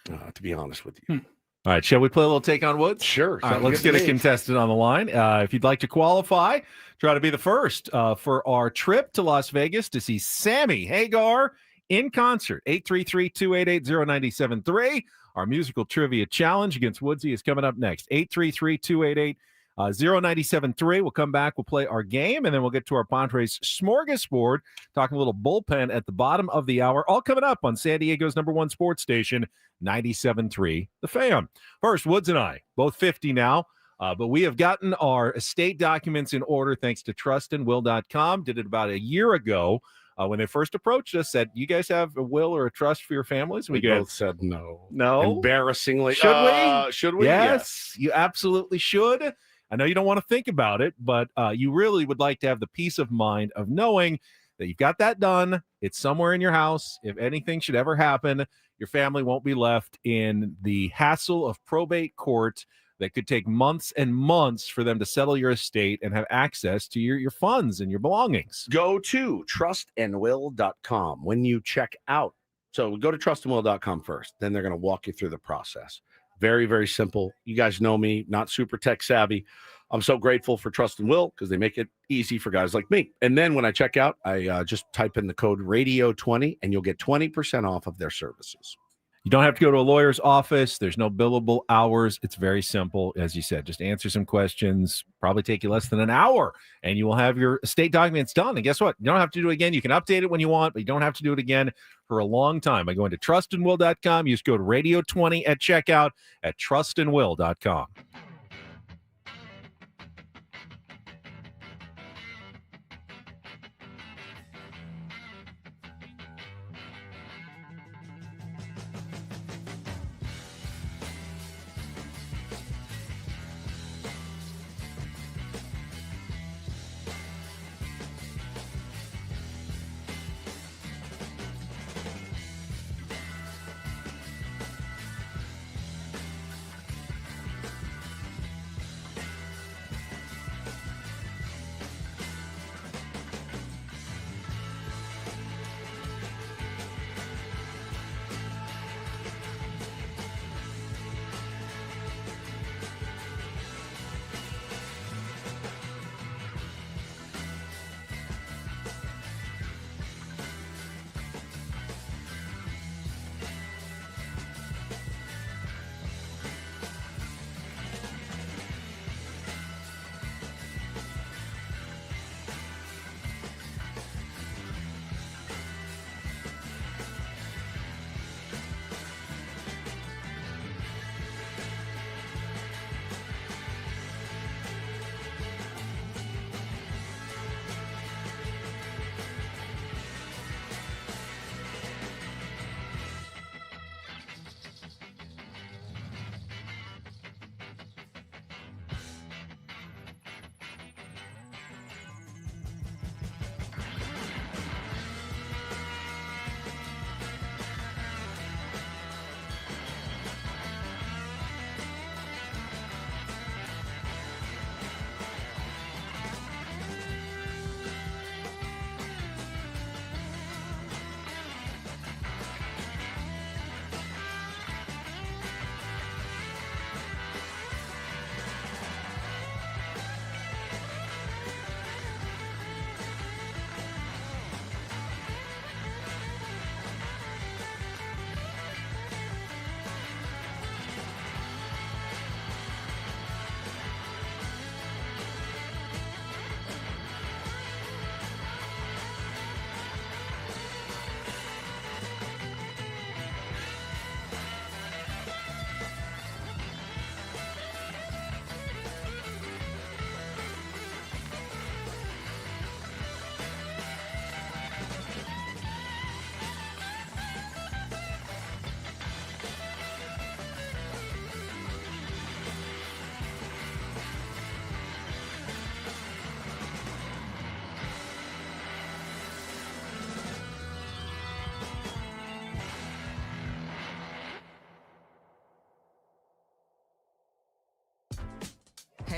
to be honest with you. All right, shall we play a little Take on Woods? Sure. All right, let's get a contestant on the line. If you'd like to qualify, try to be the first for our trip to Las Vegas to see Sammy Hagar in concert. 833-288-0973. Our musical trivia challenge against Woodsy is coming up next. 833-288-0973. We'll come back. We'll play our game, and then we'll get to our Padres smorgasbord, talking a little bullpen at the bottom of the hour. All coming up on San Diego's #1 sports station, 97.3 The Fan. First, Woods and I, both 50 now, but we have gotten our estate documents in order thanks to trustandwill.com. Did it about a year ago. When they first approached us, said, you guys have a will or a trust for your families? We both said no. No? Embarrassingly. Should we? Should we? Yes, you absolutely should. I know you don't want to think about it, but you really would like to have the peace of mind of knowing that you've got that done. It's somewhere in your house. If anything should ever happen, your family won't be left in the hassle of probate court that could take months and months for them to settle your estate and have access to your funds and your belongings. Go to trustandwill.com when you check out. So go to trustandwill.com first. Then they're going to walk you through the process. Very, very simple. You guys know me, not super tech savvy. I'm so grateful for Trust and Will because they make it easy for guys like me. And then when I check out, I just type in the code radio20 and you'll get 20% off of their services. You don't have to go to a lawyer's office. There's no billable hours. It's very simple. As you said, just answer some questions, probably take you less than an hour, and you will have your estate documents done. And guess what? You don't have to do it again. You can update it when you want, but you don't have to do it again for a long time by going to trustandwill.com. You just go to radio 20 at checkout at trustandwill.com.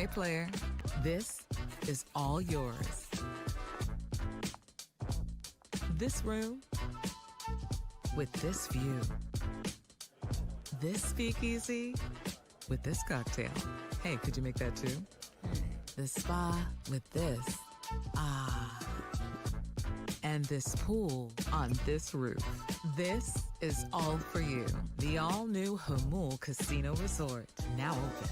Okay, player, this is all yours. This room with this view. This speakeasy with this cocktail. Hey, could you make that too? The spa with this. Ah. And this pool on this roof. This is all for you. The all-new Hamul Casino Resort, now open.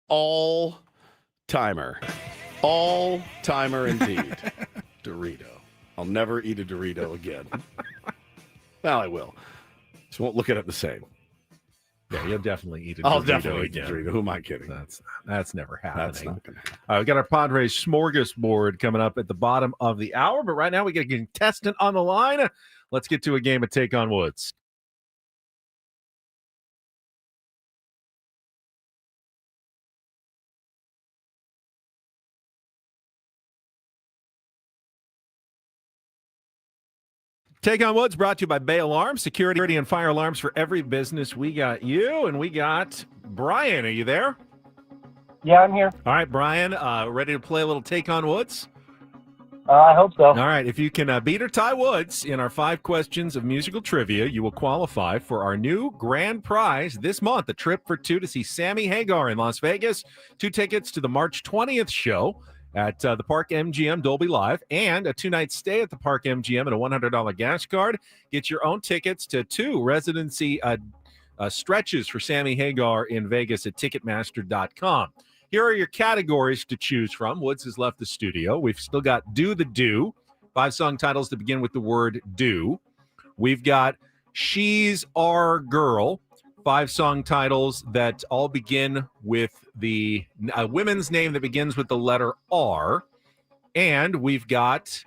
All timer indeed. Dorito. I'll never eat a Dorito again. Well, I will. Just won't look at it the same. Yeah, you'll definitely eat a I'll Dorito definitely eat a again. Dorito. Who am I kidding? That's never happening. That's not going to happen. We got our Padres smorgasbord coming up at the bottom of the hour, but right now we got a contestant on the line. Let's get to a game of Take on Woods. Take on Woods brought to you by Bay Alarm, security and fire alarms for every business. We got you, and we got Brian. Are you there? Yeah, I'm here. All right, Brian, ready to play a little Take on Woods? I hope so. All right, if you can beat or tie Woods in our 5 questions of musical trivia, you will qualify for our new grand prize this month, a trip for 2 to see Sammy Hagar in Las Vegas, 2 tickets to the March 20th show at the Park MGM Dolby Live, and a 2-night stay at the Park MGM and a $100 gas card. Get your own tickets to 2 residency stretches for Sammy Hagar in Vegas at Ticketmaster.com. Here are your categories to choose from. Woods has left the studio. We've still got Do the Do, 5 song titles that begin with the word do. We've got She's Our Girl, 5 song titles that all begin with the women's name that begins with the letter R. And we've got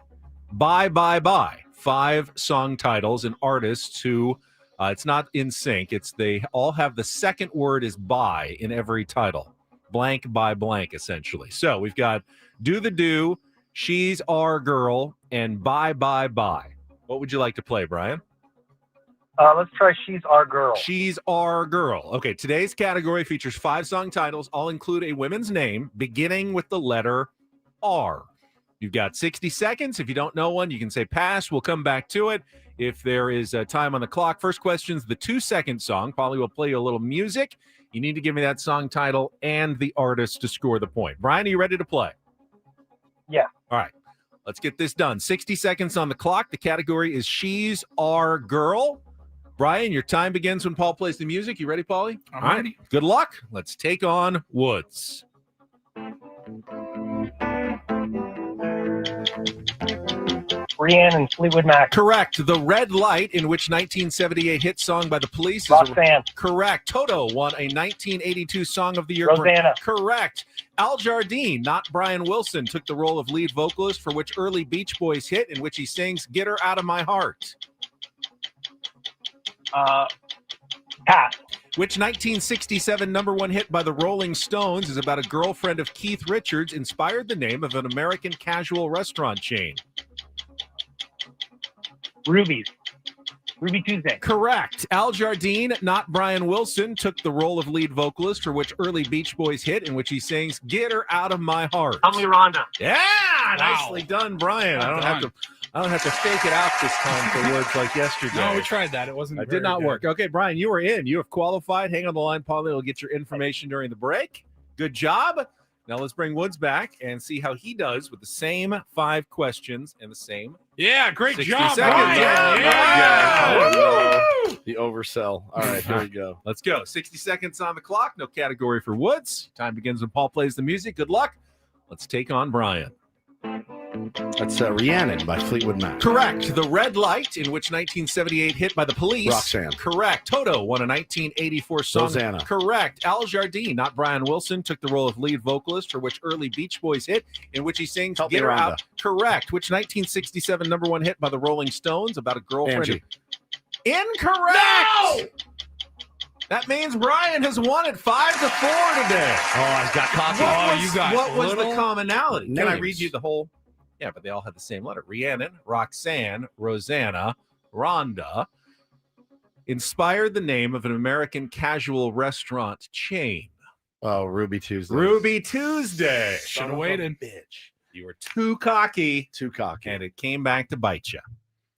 Bye, Bye, Bye, 5 song titles and artists who, it's not in sync. They all have the second word is by in every title. Blank by blank, essentially. So we've got Do the Do, She's Our Girl, and Bye, Bye, Bye. What would you like to play, Brian? Let's try She's Our Girl. She's Our Girl. Okay, today's category features 5 song titles. All include a women's name beginning with the letter R. You've got 60 seconds. If you don't know one, you can say pass. We'll come back to it if there is time on the clock. First question's the 2-second song. Polly will play you a little music. You need to give me that song title and the artist to score the point. Brian, are you ready to play? Yeah. All right. Let's get this done. 60 seconds on the clock. The category is She's Our Girl. Brian, your time begins when Paul plays the music. You ready, Paulie? I'm ready. Good luck. Let's take on Woods. Rhiannon, Fleetwood Mac. Correct. The Red Light, in which 1978 hit song by the Police is Roxanne. correct. Toto won a 1982 Song of the Year. Rosanna. Correct. Al Jardine, not Brian Wilson, took the role of lead vocalist for which early Beach Boys hit in which he sings Get Her Out of My Heart. Pass. Which 1967 number one hit by the Rolling Stones is about a girlfriend of Keith Richards, inspired the name of an American casual restaurant chain. Ruby's. Ruby Tuesday. Correct. Al Jardine, not Brian Wilson, took the role of lead vocalist for which early Beach Boys hit in which he sings Get Her Out of My Heart. Tell me Rhonda. Yeah, Wow. nicely done, Brian. I don't have to fake it out this time for words like yesterday. No, we tried that. It wasn't. It very did not good. work. Okay, Brian, you are in. You have qualified. Hang on the line, Paulie. We'll get your information during the break. Good job. Now let's bring Woods back and see how he does with the same 5 questions and the same. Yeah, great 60 job, seconds. Brian. Yeah. Oh, the oversell. All right, here we go. Let's go. 60 seconds on the clock. No category for Woods. Time begins when Paul plays the music. Good luck. Let's take on Brian. That's Rhiannon by Fleetwood Mac. Correct. The Red Light, in which 1978 hit by the Police. Roxanne. Correct. Toto won a 1984 song. Rosanna. Correct. Al Jardine, not Brian Wilson, took the role of lead vocalist for which early Beach Boys hit in which he sings Help me, Get Her Rhonda. Out. Correct. Which 1967 number one hit by the Rolling Stones about a girlfriend. Angie. Incorrect. No! That means Brian has won it 5-4 today. Oh, I got cocky. What was the commonality? Can I names. read you the whole? Yeah, but they all had the same letter. Rhiannon, Roxanne, Rosanna, Rhonda. Inspired the name of an American casual restaurant chain. Oh, Ruby Tuesday. Ruby Tuesday. Should Son have of a waited. Bitch. You were too cocky, Too cocky. and it came back to bite you.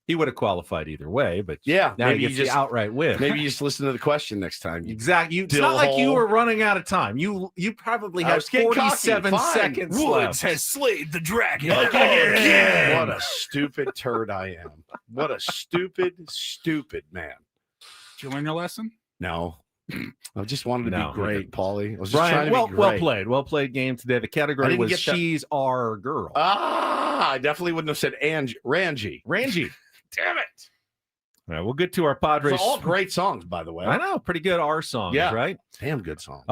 He would have qualified either way, but Yeah, now maybe he you gets just the outright win. maybe you just listen to the question next time. Exactly. It's Dill not like you hole. were running out of time. You probably I had was getting cocky. 47 Fine. seconds Woods left. has slayed the dragon. Again. What a stupid turd I am. What a stupid man. Did you learn your lesson? No. I just wanted to No, be great, okay. Paulie. I was just trying Brian, to well, be great. well played game today. The I category didn't was get that. She's Our Girl. I definitely wouldn't have said Ranji. Ranji. Damn it. All right, we'll get to our Padres. So all great songs, by the way. I know, pretty good R songs, Yeah. right? Damn good song.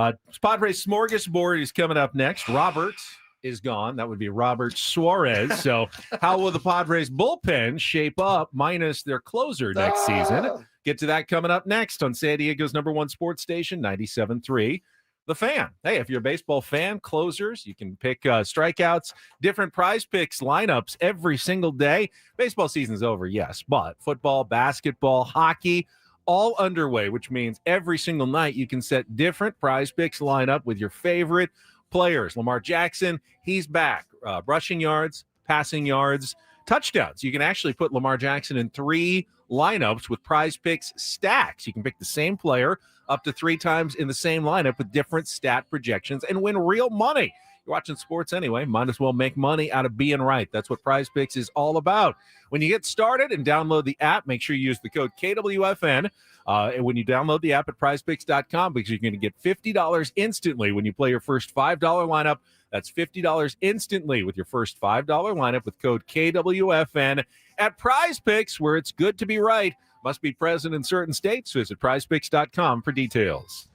Padres Smorgasbord is coming up next. Robert is gone. That would be Robert Suarez. So how will the Padres bullpen shape up minus their closer next season? Get to that coming up next on San Diego's #1 sports station, 97.3. The Fan. Hey, if you're a baseball fan, closers, you can pick strikeouts, different prize picks, lineups every single day. Baseball season's over, yes, but football, basketball, hockey, all underway, which means every single night you can set different prize picks lineup with your favorite players. Lamar Jackson, he's back. Rushing yards, passing yards, touchdowns. You can actually put Lamar Jackson in 3 lineups with prize picks stacks. You can pick the same player up to 3 times in the same lineup with different stat projections and win real money. You're watching sports anyway. Might as well make money out of being right. That's what Prize Picks is all about. When you get started and download the app, make sure you use the code KWFN. And when you download the app at prizepicks.com, because you're going to get $50 instantly when you play your first $5 lineup. That's $50 instantly with your first $5 lineup with code KWFN at Prize Picks, where it's good to be right. Must be present in certain states. Visit prizepicks.com for details.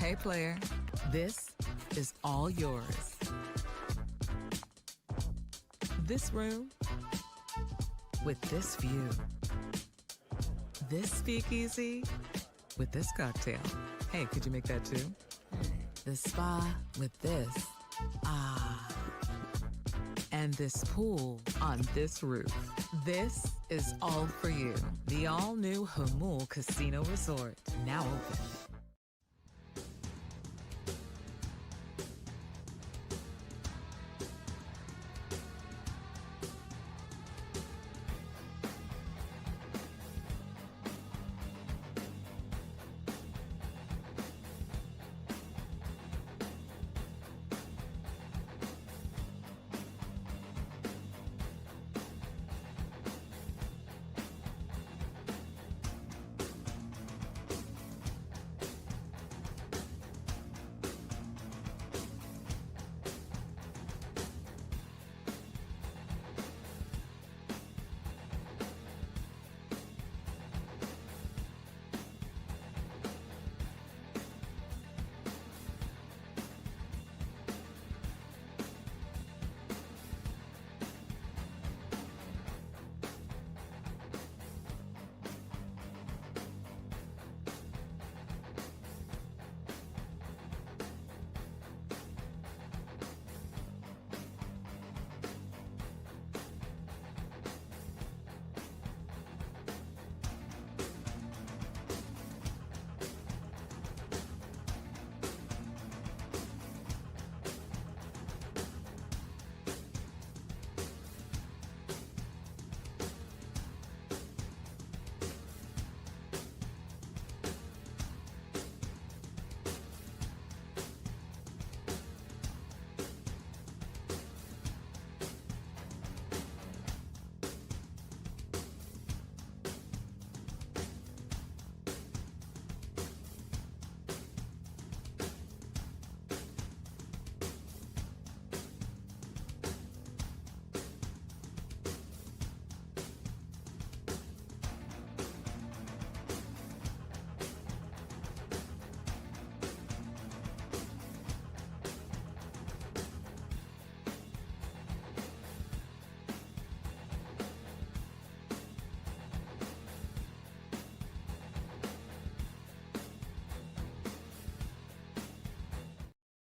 Hey, player, this is all yours. This room with this view. This speakeasy with this cocktail. Hey, could you make that too? The spa with this. Ah. And this pool on this roof. This is all for you. The all-new Hamul Casino Resort, now open.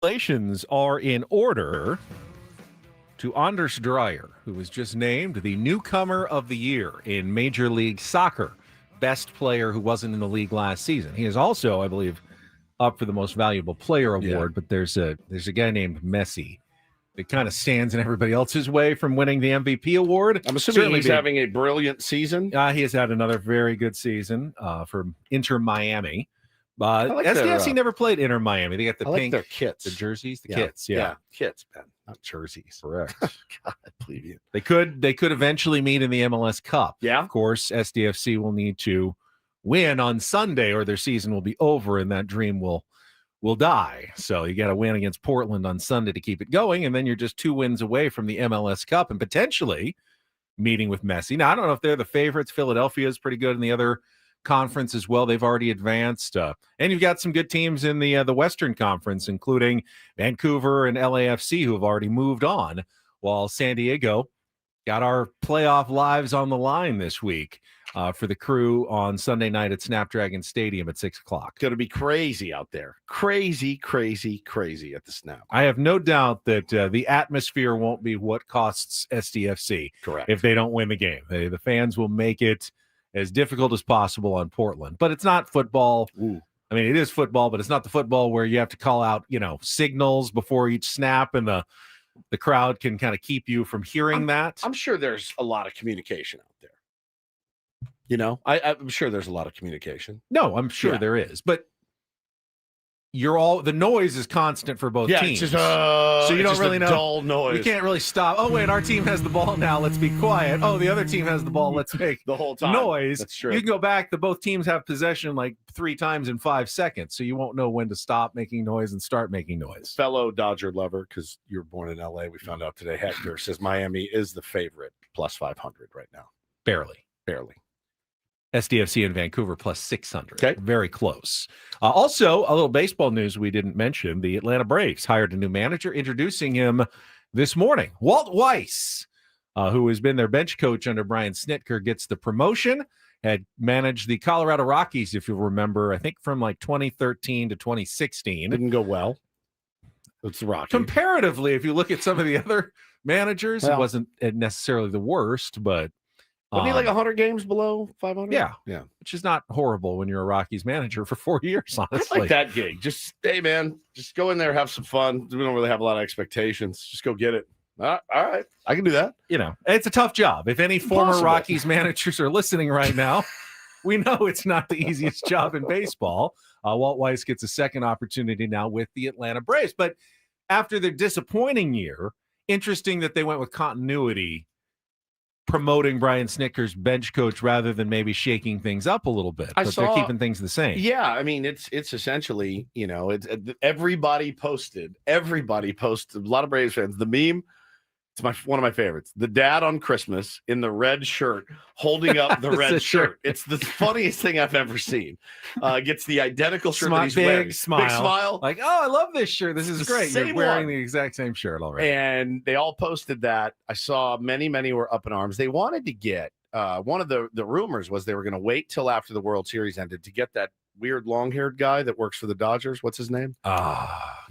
Congratulations are in order to Anders Dreyer, who was just named the newcomer of the year in Major League Soccer, best player who wasn't in the league last season. He is also, I believe, up for the most valuable player award, but there's a guy named Messi that kind of stands in everybody else's way from winning the MVP award. I'm assuming he's having a brilliant season. He has had another very good season for Inter Miami. But like SDSU their, never played Inter Miami. They got the pink, their kits, the jerseys, the yeah. kits. Yeah, kits, Ben, not jerseys. Correct. God, I believe you. They could eventually meet in the MLS Cup. Yeah. Of course, SDFC will need to win on Sunday or their season will be over and that dream will die. So you got to win against Portland on Sunday to keep it going, and then you're just 2 wins away from the MLS Cup and potentially meeting with Messi. Now, I don't know if they're the favorites. Philadelphia is pretty good in the other conference as well. They've already advanced. And you've got some good teams in the Western Conference, including Vancouver and LAFC, who have already moved on, while San Diego got our playoff lives on the line this week for the Crew on Sunday night at Snapdragon Stadium at 6 o'clock. It's going to be crazy out there. Crazy, crazy, crazy at the Snap. I have no doubt that the atmosphere won't be what costs SDFC. Correct. If they don't win the game. The fans will make it as difficult as possible on Portland. But it's not football. Ooh. I mean, it is football, but it's not the football where you have to call out, signals before each snap and the crowd can kind of keep you from hearing that. I'm sure there's a lot of communication out there. I'm sure there's a lot of communication. No, I'm sure there is. But the noise is constant for both teams. It's just, so you don't really know. Dull noise. You can't really stop. Oh, wait, our team has the ball now. Let's be quiet. Oh, the other team has the ball. Let's make the whole time noise. That's true. You can go back. Both teams have possession like 3 times in 5 seconds. So you won't know when to stop making noise and start making noise. Fellow Dodger lover, because you were born in LA, we found out today, Hector says Miami is the favorite plus 500 right now. Barely. SDFC in Vancouver plus 600. Okay. Very close. Also, a little baseball news we didn't mention. The Atlanta Braves hired a new manager, introducing him this morning. Walt Weiss, who has been their bench coach under Brian Snitker, gets the promotion. Had managed the Colorado Rockies, if you'll remember, I think from like 2013 to 2016. Didn't go well. It's the Rockies. Comparatively, if you look at some of the other managers, it Well, wasn't necessarily the worst, but wasn't he like 100 games below 500? Yeah. Yeah. Which is not horrible when you're a Rockies manager for 4 years, I honestly. like that gig. Just, hey, man, just go in there, have some fun. We don't really have a lot of expectations. Just go get it. All right. I can do that. You know, it's a tough job. If any former Impossible. Rockies managers are listening right now, we know it's not the easiest job in baseball. Walt Weiss gets a second opportunity now with the Atlanta Braves. But after their disappointing year, interesting that they went with continuity, promoting Brian Snitker's bench coach rather than maybe shaking things up a little bit. But they're keeping things the same. Yeah, I mean, it's essentially, you know, it's everybody posted. A lot of Braves fans. The meme, it's one of my favorites. The dad on Christmas in the red shirt holding up the red shirt. It's the funniest thing I've ever seen. Gets the identical shirt that he's wearing. Big smile. Like, oh, I love this shirt. This is great. You're wearing the exact same shirt already. And they all posted that. I saw many were up in arms. They wanted to get one of the rumors was they were going to wait till after the World Series ended to get that weird long-haired guy that works for the Dodgers. What's his name?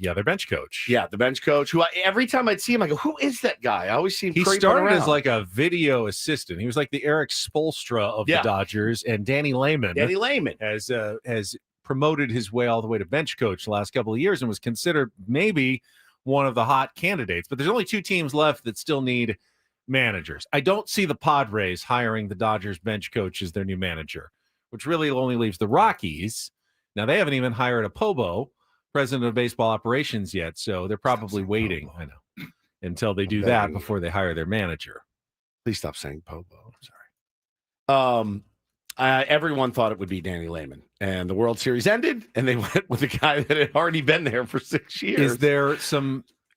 Yeah, their bench coach. Yeah, the bench coach. Who every time I'd see him, I go, "Who is that guy?" I always see him. He started as like a video assistant. He was like the Eric Spoelstra of the Dodgers, and Danny Lehman. has promoted his way all the way to bench coach the last couple of years and was considered maybe one of the hot candidates. But there's only 2 teams left that still need managers. I don't see the Padres hiring the Dodgers bench coach as their new manager, which really only leaves the Rockies. Now, they haven't even hired a Pobo, president of baseball operations, yet, so they're probably waiting, I know, until they do that before they hire their manager. Please stop saying Pobo. I'm sorry. Everyone thought it would be Danny Lehman, and the World Series ended, and they went with a guy that had already been there for 6 years. Is there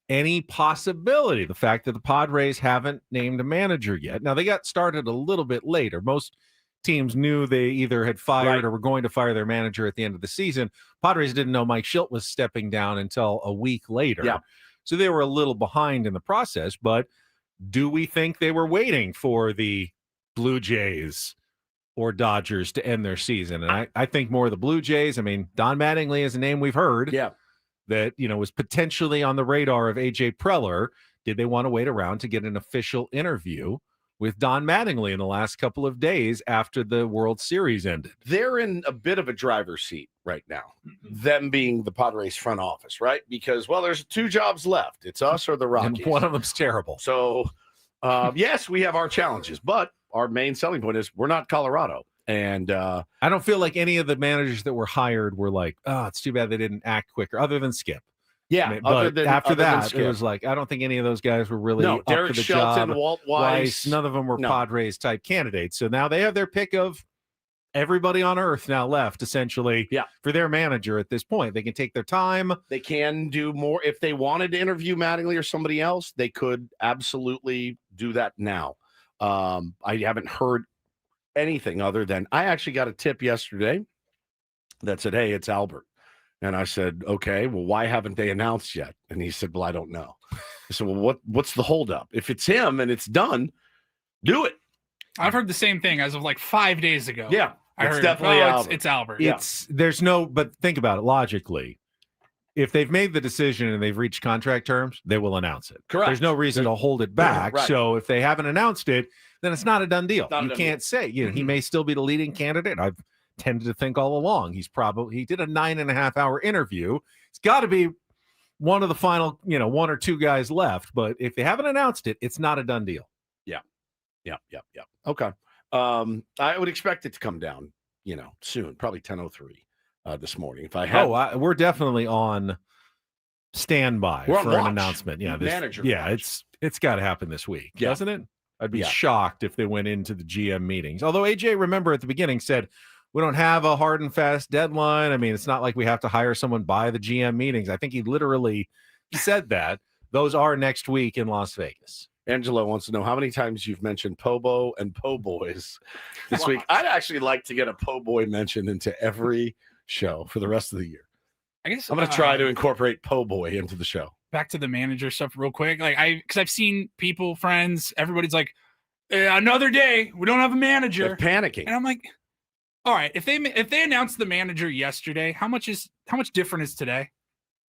any possibility, the fact that the Padres haven't named a manager yet? Now, they got started a little bit later. Most teams knew they either had fired or were going to fire their manager at the end of the season. Padres didn't know Mike Schilt was stepping down until a week later. Yeah. So they were a little behind in the process. But do we think they were waiting for the Blue Jays or Dodgers to end their season? And I think more of the Blue Jays. I mean, Don Mattingly is a name we've heard. Yeah. That, you know, was potentially on the radar of AJ Preller. Did they want to wait around to get an official interview with Don Mattingly in the last couple of days after the World Series ended? They're in a bit of a driver's seat right now, them being the Padres front office, right? Because, well, there's 2 jobs left. It's us or the Rockies. And one of them's terrible. So, yes, we have our challenges, but our main selling point is we're not Colorado. And I don't feel like any of the managers that were hired were like, oh, it's too bad they didn't act quicker, other than Skip. Yeah, I mean, but after that, it was like, I don't think any of those guys were really up Derek for the Shelton, job. Walt Weiss, none of them were Padres type candidates. So now they have their pick of everybody on earth now left, essentially, for their manager at this point. They can take their time. They can do more. If they wanted to interview Mattingly or somebody else, they could absolutely do that now. I haven't heard anything other than I actually got a tip yesterday that said, "Hey, it's Albert." And I said, "Okay, well, why haven't they announced yet?" And he said, "Well, I don't know." I said, "Well, what's the holdup? If it's him and it's done, do it." I've heard the same thing as of like 5 days ago. Yeah, I it's heard definitely Albert. It's Albert. But think about it logically. If they've made the decision and they've reached contract terms, they will announce it. Correct. There's no reason to hold it back. Right. So if they haven't announced it, then it's not a done deal. Not a you done can't say, he may still be the leading candidate. I've tended to think all along. He did a 9.5-hour interview. It's got to be one of the final, 1 or 2 guys left. But if they haven't announced it, it's not a done deal. Yeah. Okay. I would expect it to come down, soon, probably 10:03 this morning. If I had, we're definitely on standby We're on for an watch. announcement. Yeah, Manager watch. It's got to happen this week, doesn't it? I'd be Yeah. shocked if they went into the GM meetings. Although AJ, remember at the beginning, said we don't have a hard and fast deadline. I mean, it's not like we have to hire someone by the GM meetings. I think he literally said that. Those are next week in Las Vegas. Angelo wants to know how many times you've mentioned Pobo and Po Boys this week. I'd actually like to get a Po Boy mentioned into every show for the rest of the year. I guess I'm going to try to incorporate Po Boy into the show. Back to the manager stuff real quick. Because I've seen people, friends, everybody's like, another day, we don't have a manager. They're panicking. And I'm like, all right, if they announced the manager yesterday, how much different is today?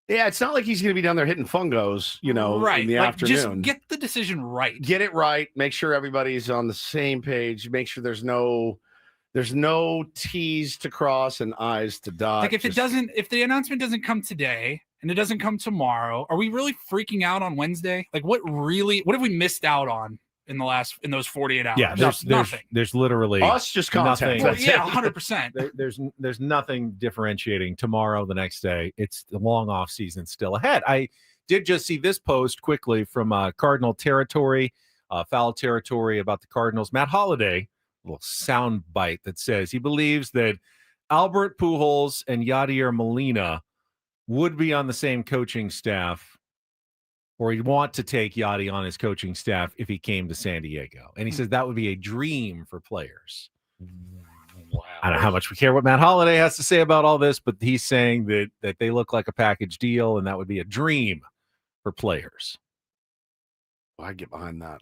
Yeah, it's not like he's going to be down there hitting fungos, right. in the afternoon. Just get the decision right. Get it right. Make sure everybody's on the same page. Make sure there's no T's to cross and I's to dot. Like if the announcement doesn't come today and it doesn't come tomorrow, are we really freaking out on Wednesday? Like what have we missed out on in those 48 hours? Yeah, nothing. There's literally us just content. Nothing. Well, 100%. There's nothing differentiating tomorrow, the next day. It's the long off season still ahead. I did just see this post quickly from Cardinal territory, foul territory about the Cardinals. Matt Holliday, a little sound bite that says he believes that Albert Pujols and Yadier Molina would be on the same coaching staff, or he'd want to take Yadi on his coaching staff if he came to San Diego. And he says that would be a dream for players. Wow. I don't know how much we care what Matt Holliday has to say about all this, but he's saying that they look like a package deal, and that would be a dream for players. Well, I get behind that,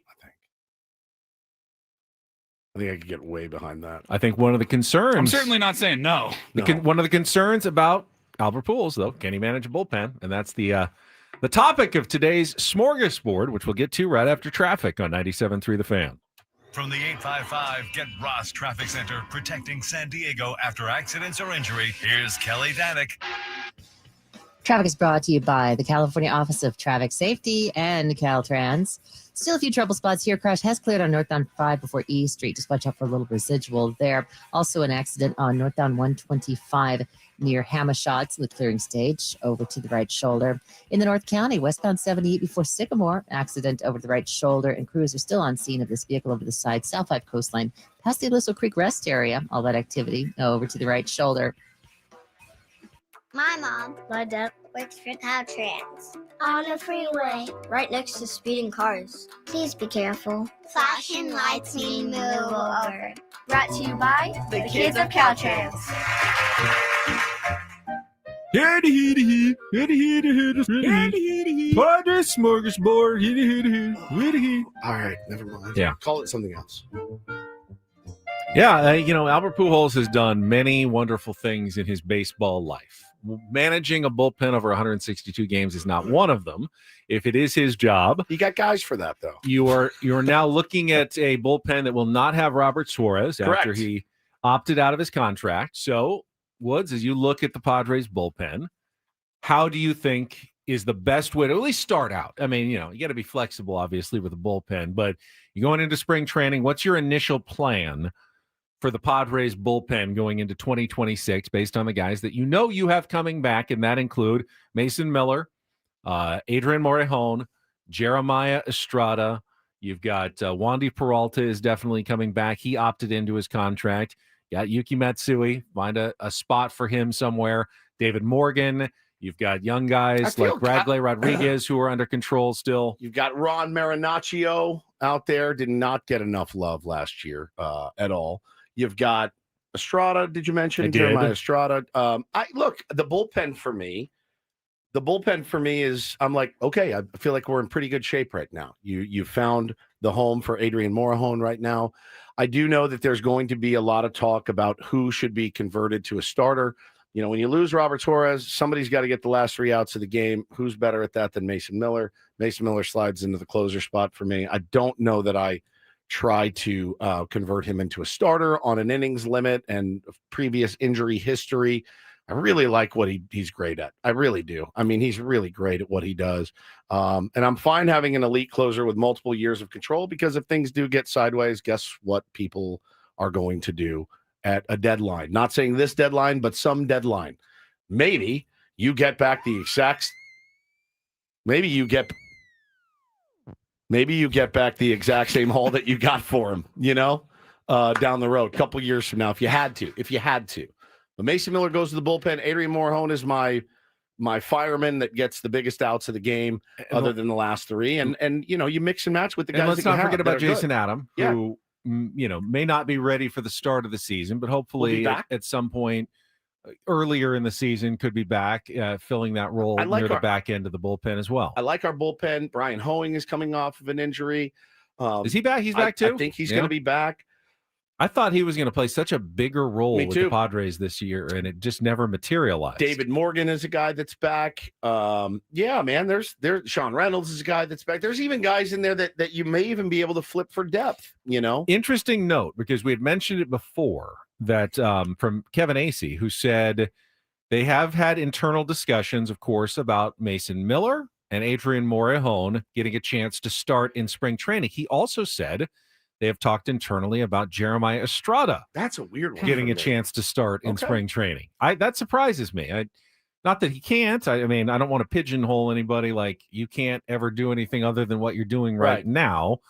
I think I could get way behind that. I think one of the concerns... I'm certainly not saying no. One of the concerns about Albert Pujols, though, can he manage a bullpen? And that's the topic of today's smorgasbord, which we'll get to right after traffic on 97.3 The Fan. From the 855 Get Ross Traffic Center, protecting San Diego after accidents or injury, here's Kelly Danick. Traffic is brought to you by the California Office of Traffic Safety and Caltrans. Still a few trouble spots here. Crash has cleared on northbound 5 before E Street. Just watch out for a little residual there. Also an accident on northbound 125 near Hammershots with clearing stage over to the right shoulder. In the North County, westbound 78 before Sycamore, accident over the right shoulder, and crews are still on scene of this vehicle over the side, South 5 coastline, past the Aliso Creek Rest area. All that activity over to the right shoulder. My mom, my dad, works for Caltrans. On the freeway, right next to speeding cars. Please be careful. Flashing lights mean move over. Brought to you by the kids of Caltrans. Padres smorgasbord. All right, never mind. Yeah. Call it something else. Yeah, Albert Pujols has done many wonderful things in his baseball life. Managing a bullpen over 162 games is not one of them. If it is his job, you got guys for that, though. You are now looking at a bullpen that will not have Robert Suarez after he opted out of his contract. So, Woods, as you look at the Padres bullpen, how do you think is the best way to at least start out? I mean, you got to be flexible, obviously, with a bullpen, but you're going into spring training. What's your initial plan for the Padres bullpen going into 2026 based on the guys that you have coming back, and that include Mason Miller, Adrian Morejon, Jeremiah Estrada. You've got Wandy Peralta is definitely coming back. He opted into his contract. You got Yuki Matsui. Find a spot for him somewhere. David Morgan. You've got young guys like Bradley Rodriguez who are under control still. You've got Ron Marinaccio out there. Did not get enough love last year at all. You've got Estrada. Did you mention Jeremiah Estrada? The bullpen for me. The bullpen for me is, I'm like, okay, I feel like we're in pretty good shape right now. You found the home for Adrian Morejon right now. I do know that there's going to be a lot of talk about who should be converted to a starter. When you lose Robert Suarez, somebody's got to get the last 3 outs of the game. Who's better at that than Mason Miller? Mason Miller slides into the closer spot for me. I don't know that I try to convert him into a starter on an innings limit and previous injury history. I really like what he's great at. I really do. I mean, he's really great at what he does. And I'm fine having an elite closer with multiple years of control, because if things do get sideways, guess what people are going to do at a deadline? Not saying this deadline, but some deadline. Maybe you get back the exact. Maybe you get back the exact same haul that you got for him, down the road, a couple years from now, if you had to. But Mason Miller goes to the bullpen. Adrian Morejon is my my fireman that gets the biggest outs of the game, other than the last three, and you mix and match with the guys. And let's that you not forget have about that are good. Jason Adam, Yeah. who may not be ready for the start of the season, but hopefully at some point earlier in the season could be back filling that role near the back end of the bullpen as well. I like our bullpen. Brian Hoeing is coming off of an injury. Is he back? He's back too? I think he's going to be back. I thought he was going to play such a bigger role Me with too. the Padres this year, and it just never materialized. David Morgan is a guy that's back. Yeah, man. There's Sean Reynolds is a guy that's back. There's even guys in there that you may even be able to flip for depth. Interesting note, because we had mentioned it before, that from Kevin Acee, who said they have had internal discussions, of course, about Mason Miller and Adrian Morejon getting a chance to start in spring training. He also said they have talked internally about Jeremiah Estrada. That's a weird one. Getting a chance to start in spring training. That surprises me. Not that he can't. I mean, I don't want to pigeonhole anybody like you can't ever do anything other than what you're doing right now.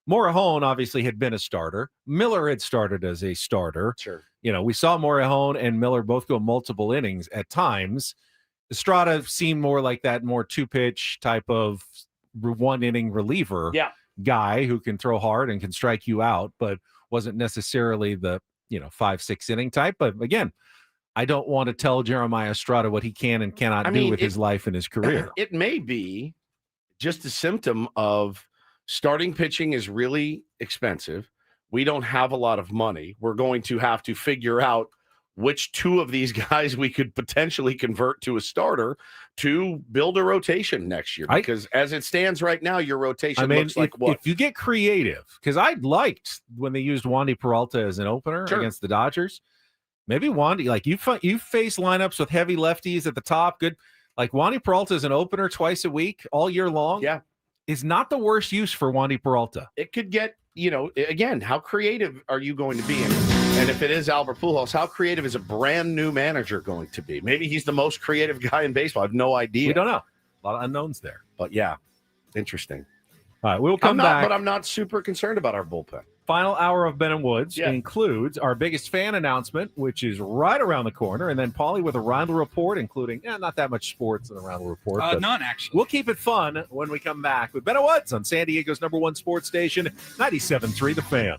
Morejon obviously had been a starter. Miller had started as a starter. Sure. We saw Morejon and Miller both go multiple innings at times. Estrada seemed more like that more two-pitch type of one-inning reliever guy who can throw hard and can strike you out, but wasn't necessarily the 5-6 inning type. But again, I don't want to tell Jeremiah Estrada what he can and cannot do with his life and his career. It may be just a symptom of starting pitching is really expensive. We don't have a lot of money. We're going to have to figure out which two of these guys we could potentially convert to a starter to build a rotation next year. Because as it stands right now, your rotation looks like what? If you get creative, because I liked when they used Wandy Peralta as an opener against the Dodgers. Maybe Wandy, like you face lineups with heavy lefties at the top. Good, like Wandy Peralta as an opener twice a week, all year long. Yeah, is not the worst use for Wandy Peralta. It could get, again, how creative are you going to be? And if it is Albert Pujols, how creative is a brand new manager going to be? Maybe he's the most creative guy in baseball. I have no idea. We don't know. A lot of unknowns there. But yeah, interesting. All right, we'll come back. But I'm not super concerned about our bullpen. Final hour of Ben and Woods includes our biggest fan announcement, which is right around the corner, and then Paulie with a Roundel report, including not that much sports in the Roundel report. But none, actually. We'll keep it fun when we come back with Ben and Woods on San Diego's #1 sports station, 97.3 The Fan.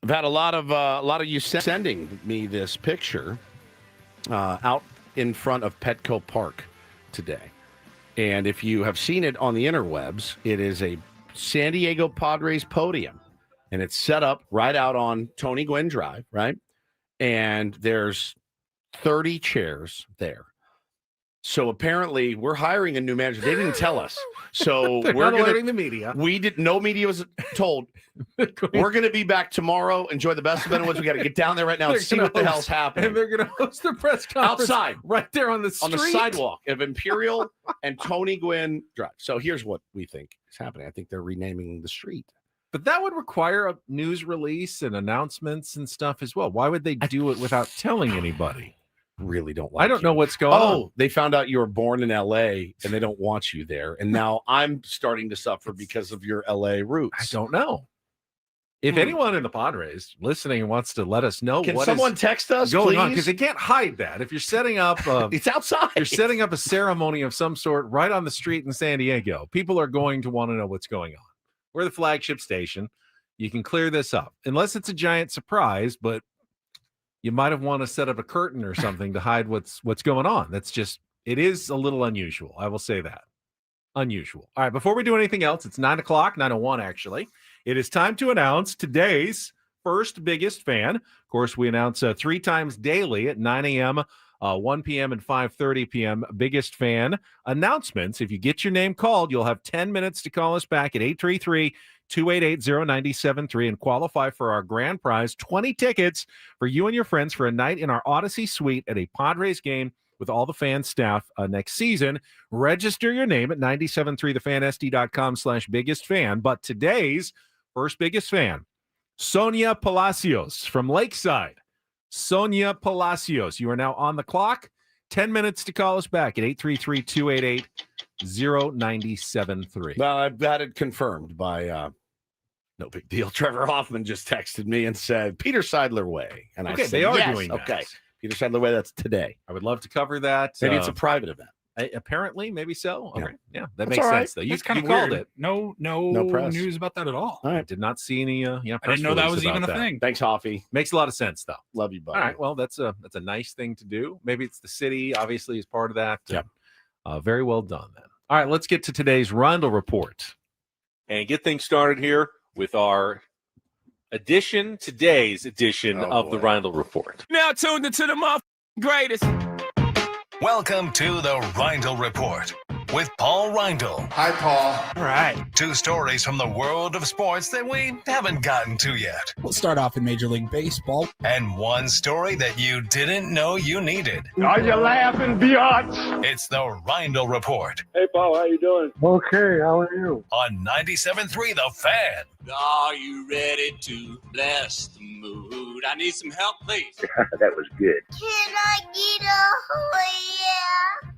I've had a lot of you sending me this picture out in front of Petco Park today. And if you have seen it on the interwebs, it is a San Diego Padres podium. And it's set up right out on Tony Gwynn Drive, right? And there's 30 chairs there. So apparently we're hiring a new manager. They didn't tell us. So we're alerting the media. No media was told. We're going to be back tomorrow. Enjoy the best of Benwoods. We got to get down there right now and see what the hell's happening. And they're going to host their press conference outside, right there on the street. On the sidewalk of Imperial and Tony Gwynn Drive. So here's what we think is happening. I think they're renaming the street. But that would require a news release and announcements and stuff as well. Why would they do it without telling anybody? Really don't like I don't know what's going on. They found out you were born in LA and they don't want you there. And now I'm starting to suffer because of your LA roots. I don't know. If anyone in the Padres listening wants to let us know Can what someone is text us, going on, please? because they can't hide that. If you're setting up it's outside. You're setting up a ceremony of some sort right on the street in San Diego. People are going to want to know what's going on. We're the flagship station. You can clear this up. Unless it's a giant surprise, but you might have want to set up a curtain or something to hide what's going on. It is a little unusual. I will say that. Unusual. All right, before we do anything else, it's 9 o'clock, 9:01 actually. It is time to announce today's first biggest fan. Of course, we announce 3 times daily at 9 a.m., 1 p.m., and 5:30 p.m. biggest fan announcements. If you get your name called, you'll have 10 minutes to call us back at 833-288-0973 and qualify for our grand prize, 20 tickets for you and your friends for a night in our Odyssey suite at a Padres game with all the fan staff next season. Register your name at 973thefansd.com/biggest fan. But today's first biggest fan, Sonia Palacios from Lakeside. Sonia Palacios, you are now on the clock. 10 minutes to call us back at 833-288-0973. Well, I've got it confirmed by no big deal. Trevor Hoffman just texted me and said, Peter Seidler Way. And I said, they are yes, doing that. Okay. Peter Seidler Way, that's today. I would love to cover that. Maybe it's a private event. Apparently, maybe so. Okay. Yeah, that That's makes all right. sense, though. You kind of called weird. it. No press. news about that at all. All I right. did not see any I press didn't know that release was even about a thing. Thanks, Hoffy. Makes a lot of sense, though. Love you, buddy. All right. Well, that's a nice thing to do. Maybe it's the city, obviously, is part of that. Yep. Very well done, then. All right, let's get to today's Rundle Report and get things started here with our today's edition of the Rundle Report. Now tuned into the greatest. Welcome to the Reindl Report with Paul Reindl. Hi, Paul. All right. 2 stories from the world of sports that we haven't gotten to yet. We'll start off in Major League Baseball. And 1 story that you didn't know you needed. Are you laughing, biatch? It's the Reindl Report Hey, Paul, how you doing? Okay, how are you? on 97.3 The Fan. Are you ready to bless the mood? I need some help, please. That was good. Can I get a yeah? Oh,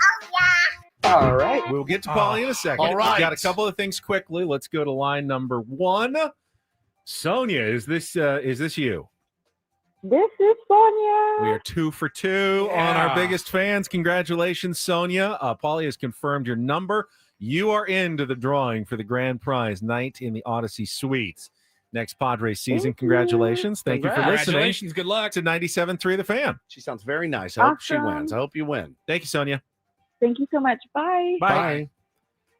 yeah. All right. We'll get to Paulie in a second. All right. We've got a couple of things quickly. Let's go to line number 1. Sonia, is this you? This is Sonia. We are 2 for 2 on our biggest fans. Congratulations, Sonia. Paulie has confirmed your number. You are into the drawing for the grand prize night in the Odyssey Suites next Padres season. Congratulations. Thank you for listening. Congratulations. Good luck. To 97.3 The Fan. She sounds very nice. I hope she Awesome. wins. I hope you win. Thank you, Sonia. Thank you so much. Bye. Bye.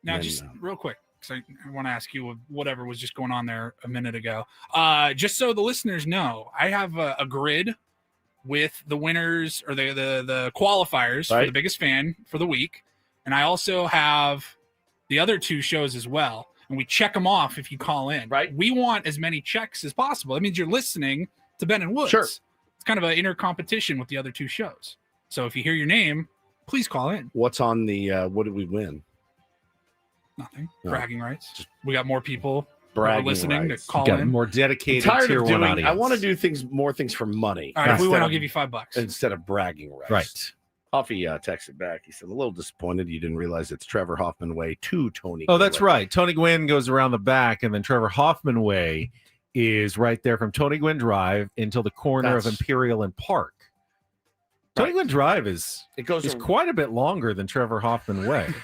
Now, And, just real quick, because I want to ask you whatever was just going on there a minute ago. Just so the listeners know, I have a grid with the winners or the qualifiers for the biggest fan for the week, and I also have the other 2 shows as well. And we check them off if you call in. Right. We want as many checks as possible. That means you're listening to Ben and Woods. Sure. It's kind of an inner competition with the other 2 shows. So if you hear your name, please call in. What's on the what did we win? Nothing. No. Bragging rights. We got more people Bragging listening rights. to call Got a in. more dedicated Tired tier of 1 doing. audience. I want to do more things for money. All right, if we instead win, I'll of- give you $5. instead of bragging rights. Right. Huffy texted back. He said, a little disappointed you didn't realize it's Trevor Hoffman Way to Tony. Oh, Gwynn that's Way. right. Tony Gwynn goes around the back, and then Trevor Hoffman Way is right there from Tony Gwynn Drive until the corner of That's- Imperial and Park. Tony Right. Gwynn Drive is It goes. quite a bit longer than Trevor Hoffman Way.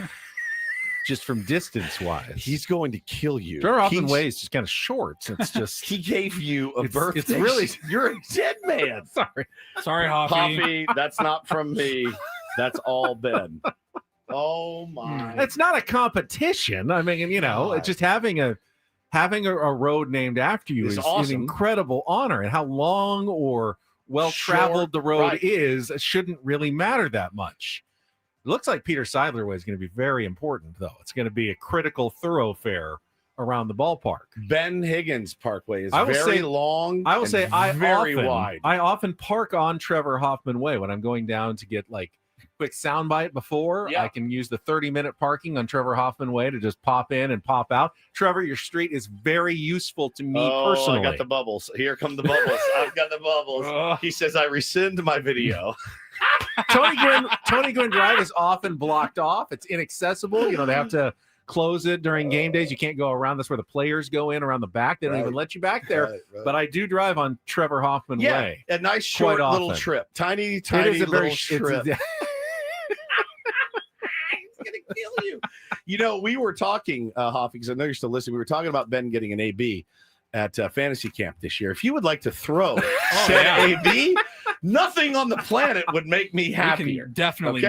just from distance wise. He's going to kill you. Trevor Hoffman Way is just kind of short. It's just he gave you a birthday. It's really you're a dead man. Sorry, Hoffy. Hoffy, that's not from me. That's all Ben. Oh my! It's not a competition. I mean, it's just having a road named after you is awesome. an incredible honor. And how long or well traveled the road is shouldn't really matter that much. It looks like Peter Seidler Way is going to be very important, though. It's going to be a critical thoroughfare around the ballpark. Ben Higgins Parkway is very long. I will say very wide. I often park on Trevor Hoffman Way when I'm going down to get like quick soundbite before. I can use the 30-minute parking on Trevor Hoffman Way to just pop in and pop out. Trevor, your street is very useful to me personally. I got the bubbles. Here come the bubbles. I've got the bubbles. He says, I rescind my video. Tony Gwynn Drive is often blocked off. It's inaccessible. They have to close it during game days. You can't go around. That's where the players go in around the back. They don't even let you back there. Right. But I do drive on Trevor Hoffman Way. A nice short little trip. Tiny little trip. Kill you. We were talking, Hoffy, because I know you're still listening. We were talking about Ben getting an AB at fantasy camp this year. If you would like to throw AB, nothing on the planet would make me happier. We can definitely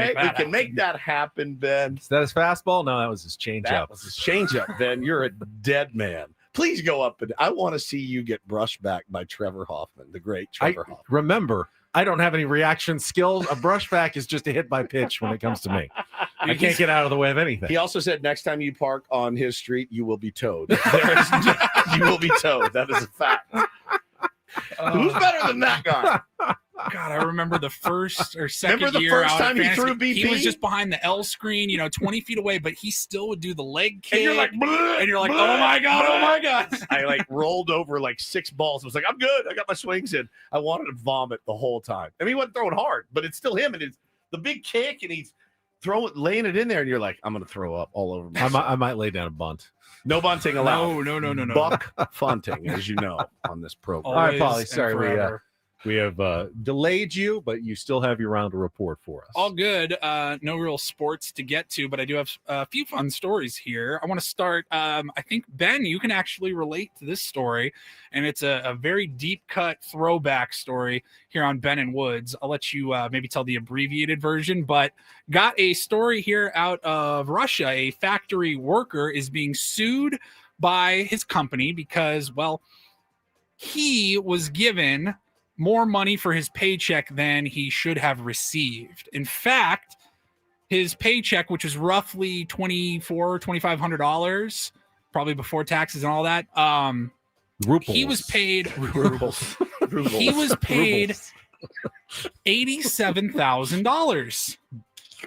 make that happen, Ben. Is that his fastball? No, that was his changeup. That was his changeup, Ben. You're a dead man. Please go up, and I want to see you get brushed back by Trevor Hoffman, the great Trevor Hoffman. Remember, I don't have any reaction skills. A brushback is just a hit by pitch when it comes to me. I can't get out of the way of anything. He also said next time you park on his street, you will be towed. You will be towed. That is a fact. Who's better than that guy? God, I remember the first or second Remember the year first out time of he fantasy, threw BP? He was just behind the L screen, 20 feet away, but he still would do the leg kick. And you're like, oh my God. I rolled over 6 balls. I was like, I'm good. I got my swings in. I wanted to vomit the whole time. I mean, he wasn't throwing hard, but it's still him. And it's the big kick, and he's laying it in there, and you're like, I'm going to throw up all over myself. I might lay down a bunt. No bunting allowed. No. Buck funting, as you know, on this program. All right, Paulie. Sorry, we have delayed you, but you still have your round of report for us. All good. No real sports to get to, but I do have a few fun stories here. I want to start. I think, Ben, you can actually relate to this story, and it's a very deep cut throwback story here on Ben and Woods. I'll let you maybe tell the abbreviated version, but got a story here out of Russia. A factory worker is being sued by his company because, he was given more money for his paycheck than he should have received. In fact, his paycheck, which was roughly $2,500, probably before taxes and all that, he was paid rubles. He was paid $87,000.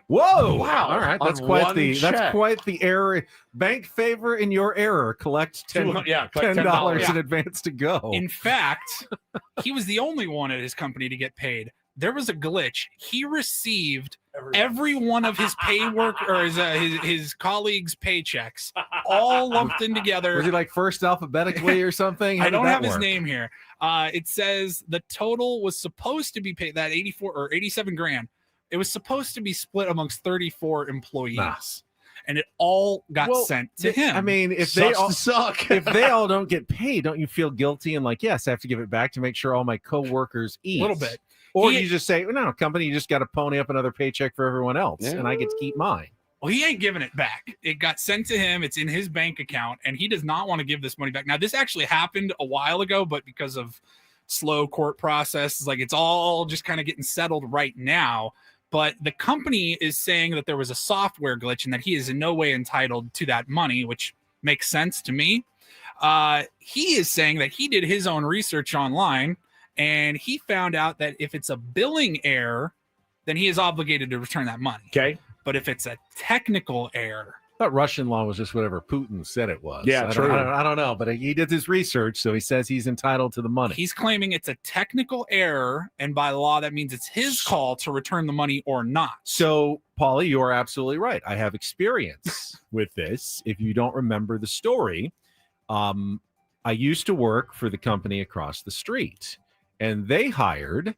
Whoa! Wow! All right, that's quite the error. Bank favor in your error. Collect $10 in advance to go. In fact, he was the only one at his company to get paid. There was a glitch. He received every one of his pay work or his colleagues' paychecks all lumped in together. Was he first alphabetically or something? I don't have his name here. It says the total was supposed to be paid, that 84 or 87 grand. It was supposed to be split amongst 34 employees, and it all got sent to him. I mean, if they all don't get paid, don't you feel guilty and yes, I have to give it back to make sure all my coworkers eat? A little bit. Or you just say, no, company, you just got to pony up another paycheck for everyone else, and I get to keep mine. Well, he ain't giving it back. It got sent to him. It's in his bank account, and he does not want to give this money back. Now, this actually happened a while ago, but because of slow court process, it's all just kind of getting settled right now. But the company is saying that there was a software glitch and that he is in no way entitled to that money, which makes sense to me. He is saying that he did his own research online, and he found out that if it's a billing error, then he is obligated to return that money. Okay. But if it's a technical error, I thought Russian law was just whatever Putin said it was. Yeah, true. I don't know, but he did his research, so he says he's entitled to the money. He's claiming it's a technical error, and by law, that means it's his call to return the money or not. So, Paulie, you are absolutely right. I have experience with this. If you don't remember the story, I used to work for the company across the street, and they hired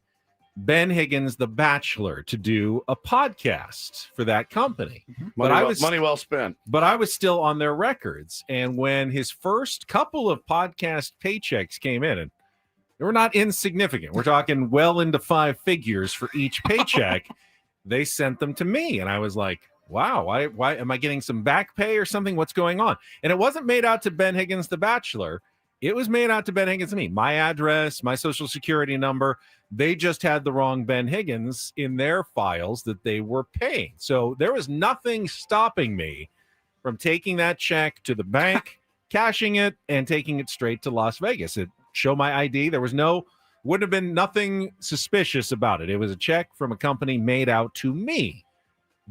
Ben Higgins, The Bachelor, to do a podcast for that company. Money well spent. But I was still on their records. And when his first couple of podcast paychecks came in, and they were not insignificant, we're talking well into 5 figures for each paycheck, they sent them to me. And I was like, wow, why am I getting some back pay or something? What's going on? And it wasn't made out to Ben Higgins, The Bachelor. It was made out to Ben Higgins and me. My address, my social security number. They just had the wrong Ben Higgins in their files that they were paying. So there was nothing stopping me from taking that check to the bank, cashing it, and taking it straight to Las Vegas. It showed my ID. There was wouldn't have been nothing suspicious about it. It was a check from a company made out to me.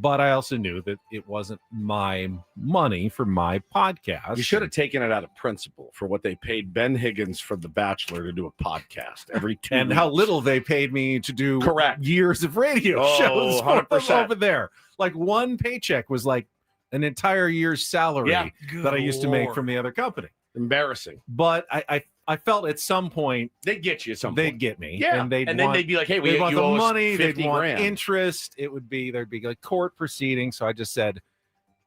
But I also knew that it wasn't my money for my podcast. You should have taken it out of principle for what they paid Ben Higgins for The Bachelor to do a podcast every 2 and weeks. how little they paid me to do Correct. years of radio shows 100%. over there. Like one paycheck was like an entire year's salary that I used to make from the other company. Embarrassing. But I felt at some point they'd get you at some they'd point. get me. Yeah. And then they'd be like, hey, they'd want you the owe us money, they'd 50 want grand. interest. There'd be like court proceedings. So I just said,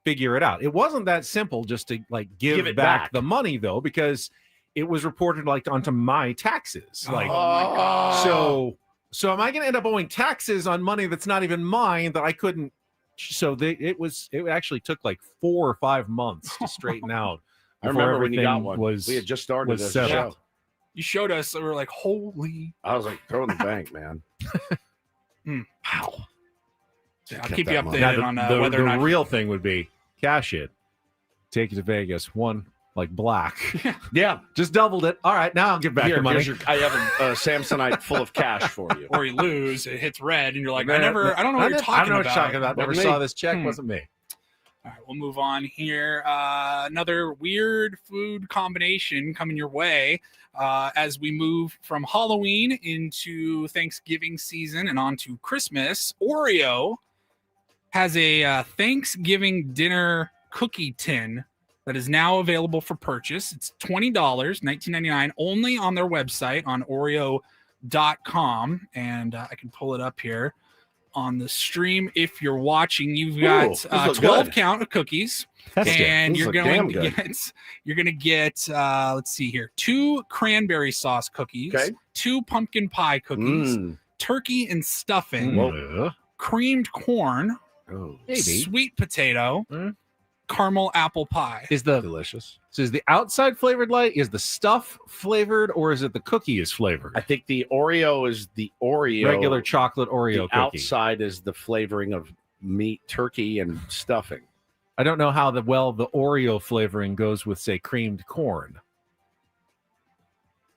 figure it out. It wasn't that simple just to like give it back back. the money though, because it was reported like onto my taxes. Like oh my God. So am I going to end up owing taxes on money that's not even mine that I couldn't? So it actually took like 4 or 5 months to straighten out. I remember when you got everything one. We had just started this set show. up. You showed us, and we were like, holy. I was like, throw in the bank, man. Wow. Yeah, I'll Get keep you that money. updated Now, on whether the or not. real thing would be cash it, take it to Vegas, one like black. Yeah. Just doubled it. All right, now I'll give back the money. I have a Samsonite full of cash for you. Or you lose, it hits red, and you're like, Man, I don't know what you're I don't know talking what you're talking about. Never Wasn't saw me. this check. Wasn't me. All right, we'll move on here. Another weird food combination coming your way as we move from Halloween into Thanksgiving season and on to Christmas. Oreo has a Thanksgiving dinner cookie tin that is now available for purchase. It's $20, $19.99, only on their website on Oreo.com. And I can pull it up here on the stream. If you're watching, you've got 12 count of cookies. And you're going to get let's see here, 2 cranberry sauce cookies, 2 pumpkin pie cookies, turkey and stuffing, creamed corn, sweet potato, caramel apple pie. Is the delicious? So is the outside flavored light? Is the stuff flavored, or is it the cookie is flavored? I think the Oreo is the Oreo. Regular chocolate Oreo the cookie. Outside is the flavoring of meat, turkey, and stuffing. I don't know how the Oreo flavoring goes with, say, creamed corn.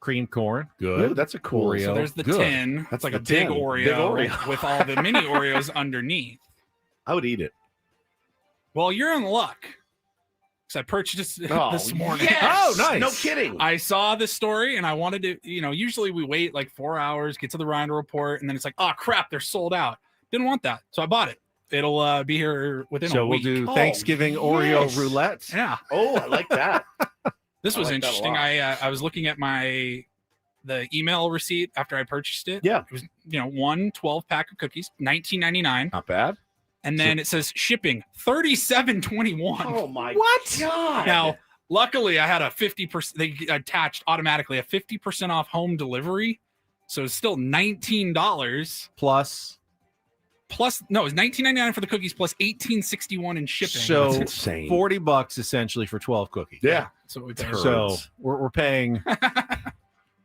Creamed corn, good. Ooh, that's a cool Oreo. So there's the good. tin. That's like a big Oreo, with all the mini Oreos underneath. I would eat it. Well, you're in luck. Because I purchased it this morning. Yes! Oh, nice. No kidding. I saw the story and I wanted to, usually we wait like 4 hours, get to the Rinder report, and then it's like, oh crap, they're sold out. Didn't want that. So I bought it. It'll be here within a week. So we'll do Thanksgiving Oreo roulette. Yeah. Oh, I like that. This was like that a interesting. lot. I was looking at the email receipt after I purchased it. Yeah. It was, 1 12-pack of cookies, $19.99. Not bad. And then it says shipping $37.21. Oh my What? God. Now, luckily I had a 50%, they attached automatically a 50% off home delivery. So it's still $19 plus no, it's $19.99 for the cookies plus $18.61 in shipping. So That's insane. $40 essentially for 12 cookies. Yeah. So we're paying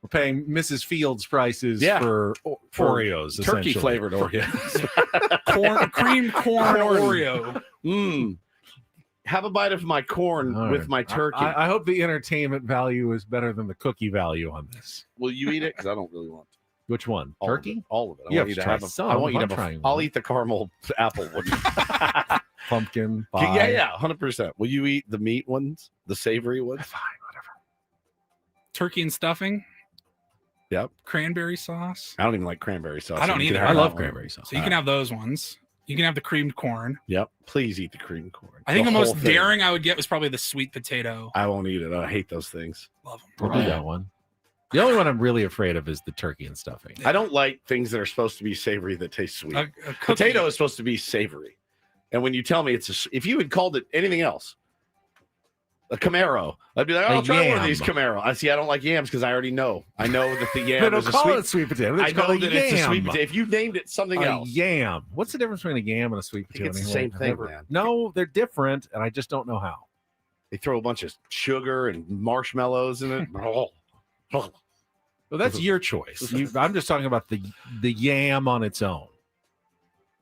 we're paying Mrs. Fields prices for Oreos, turkey essentially. flavored Oreos. creamed corn Oreo. Have a bite of my corn All with right. my turkey. I hope the entertainment value is better than the cookie value on this. Will you eat it? Because I don't really want to. Which one? All Turkey? Of it. All of it. I You want have you to to try have some. I want you I'm to have trying I'll one. eat the caramel apple one. Pumpkin pie. Yeah, 100%. Will you eat the meat ones? The savory ones? Fine, whatever. Turkey and stuffing. Yep. Cranberry sauce. I don't even like cranberry sauce. I don't You can either. have I love that one. cranberry sauce. So you can have those ones. You can have the creamed corn. Yep. Please eat the cream corn. I think the whole most thing. daring I would get was probably the sweet potato. I won't eat it. I hate those things. Love them. We'll do that one. The only one I'm really afraid of is the turkey and stuffing. I don't like things that are supposed to be savory that taste sweet. A Potato is supposed to be savory. And when you tell me if you had called it anything else, a Camaro, I'd be like, I'll try one of these Camaro. I don't like yams because I already know. I know that the yam is a call it sweet potato. I know that it's a sweet potato. If you named it something else. Yam. What's the difference between a yam and a sweet potato? It's the same thing, man. No, they're different, and I just don't know how. They throw a bunch of sugar and marshmallows in it. Well, that's your choice. I'm just talking about the yam on its own.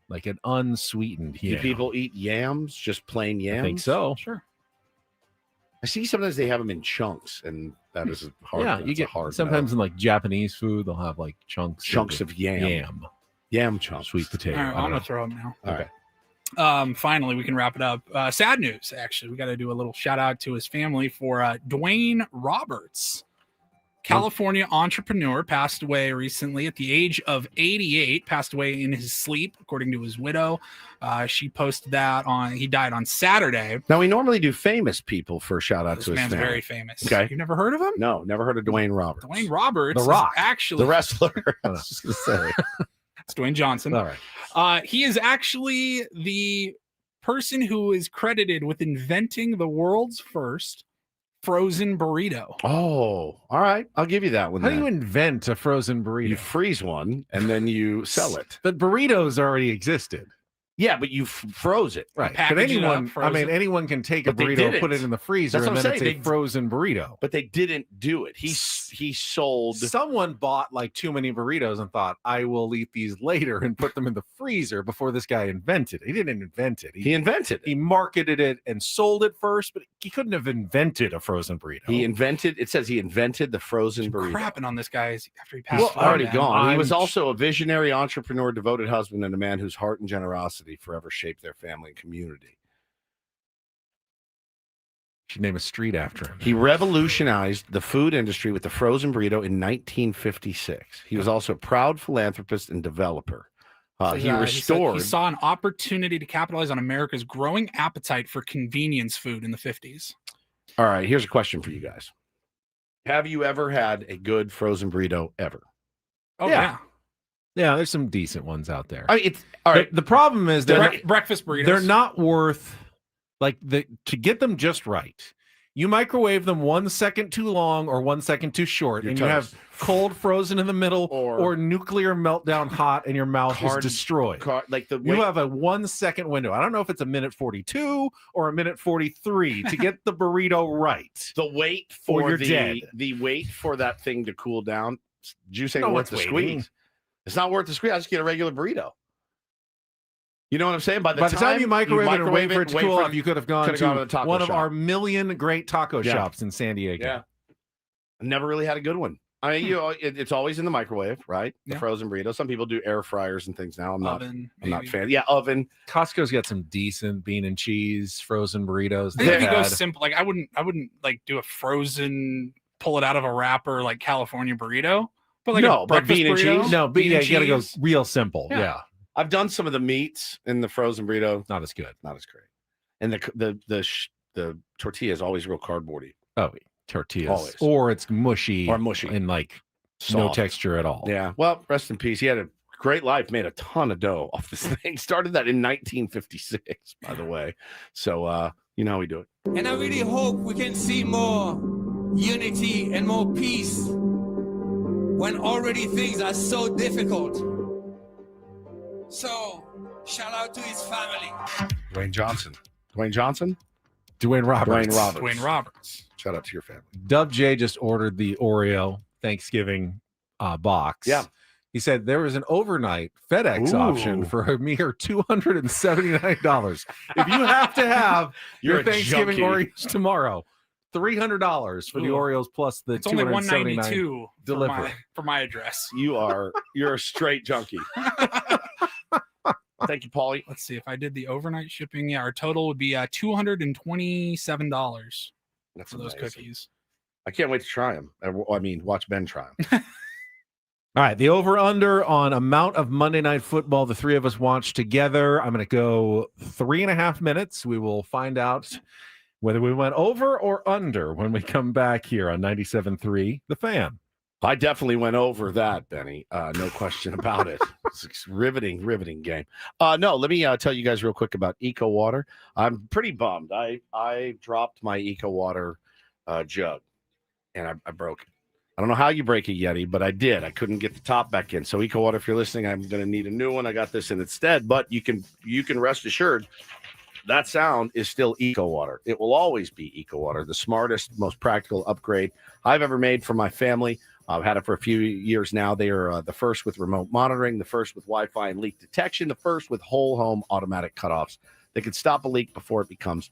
Like an unsweetened yam. Do people eat yams, just plain yams? I think so. Sure. I see sometimes they have them in chunks, and that is hard. Yeah, you get hard. Sometimes in like Japanese food, they'll have like chunks of yam. Yam chunks. Sweet potato. All right, I'm going to throw them now. All right. Finally, we can wrap it up. Sad news, actually. We got to do a little shout out to his family for Dwayne Roberts. California entrepreneur, passed away recently at the age of 88, passed away in his sleep, according to his widow. She posted that he died on Saturday. Now, we normally do famous people for shout out to his man's family. very famous. Okay. You've never heard of him? No, never heard of Dwayne Roberts. Dwayne Roberts, The Rock. is actually the wrestler. I was just going to say. It's Dwayne Johnson. All right. He is actually the person who is credited with inventing the world's first frozen burrito. Oh, all right. I'll give you that one. How do you invent a frozen burrito? You freeze one and then you sell it. But burritos already existed. Yeah, but you froze it. Right. But Package it anyone, up, I mean, anyone can take a But they burrito, didn't. put it in the freezer, That's and what then I'm it's saying. a frozen burrito. But they didn't do it. He sold. Someone bought like too many burritos and thought, I will eat these later and put them in the freezer before this guy invented it. He didn't invent it. He invented it. He marketed it and sold it first, but he couldn't have invented a frozen burrito. It says he invented the frozen burrito. Crapping on this guy after he passed Well, away. already man. gone. He was also a visionary entrepreneur, devoted husband, and a man whose heart and generosity forever shaped their family and community. Should name a street after him. He revolutionized the food industry with the frozen burrito in 1956. He was also a proud philanthropist and developer. He said restored. he saw an opportunity to capitalize on America's growing appetite for convenience food in the 50s. All right, here's a question for you guys. Have you ever had a good frozen burrito ever? Oh, yeah. Yeah, there's some decent ones out there. I mean, it's all right. The problem is breakfast burritos. They're not worth to get them just right. You microwave them 1 second too long or 1 second too short, You're and toast. you have cold frozen in the middle or nuclear meltdown hot, and your mouth is destroyed. You have a 1 second window. I don't know if it's a minute 42 or a minute 43 to get the burrito right. The wait Or for you're dead. the wait for that thing to cool down. Juice ain't No worth one's the waiting. squeeze. It's not worth the squeeze. I just get a regular burrito. You know what I'm saying? By the time you microwave it and wait for it to cool off, you could have gone could've to the taco one of shop. our million great taco Yeah. shops in San Diego. Yeah. I've never really had a good one. I mean, it's always in the microwave, right? The Yeah. frozen burrito. Some people do air fryers and things now. I'm not Oven, fan. Yeah, oven. Costco's got some decent bean and cheese frozen burritos. I think if you They've go had- simple, like I wouldn't like do a frozen, pull it out of a wrapper like California burrito. But like No, a but breakfast bean and burrito, cheese? No, but bean yeah, and you got to go cheese. real simple. Yeah. I've done some of the meats in the frozen burrito. Not as good. Not as great. And the tortilla is always real cardboardy. Oh, tortillas. Always. Or it's mushy. Or mushy. And like no Soft. texture at all. Yeah. Well, rest in peace. He had a great life, made a ton of dough off this thing. Started that in 1956, by the way. So you know how we do it. And I really hope we can see more unity and more peace when already things are so difficult. So, shout out to his family. Dwayne Johnson. Dwayne Johnson? Dwayne Roberts. Dwayne Roberts. Shout out to your family. Dub J just ordered the Oreo Thanksgiving box. Yeah. He said there was an overnight FedEx option for a mere $279. If you have to have You're your a Thanksgiving junkie. Oreos tomorrow, $300 for the Ooh. Oreos plus the It's only $279 $192 delivery. for my address. You're a straight junkie. Thank you, Paulie. Let's see if I did the overnight shipping. Yeah, our total would be $227 That's for those amazing. cookies. I can't wait to try them. I mean, watch Ben try them. All right, the over-under on amount of Monday Night Football the three of us watched together. I'm going to go 3.5 minutes. We will find out whether we went over or under when we come back here on 97.3 The Fan. I definitely went over that, Benny. No question about it. It's a riveting game. No, let me tell you guys real quick about Eco Water. I'm pretty bummed. I dropped my Eco Water jug, and I broke it. I don't know how you break a Yeti, but I did. I couldn't get the top back in. So Eco Water, if you're listening, I'm going to need a new one. I got this in instead, but you can rest assured that sound is still Eco Water. It will always be Eco Water, the smartest, most practical upgrade I've ever made for my family. I've had it for a few years now. They are the first with remote monitoring, the first with Wi-Fi and leak detection, the first with whole home automatic cutoffs. They can stop a leak before it becomes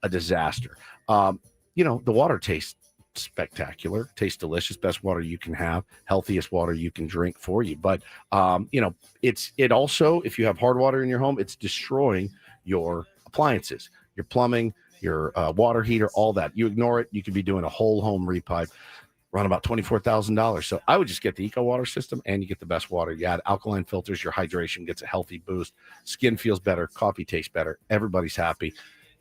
a disaster. The water tastes spectacular, tastes delicious, best water you can have, healthiest water you can drink for you. But it also, if you have hard water in your home, it's destroying your appliances, your plumbing, your water heater, all that. You ignore it, you could be doing a whole home repipe, around about $24,000. So I would just get the Eco Water system, and you get the best water. You add alkaline filters, your hydration gets a healthy boost, skin feels better, coffee tastes better, everybody's happy.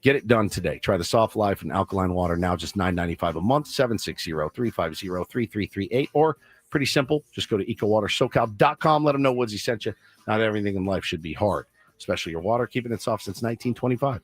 Get it done today. Try the Soft Life and alkaline water, now just $9.95 a month, 760-350-3338, or pretty simple, just go to ecowatersocal.com. Let them know Woodsy sent you. Not everything in life should be hard, especially your water, keeping it soft since 1925.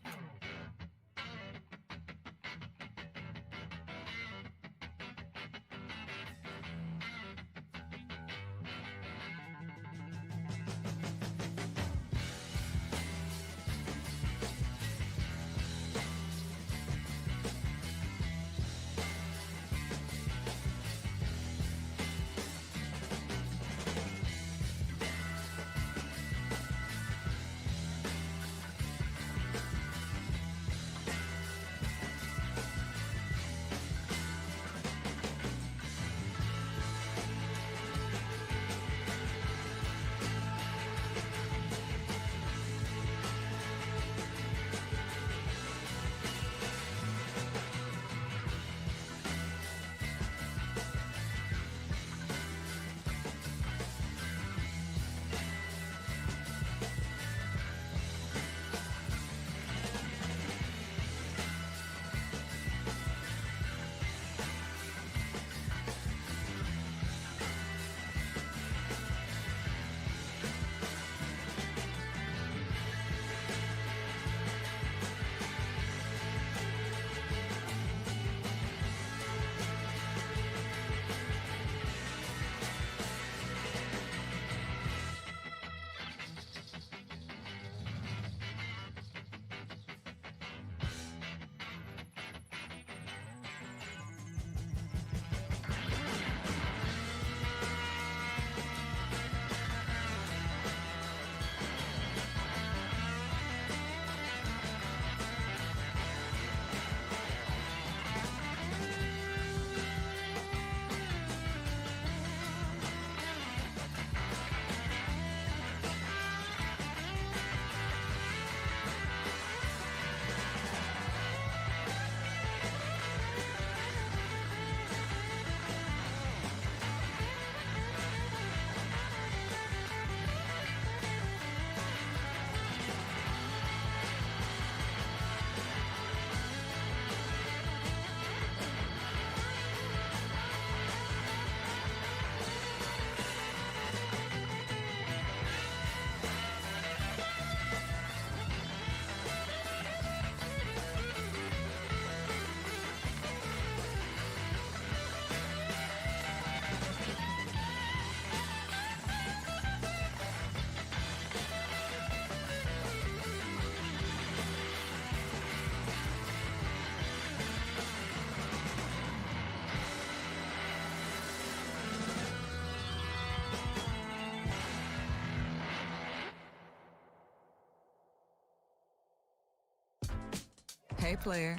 Hey, player,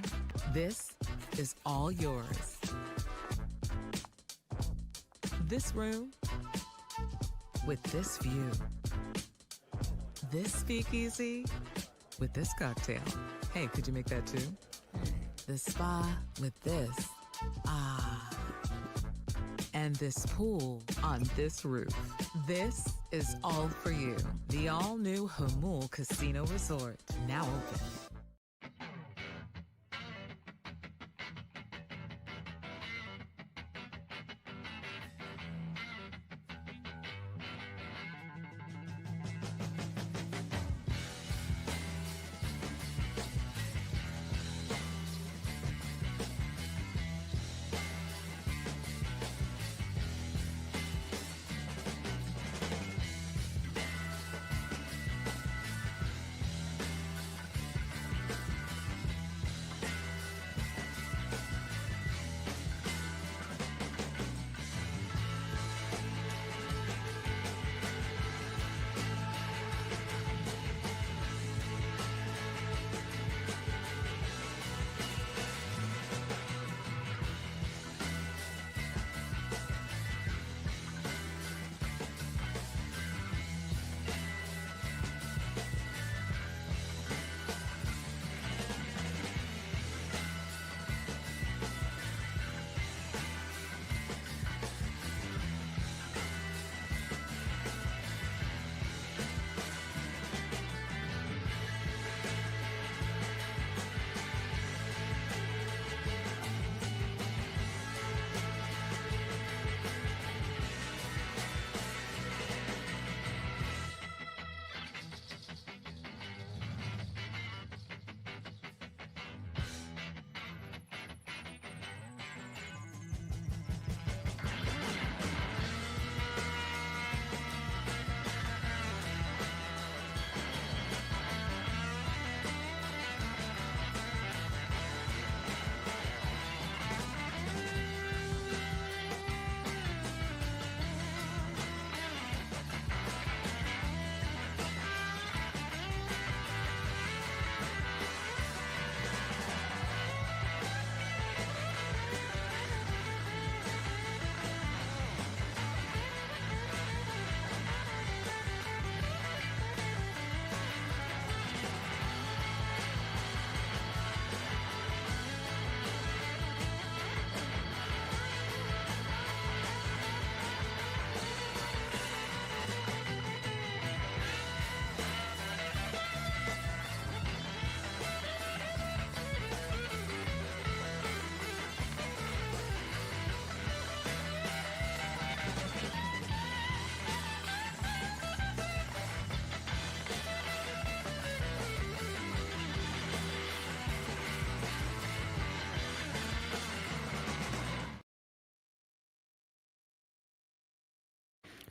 this is all yours. This room with this view. This speakeasy with this cocktail. Hey, could you make that too? The spa with this. Ah. And this pool on this roof. This is all for you. The all-new Hamul Casino Resort, now open.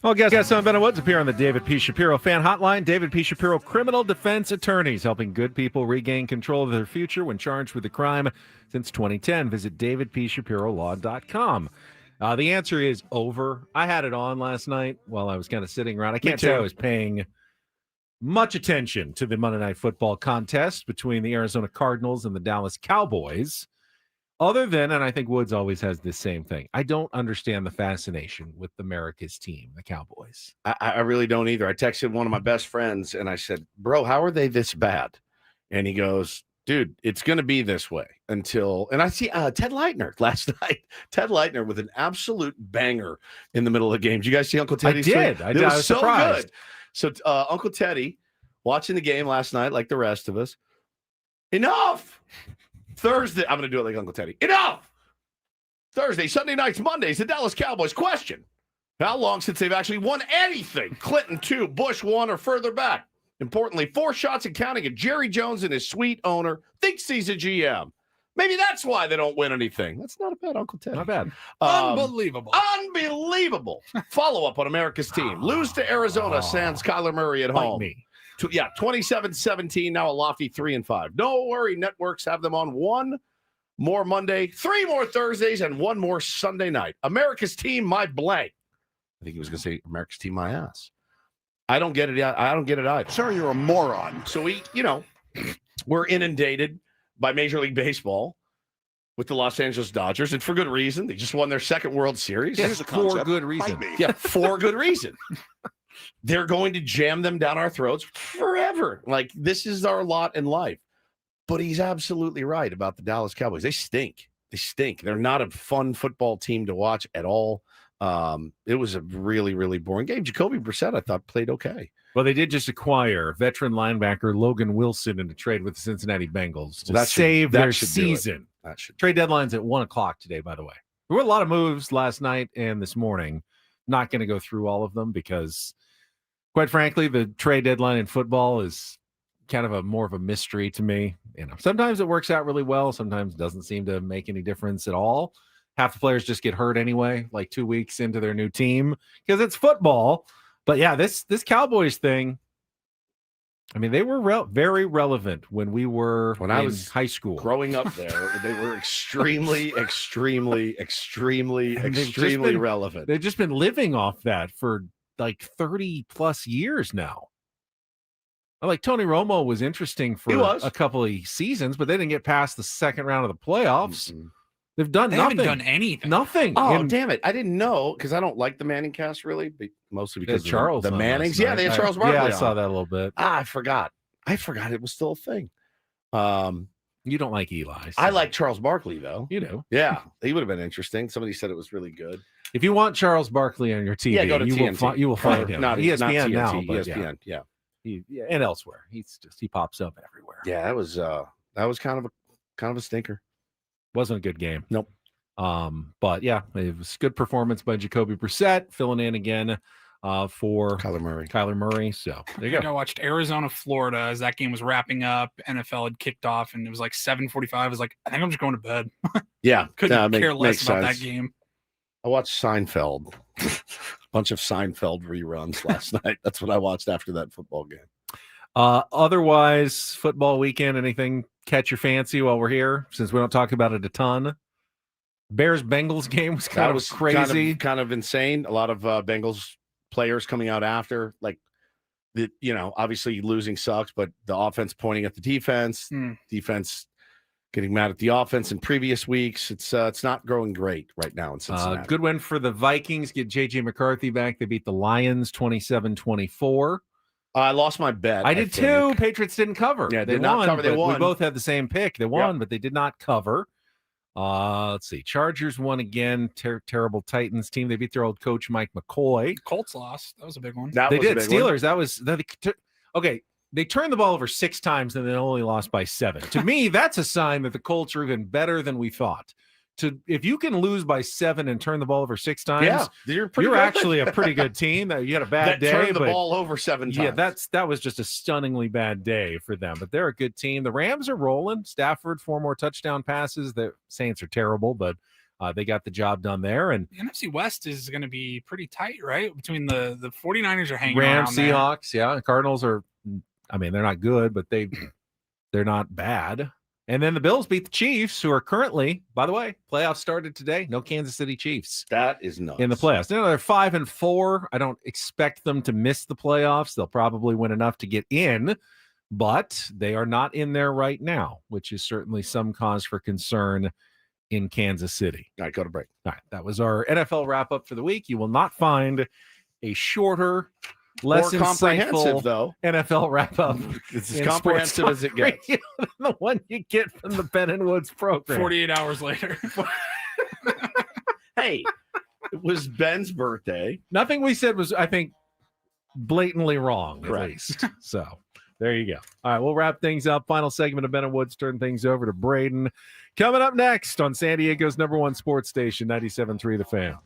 Well, guests on Ben Woods appear on the David P. Shapiro Fan Hotline. David P. Shapiro Criminal Defense Attorneys, helping good people regain control of their future when charged with a crime since 2010. Visit davidpshapirolaw.com. The answer is over. I had it on last night while I was kind of sitting around. I can't say I was paying much attention to the Monday Night Football contest between the Arizona Cardinals and the Dallas Cowboys. Other than, and I think Woods always has this same thing, I don't understand the fascination with America's team, the Cowboys. I really don't either. I texted one of my best friends and I said, bro, how are they this bad? And he goes, dude, it's going to be this way until, and I see Ted Leitner last night. Ted Leitner with an absolute banger in the middle of the game. Did you guys see Uncle Teddy's tweet? I did. It was so surprised. Good. So Uncle Teddy watching the game last night, like the rest of us. Enough. Thursday, I'm going to do it like Uncle Teddy. Enough! Thursday, Sunday nights, Mondays, the Dallas Cowboys. Question: how long since they've actually won anything? Clinton 2, Bush 1, or further back? Importantly, 4 shots and counting, and Jerry Jones and his sweet owner thinks he's a GM. Maybe that's why they don't win anything. That's not a bad Uncle Teddy. Not bad. Unbelievable. Unbelievable. Follow-up on America's team. Lose to Arizona, sans Kyler Murray at home. Me. 27-17, now a lofty 3-5. No worry, networks have them on 1 more Monday, 3 more Thursdays, and 1 more Sunday night. America's team, my blank. I think he was going to say America's team, my ass. I don't get it. I don't get it either. Sir, you're a moron. So we're inundated by Major League Baseball with the Los Angeles Dodgers, and for good reason. They just won their 2nd World Series. Yes, for good reason. Yeah, for good reason. They're going to jam them down our throats forever. Like, this is our lot in life. But he's absolutely right about the Dallas Cowboys. They stink. They're not a fun football team to watch at all. It was a really, really boring game. Jacoby Brissett, I thought, played okay. Well, they did just acquire veteran linebacker Logan Wilson in a trade with the Cincinnati Bengals to save their season. Trade deadline's at 1 o'clock today, by the way. There were a lot of moves last night and this morning. Not going to go through all of them because, quite frankly, the trade deadline in football is kind of more of a mystery to me. Sometimes it works out really well. Sometimes it doesn't seem to make any difference at all. Half the players just get hurt anyway, like 2 weeks into their new team because it's football. But yeah, this Cowboys thing, I mean, they were very relevant when I was in high school. Growing up there, they were extremely relevant. They've just been living off that for like 30 plus years now. Like Tony Romo was interesting for a couple of seasons, but they didn't get past the 2nd round of the playoffs. Mm-hmm. They've done they nothing. Haven't done anything. Nothing. Oh, damn it. I didn't know because I don't like the Manning cast really, but mostly because Charles. The Mannings. Yeah, they had Charles Barkley. Yeah, I saw that a little bit. I forgot it was still a thing. You don't like Eli. So. I like Charles Barkley, though. You do. Yeah, he would have been interesting. Somebody said it was really good. If you want Charles Barkley on your TV, go to TNT. You will find him. Not ESPN not TNT, now, but ESPN, yeah. And elsewhere. He pops up everywhere. Yeah, that was kind of a stinker. Wasn't a good game. Nope. But yeah, it was good performance by Jacoby Brissett, filling in again for Kyler Murray. So there you go. I watched Arizona, Florida as that game was wrapping up. NFL had kicked off, and it was like 7:45. I was like, I think I'm just going to bed. Yeah, couldn't care less about that game. I watched Seinfeld, a bunch of Seinfeld reruns last night. That's what I watched after that football game. Otherwise, football weekend, anything catch your fancy while we're here? Since we don't talk about it a ton. Bears-Bengals game was kind of crazy. Kind of insane. A lot of Bengals players coming out after. Like, obviously losing sucks, but the offense pointing at the defense. Defense getting mad at the offense in previous weeks. It's not growing great right now in Cincinnati. Good win for the Vikings. Get J.J. McCarthy back. They beat the Lions 27-24. I lost my bet. I did too. Patriots didn't cover. Yeah, they did not cover. They won. We both had the same pick. They won, but they did not cover. Let's see. Chargers won again. Terrible Titans team. They beat their old coach Mike McCoy. Colts lost. That was a big one. They did. Steelers. That was okay. They turned the ball over 6 times and then only lost by 7. To me, that's a sign that the Colts are even better than we thought. If you can lose by 7 and turn the ball over 6 times, you're actually a pretty good team. You had a bad day. Turned the ball over 7 times. Yeah, that was just a stunningly bad day for them. But they're a good team. The Rams are rolling. Stafford 4 more touchdown passes. The Saints are terrible, but They got the job done there. And The NFC West is going to be pretty tight, right? Between the 49ers are hanging Rams, around there. Seahawks, yeah. Cardinals are, I mean, they're not good, but they're not bad. And then the Bills beat the Chiefs, who are currently, by the way, playoffs started today. No Kansas City Chiefs. That is nuts. In the playoffs. They're 5-4. I don't expect them to miss the playoffs. They'll probably win enough to get in, but they are not in there right now, which is certainly some cause for concern in Kansas City. All right, go to break. All right, that was our NFL wrap-up for the week. You will not find a shorter, less More comprehensive, insightful though. NFL wrap-up. It's as comprehensive as it gets. Radio than the one you get from the Ben and Woods program. 48 hours later. Hey, it was Ben's birthday. Nothing we said was, I think, blatantly wrong, Correct. at least. So there you go. All right, we'll wrap things up. Final segment of Ben and Woods, turn things over to Braden. Coming up next on San Diego's #1 sports station, 97.3 The Fan.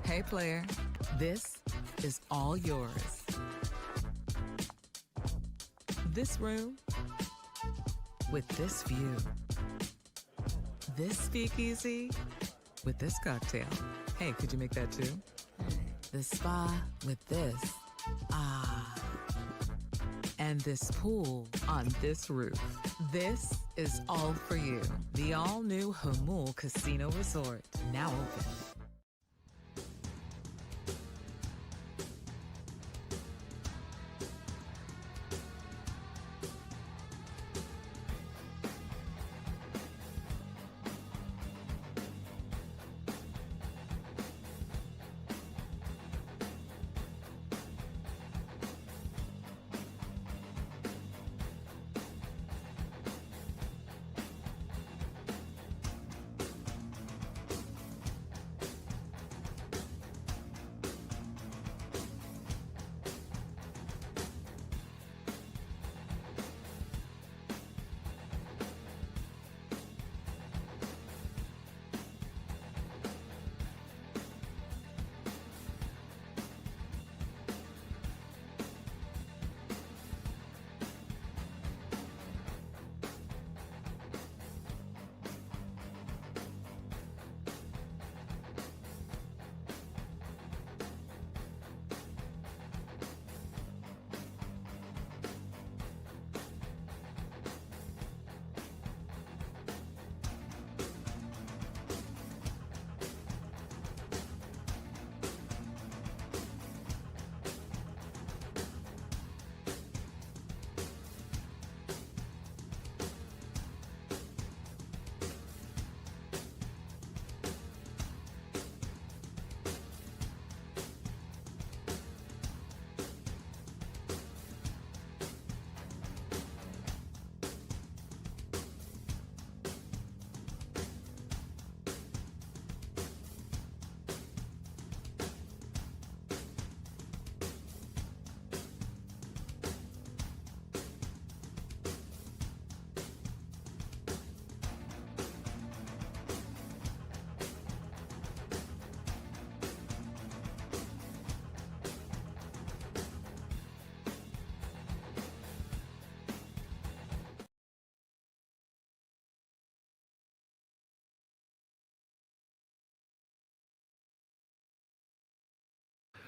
Hey, player, this is all yours. This room with this view. This speakeasy with this cocktail. Hey, could you make that too? The spa with this. Ah. And this pool on this roof. This is all for you. The all-new Hamul Casino Resort, now open.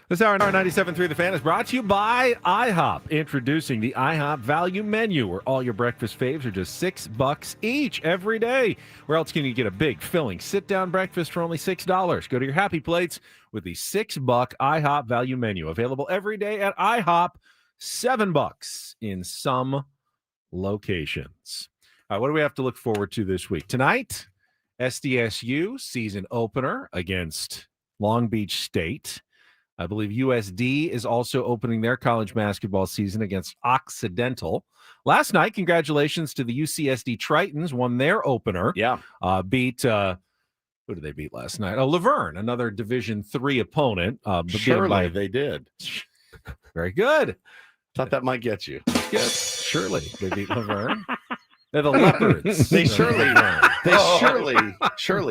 This hour on 97.3 The Fan is brought to you by IHOP. Introducing the IHOP Value Menu, where all your breakfast faves are just $6 each every day. Where else can you get a big, filling, sit-down breakfast for only $6? Go to your Happy Plates with the $6 IHOP Value Menu. Available every day at IHOP, $7 in some locations. All right, what do we have to look forward to this week? Tonight, SDSU season opener against Long Beach State. I believe USD is also opening their college basketball season against Occidental. Last night, congratulations to the UCSD Tritons, won their opener. Yeah. Beat, who did they beat last night? Oh, Laverne, another Division III opponent. Surely they did. Very good. Thought that might get you. Yes, surely they beat Laverne. They're the Leopards. They surely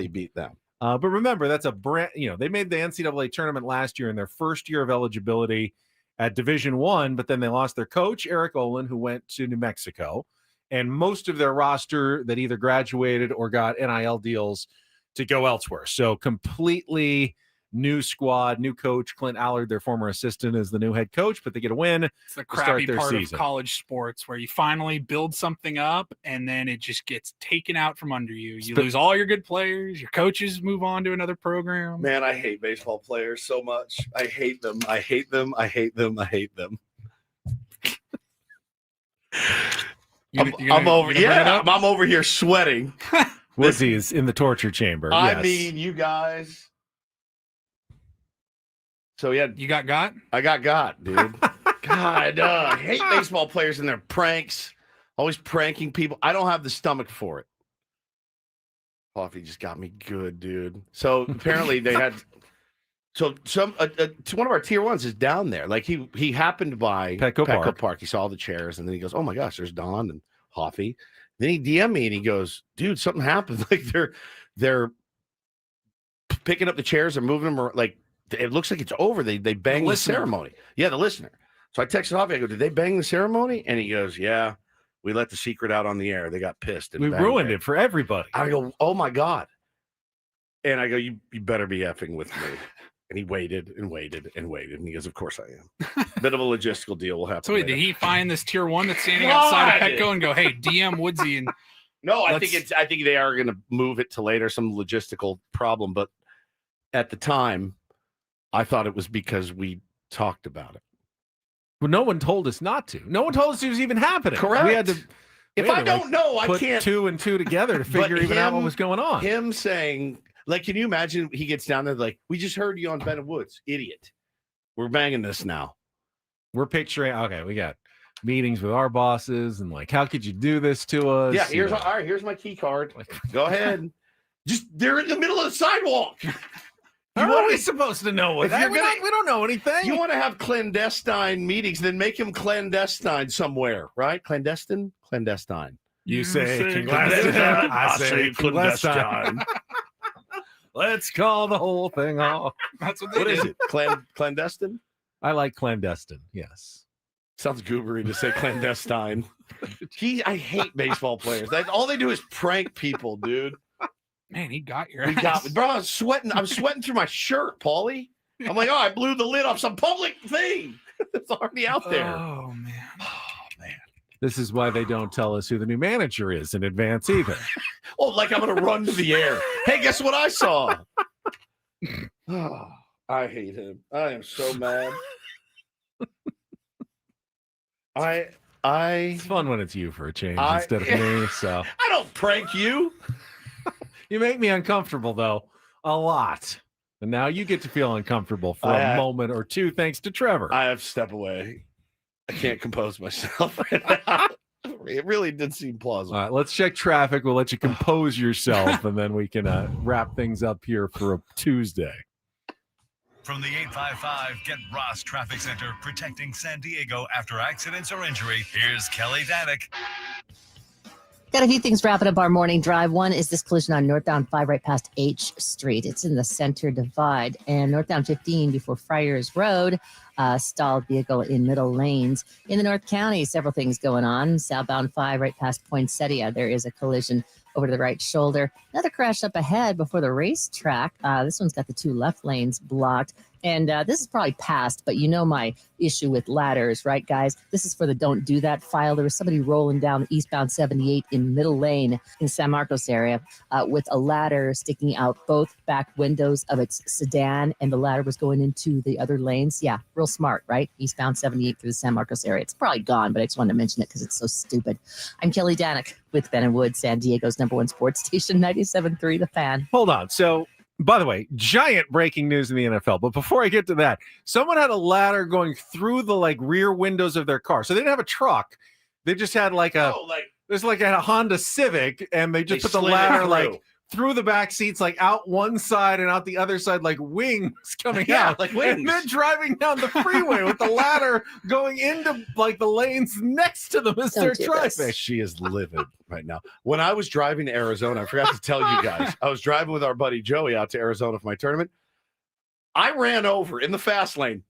beat them. But remember, that's a brand, they made the NCAA tournament last year in their first year of eligibility at Division I, but then they lost their coach, Eric Olin, who went to New Mexico, and most of their roster that either graduated or got NIL deals to go elsewhere. So completely new squad, new coach. Clint Allard, their former assistant, is the new head coach, but they get a win. It's the crappy part of college sports where you finally build something up and then it just gets taken out from under you. You lose all your good players. Your coaches move on to another program. Man, I hate baseball players so much. I hate them. I hate them. I hate them. I hate them. I'm over here sweating. Wizzy is in the torture chamber. I mean, you guys. So yeah, you got? I got, dude. God, I hate baseball players and their pranks. Always pranking people. I don't have the stomach for it. Coffee just got me good, dude. So apparently they had. So one of our tier ones is down there. Like he happened by Petco Park. He saw the chairs and then he goes, "Oh my gosh, there's Don and Hoffy." Then he DM'd me and he goes, "Dude, something happened. Like they're picking up the chairs and moving them. Or like it looks like it's over. They banged the ceremony. Yeah, the listener." So I texted Hoffy. I go, "Did they bang the ceremony?" And he goes, "Yeah." We let the secret out on the air. They got pissed. And We ruined it for everybody. I go, oh my God. And I go, you better be effing with me. And he waited and waited and waited. And he goes, of course I am. Bit of a logistical deal will happen. So wait, later. did he find this tier 1 that's standing outside of Petco and go, hey, DM Woodsy? And no, I think they are going to move it to later, some logistical problem. But at the time, I thought it was because we talked about it. Well, no one told us not to. No one told us it was even happening. Correct. We had to. If I don't know, I put can't two and two together to figure even out what was going on. Him saying, like, can you imagine? He gets down there like, we just heard you on Ben and Woods, idiot. We're banging this now. We're picturing. Okay, we got meetings with our bosses and like, how could you do this to us? Yeah, all right. Here's my key card. Go ahead. Just they're in the middle of the sidewalk. How are we supposed to know what? We don't know anything. You want to have clandestine meetings, then make him clandestine somewhere, right? Clandestine? You say clandestine. I say clandestine. Let's call the whole thing off. That's what they What did. is it? Clandestine? I like clandestine. Yes. Sounds goobery to say clandestine. I hate baseball players. All they do is prank people, dude. Man, he got your We ass. got, bro. I'm sweating through my shirt, Paulie. I'm like, oh, I blew the lid off some public thing. It's already out there. Oh man. This is why they don't tell us who the new manager is in advance either. Oh, like I'm gonna run to the air. Hey, guess what I saw? Oh, I hate him. I am so mad. It's fun when it's you for a change instead of me. So I don't prank you. You make me uncomfortable though, a lot. And now you get to feel uncomfortable for a moment or two, thanks to Trevor. I have to step away. I can't compose myself right now. It really did seem plausible. All right, let's check traffic. We'll let you compose yourself, and then we can wrap things up here for a Tuesday. From the 855 Get Ross Traffic Center, protecting San Diego after accidents or injury, here's Kelly Danick. Got a few things wrapping up our morning drive. One is this collision on northbound 5 right past H Street. It's in the center divide. And northbound 15 before Friars Road, stalled vehicle in middle lanes. In the North County, several things going on. Southbound 5 right past Poinsettia, there is a collision over to the right shoulder. Another crash up ahead before the racetrack. This one's got the 2 left lanes blocked. And this is probably past, but you know my issue with ladders, right, guys? This is for the don't do that file. There was somebody rolling down eastbound 78 in middle lane in San Marcos area with a ladder sticking out both back windows of its sedan, and the ladder was going into the other lanes. Yeah, real smart, right? Eastbound 78 through the San Marcos area. It's probably gone, but I just wanted to mention it because it's so stupid. I'm Kelly Danick with Ben and Wood, San Diego's #1 sports station, 97.3 The Fan. Hold on. So, by the way, giant breaking news in the NFL. But before I get to that, someone had a ladder going through the rear windows of their car. So they didn't have a truck. They just had there's a Honda Civic, and they just put the ladder through the back seats, out one side and out the other side, like wings coming out. Like wings. And they're driving down the freeway with the ladder going into the lanes next to them as they're driving. She is livid right now. When I was driving to Arizona, I forgot to tell you guys, I was driving with our buddy Joey out to Arizona for my tournament. I ran over in the fast lane,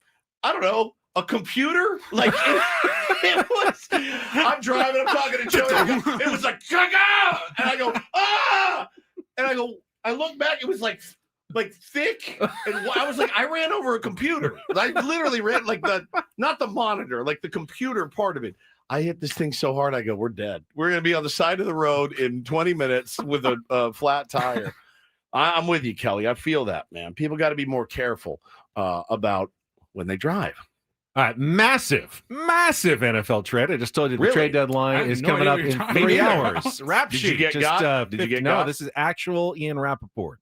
I don't know, a computer? It was, I'm driving, I'm talking to Joey. It was like, Gaga! And I go, ah! And I look back, it was like thick. And I was like, I ran over a computer. I literally ran not the monitor, the computer part of it. I hit this thing so hard, I go, we're dead. We're going to be on the side of the road in 20 minutes with a flat tire. I'm with you, Kelly. I feel that, man. People got to be more careful about when they drive. All right, massive NFL trade. I just told you the trade deadline is coming up in 3 hours. Rap sheet. Did you get no, got? this is actual Ian Rappaport.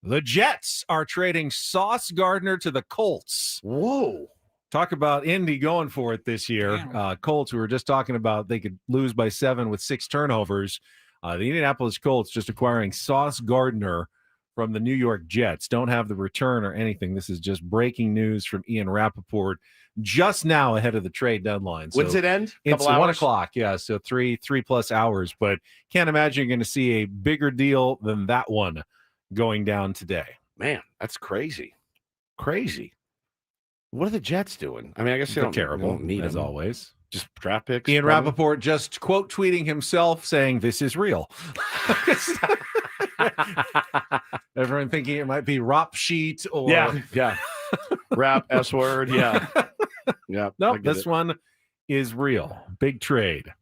The Jets are trading Sauce Gardner to the Colts. Whoa. Talk about Indy going for it this year. Colts, we were just talking about, they could lose by 7 with 6 turnovers. The Indianapolis Colts just acquiring Sauce Gardner from the New York Jets. Don't have the return or anything. This is just breaking news from Ian Rappaport just now ahead of the trade deadline. When's it end? It's 1 o'clock. Yeah, so 3+ hours. But can't imagine you're going to see a bigger deal than that one going down today. Man, that's crazy. Crazy. What are the Jets doing? I mean, I guess They're they terrible, don't need as them. always. Just draft picks. Ian probably. Rappaport just quote tweeting himself saying, "This is real." Everyone thinking it might be Rop Sheet or yeah. Rap S word. Yeah. Yeah. Nope, this one is real. Big trade.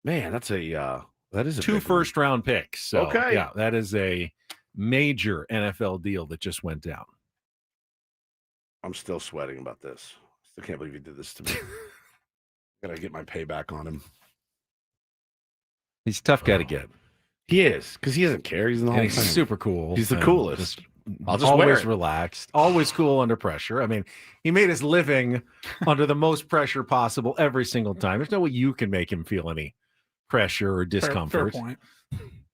Man, that is a 2 big one. first-round picks. So, Okay. yeah, that is a major NFL deal that just went down. I'm still sweating about this. Still can't believe he did this to me. Gotta get my payback on him. He's a tough guy to get. He is, because he doesn't care. He's in the And Hall of he's Fame. super cool. He's the and coolest. I'll just wear always it. relaxed, always cool under pressure. I mean, he made his living under the most pressure possible every single time. There's no way you can make him feel any pressure or discomfort. Fair point.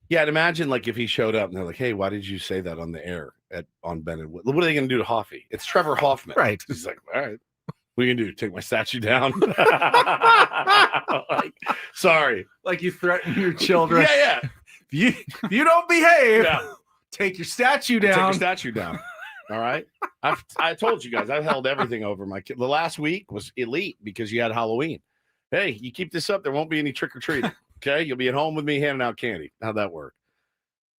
Yeah, and imagine like if he showed up and they're like, "Hey, why did you say that on the air on Ben and Wood? What are they going to do to Hoffy? It's Trevor Hoffman, Right?" He's like, "All right, what are you going to do? Take my statue down?" Like, sorry, Like you threaten your children. yeah. If you don't behave, Yeah. take your statue Take down. your statue down. All right. I told you guys, I've held everything over my kid. The last week was elite because you had Halloween. Hey, you keep this up, there won't be any trick or treating. Okay, you'll be at home with me handing out candy. How'd that work?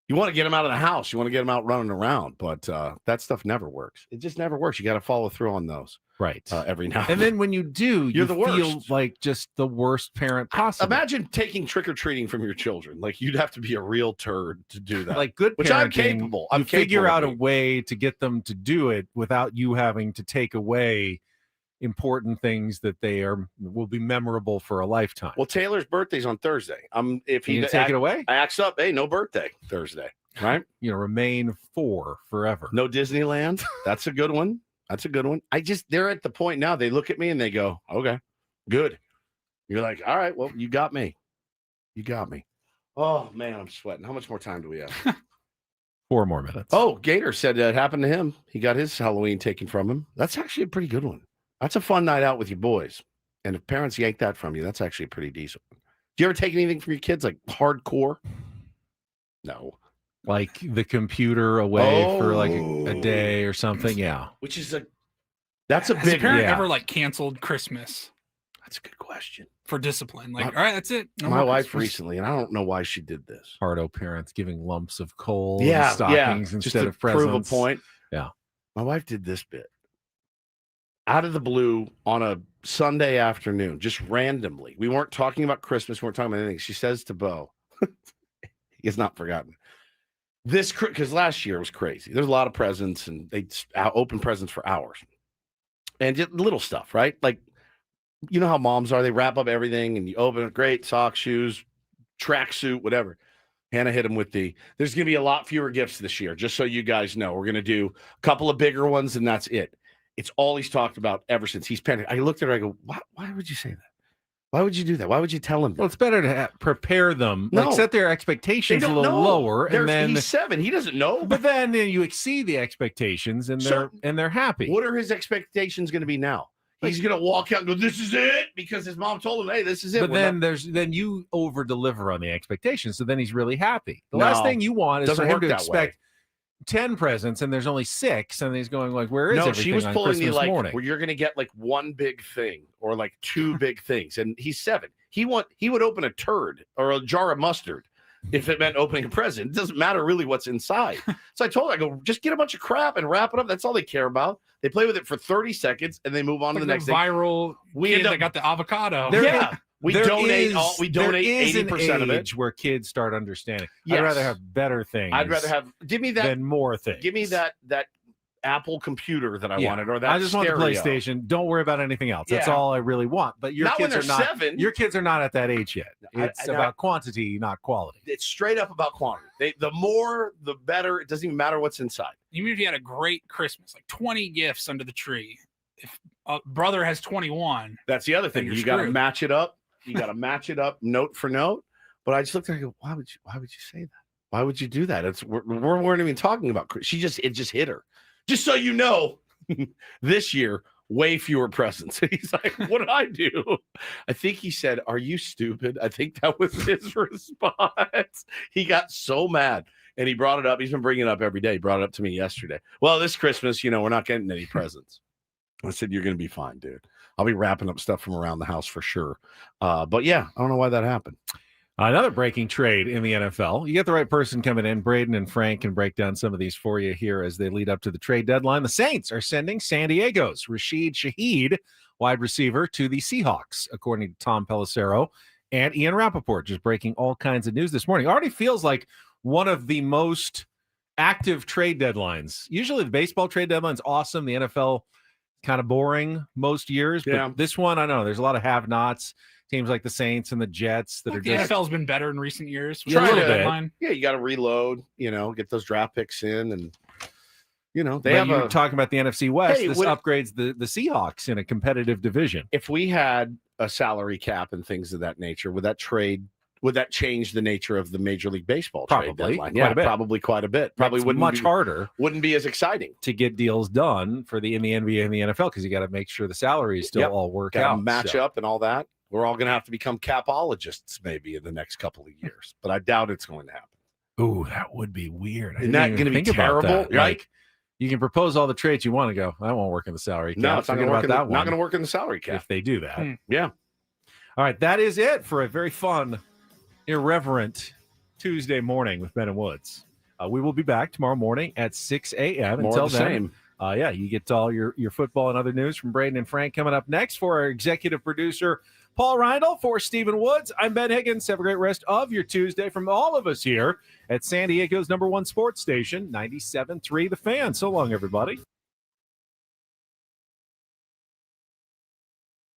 You want to get them out of the house. You want to get them out running around, but that stuff never works. It just never works. You got to follow through on those, right? Every now And then when you do, You're you the feel worst. like just the worst parent possible. Imagine taking trick or treating from your children. Like you'd have to be a real turd to do that. Like good parenting, which I'm capable. I'm you figure capable out of a being. way to get them to do it without you having to take away important things that will be memorable for a lifetime. Well, Taylor's birthday's on Thursday. If Can he you take it away? I acts up. Hey, no birthday Thursday. Right? Remain 4 forever. No Disneyland. That's a good one. That's a good one. They're at the point now. They look at me and they go, "Okay, good." You're like, "All right, well, you got me. You got me." Oh man, I'm sweating. How much more time do we have? 4 more minutes. Oh, Gator said that happened to him. He got his Halloween taken from him. That's actually a pretty good one. That's a fun night out with your boys. And if parents yank that from you, that's actually a pretty decent one. Do you ever take anything from your kids like hardcore? No. Like the computer away for like a day or something. Yeah. Which is that's a Has a big parent yeah. ever like canceled Christmas That's a good question. for discipline? Like, all right, that's it. No My more wife Christmas. recently, and I don't know why she did this. Hardo parents giving lumps of coal Yeah, and stockings just instead to of presents. prove a point. Yeah. My wife did this bit out of the blue on a Sunday afternoon, just randomly. We weren't talking about Christmas. We weren't talking about anything. She says to Bo, he has not forgotten. Because last year was crazy. There's a lot of presents, and they open presents for hours. And just little stuff, right? Like, you know how moms are. They wrap up everything, and you open it. Great, socks, shoes, tracksuit, whatever. Hannah hit him with there's going to be a lot fewer gifts this year, just so you guys know. We're going to do a couple of bigger ones, and that's it. It's all he's talked about ever since he's panicked. I looked at her, I go, why would you say that? Why would you do that? Why would you tell him that? Well, it's better to prepare them, No. like set their expectations a don't little know. lower, and then He's 7. He doesn't know. But then you exceed the expectations, and they're happy. What are his expectations going to be now? He's going to walk out and go, "This is it," because his mom told him, "Hey, this is it." But then you over deliver on the expectations, so then he's really happy. The last No. thing you want is Doesn't for him work to that expect 10 presents and there's only 6, and he's going like, "Where is everything she was on pulling Christmas me like, morning?" where you're going to get like one big thing or like 2 big things, and he's 7. He would open a turd or a jar of mustard if it meant opening a present. It doesn't matter really what's inside. So I told her, I go, just get a bunch of crap and wrap it up. That's all they care about. They play with it for 30 seconds and they move on to the next thing. Viral We kid end up- that got the avocado. We There donate. is- We donate there is 80% an of it. age where kids start understanding. Yes. I'd rather have better things. I'd rather have. Give me that. than more things. Give me that Apple computer that I Yeah. wanted, or that I just stereo. want the PlayStation. Don't worry about anything else. That's Yeah. all I really want. But your Not when kids are they're not. 7. Your kids are not at that age yet. It's I- about quantity, not quality. It's straight up about quantity. The more, the better. It doesn't even matter what's inside. Even if you had a great Christmas, like 20 gifts under the tree, if a brother has 21, That's the other thing. Then You you're got to screwed. match it up. You got to match it up note for note. But I just looked at her and go, why would you say that? Why would you do that? We weren't even talking about. It just hit her. Just so you know, this year, way fewer presents. He's like, what did I do? I think he said, "Are you stupid?" I think that was his response. He got so mad. And he brought it up. He's been bringing it up every day. He brought it up to me yesterday. Well, this Christmas, we're not getting any presents. I said, "You're going to be fine, dude. I'll be wrapping up stuff from around the house for sure. But yeah, I don't know why that happened. Another breaking trade in the NFL. You get the right person coming in. Braden and Frank can break down some of these for you here as they lead up to the trade deadline. The Saints are sending San Diego's Rashid Shaheed, wide receiver, to the Seahawks, according to Tom Pelissero and Ian Rappaport, just breaking all kinds of news this morning. Already feels like one of the most active trade deadlines. Usually the baseball trade deadline's awesome. The NFL kind of boring most years, but this one, I know there's a lot of have-nots. Teams like the Saints and the Jets that are the just... NFL's been better in recent years. Yeah, a little bit. Yeah, you got to reload, get those draft picks in, and they But you're talking about the NFC West. Hey, this upgrades the Seahawks in a competitive division. If we had a salary cap and things of that nature, would that change the nature of the Major League Baseball trade deadline? Quite a bit. Probably quite a bit. Probably It's wouldn't much be, harder. Wouldn't be as exciting to get deals done in the NBA and the NFL because you got to make sure the salaries still all work out. Match up and all that. We're all going to have to become capologists maybe in the next couple of years, but I doubt it's going to happen. Ooh, that would be weird. Isn't that going to be terrible? Like, you can propose all the trades you want to go, I won't work in the salary cap. No, it's not going to work. Not going to work in the salary cap if they do that. Yeah. All right, that is it for a very fun, irreverent Tuesday morning with Ben and Woods. We will be back tomorrow morning at 6 a.m. More Until of the then, same. You get all your football and other news from Braden and Frank coming up next. For our executive producer, Paul Reindl, for Stephen Woods, I'm Ben Higgins. Have a great rest of your Tuesday from all of us here at San Diego's #1 sports station, 97.3 The Fan. So long, everybody.